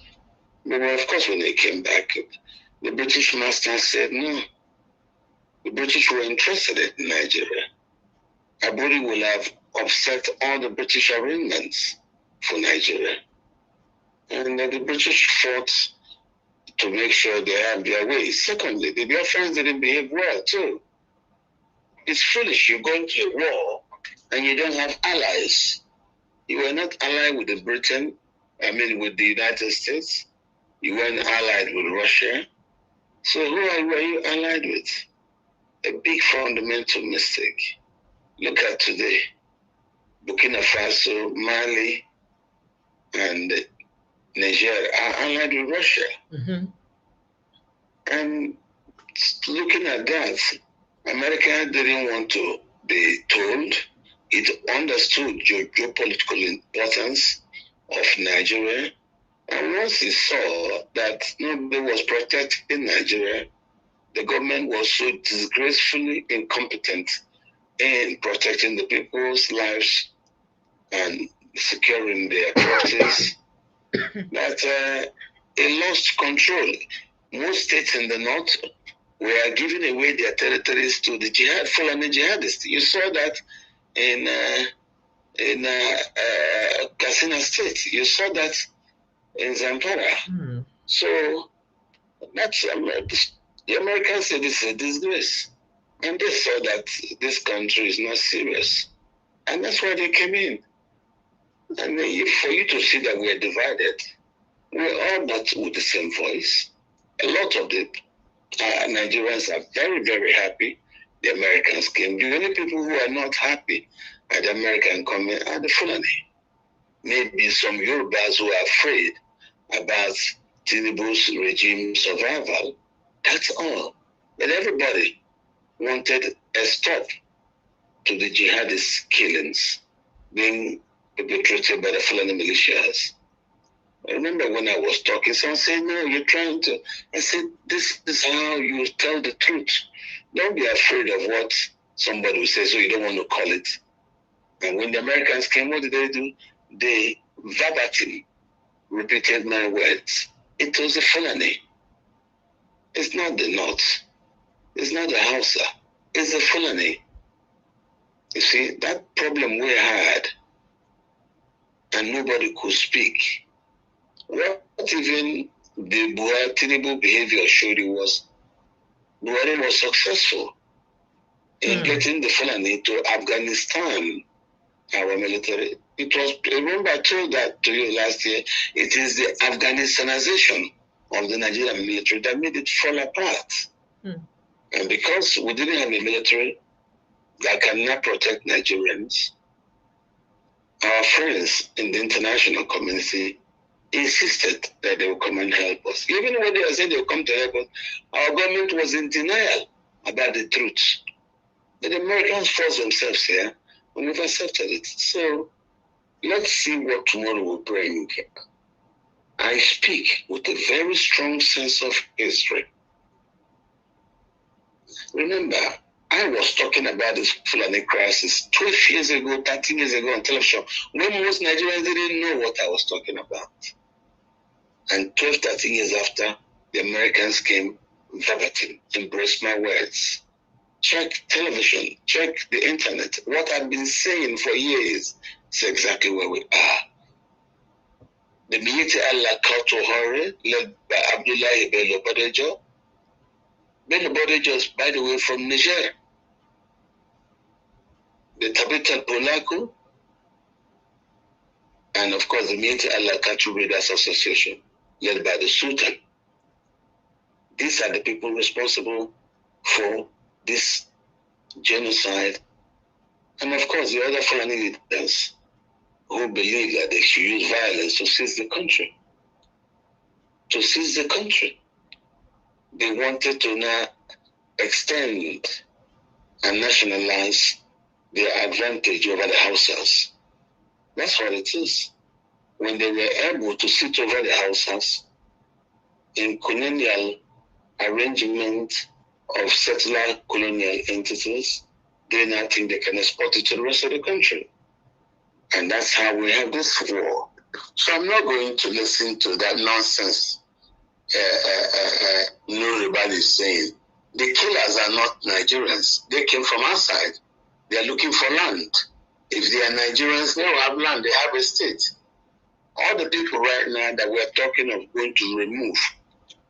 F: But of course, when they came back, the British master said no. The British were interested in Nigeria. Aburi will have upset all the British arrangements for Nigeria. And the British fought to make sure they have their way. Secondly, the Biafrans didn't behave well too. It's foolish. You go into a war and you don't have allies. You were not allied with with the United States. You weren't allied with Russia. So who were you allied with? A big fundamental mistake. Look at today. Burkina Faso, Mali, and Niger are allied with Russia. Mm-hmm. And looking at that, America didn't want to be told. It understood geopolitical importance of Nigeria. And once it saw that nobody was protecting Nigeria, the government was so disgracefully incompetent in protecting the people's lives and securing their properties that it lost control. Most states in the north were giving away their territories to the Fulani Jihadists. You saw that in Katsina State. You saw that in Zamfara. Mm. So that's the Americans said this is a disgrace, and they saw that this country is not serious, and that's why they came in. And for you to see that we are divided, we're all not with the same voice. A lot of the Nigerians are very, very happy the Americans came. The only people who are not happy at the American coming are the Fulani. Maybe some Yorubas who are afraid about Tinubu's regime survival. That's all. But everybody wanted a stop to the jihadist killings being perpetrated by the Fulani militias. I remember when I was talking, someone said, no, you're trying to. I said, this is how you tell the truth. Don't be afraid of what somebody will say, so you don't want to call it. And when the Americans came, what did they do? They verbatim repeated my words. It was the Fulani. It's not the North. It's not the Hausa. It's the Fulani. You see, that problem we had, and nobody could speak. What even the Tinubu behavior showed you was Buhari was successful in getting the Fulani to Afghanistan, our military. It was, remember I told that to you last year, it is the Afghanistanization of the Nigerian military that made it fall apart. And because we didn't have a military that cannot protect Nigerians, our friends in the international community insisted that they would come and help us. Even when they said they would come to help us, our government was in denial about the truth. But the Americans forced themselves here We never accepted it. So let's see what tomorrow will bring. I speak with a very strong sense of history. Remember, I was talking about this Fulani crisis 12 years ago, 13 years ago on television, when most Nigerians didn't know what I was talking about. And 12, 13 years after, the Americans came verbatim, embraced my words. Check television, check the internet. What I've been saying for years is exactly where we are. The Military Allah Cultural Horror, led by Abdullahi Bello Bodejo. Bello Bodejo is, by the way, from Niger. The Tabita Polaco, and of course the Military Allah Cultural Readers Association, led by the Sultan. These are the people responsible for this genocide. And of course the other Fulani leaders who believe that they should use violence to seize the country. To seize the country. They wanted to now extend and nationalize their advantage over the Hausas. That's what it is. When they were able to sit over the Hausas in colonial arrangement of settler colonial entities, they now think they can export it to the rest of the country. And that's how we have this war. So I'm not going to listen to that nonsense Nuribal is saying. The killers are not Nigerians. They came from outside. They are looking for land. If they are Nigerians, they don't have land. They have a state. All the people right now that we're talking of going to remove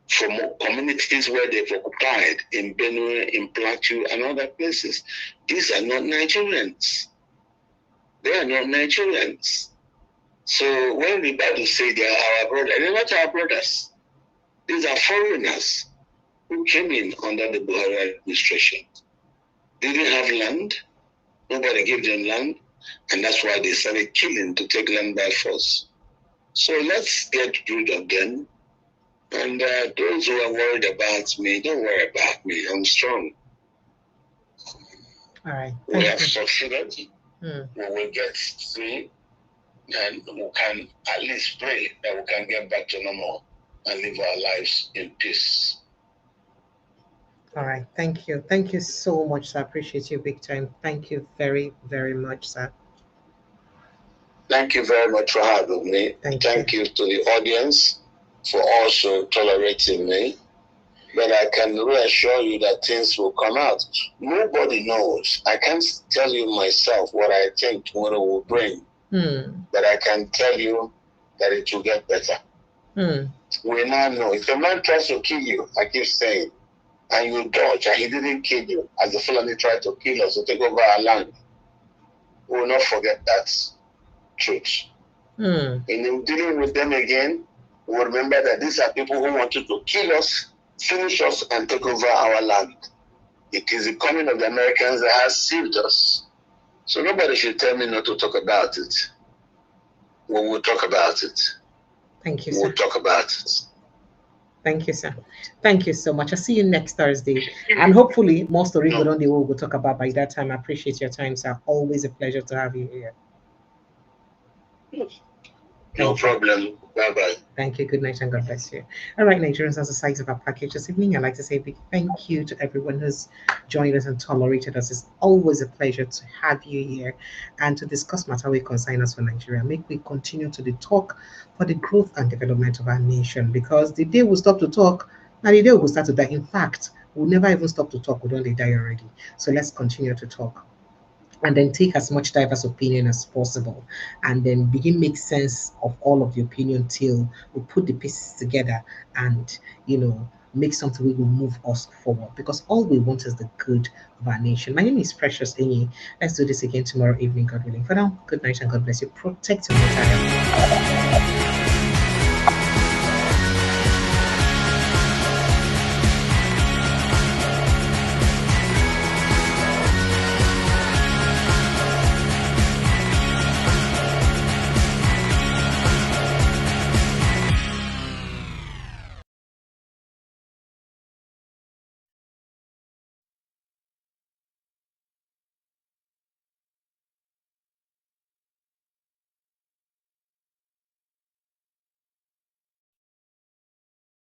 F: from communities where they've occupied in Benue, in Plateau, and other places, these are not Nigerians. They are not Nigerians. So when we about to say they are our brothers, they're not our brothers. These are foreigners who came in under the Buhari administration. They didn't have land. Nobody gave them land. And that's why they started killing to take land by force. So let's get rid of them. And those who are worried about me, don't worry about me. I'm strong.
A: All right.
F: We have succeeded. We will get free. And we can at least pray that we can get back to normal and live our lives in peace.
A: All right. Thank you. Thank you so much, sir. I appreciate you big time. Thank you very, very much, sir.
F: Thank you very much for having me. Thank you to the audience for also tolerating me. But I can reassure you that things will come out. Nobody knows. I can't tell you myself what I think tomorrow will bring. But I can tell you that it will get better. We now know. If a man tries to kill you, I keep saying, and you dodge, and he didn't kill you, as the Fulani tried to kill us to take over our land, we will not forget that truth. In dealing with them again, we will remember that these are people who wanted to kill us, finish us, and take over our land. It is the coming of the Americans that has saved us. So nobody should tell me not to talk about it. We will talk about it.
A: Thank you, sir.
F: We'll talk about it.
A: Thank you, sir. Thank you so much. I'll see you next Thursday. And hopefully, more stories we will talk about by that time. I appreciate your time, sir. Always a pleasure to have you here.
F: No problem. Bye-bye.
A: Thank you. Good night and God bless you. All right, Nigerians, that's the size of our package this evening. I'd like to say a big thank you to everyone who's joined us and tolerated us. It's always a pleasure to have you here and to discuss matter we concern us for Nigeria. Make we continue to talk for the growth and development of our nation, because the day we stop to talk, now the day we'll start to die. In fact, we'll never even stop to talk. We'll only die already. So let's continue to talk. And then take as much diverse opinion as possible, and then begin make sense of all of the opinion till we put the pieces together and make something we will move us forward, because all we want is the good of our nation. My name is Precious Enyi. Let's do this again tomorrow evening, God willing. For now, good night and God bless you. Protect your mental health.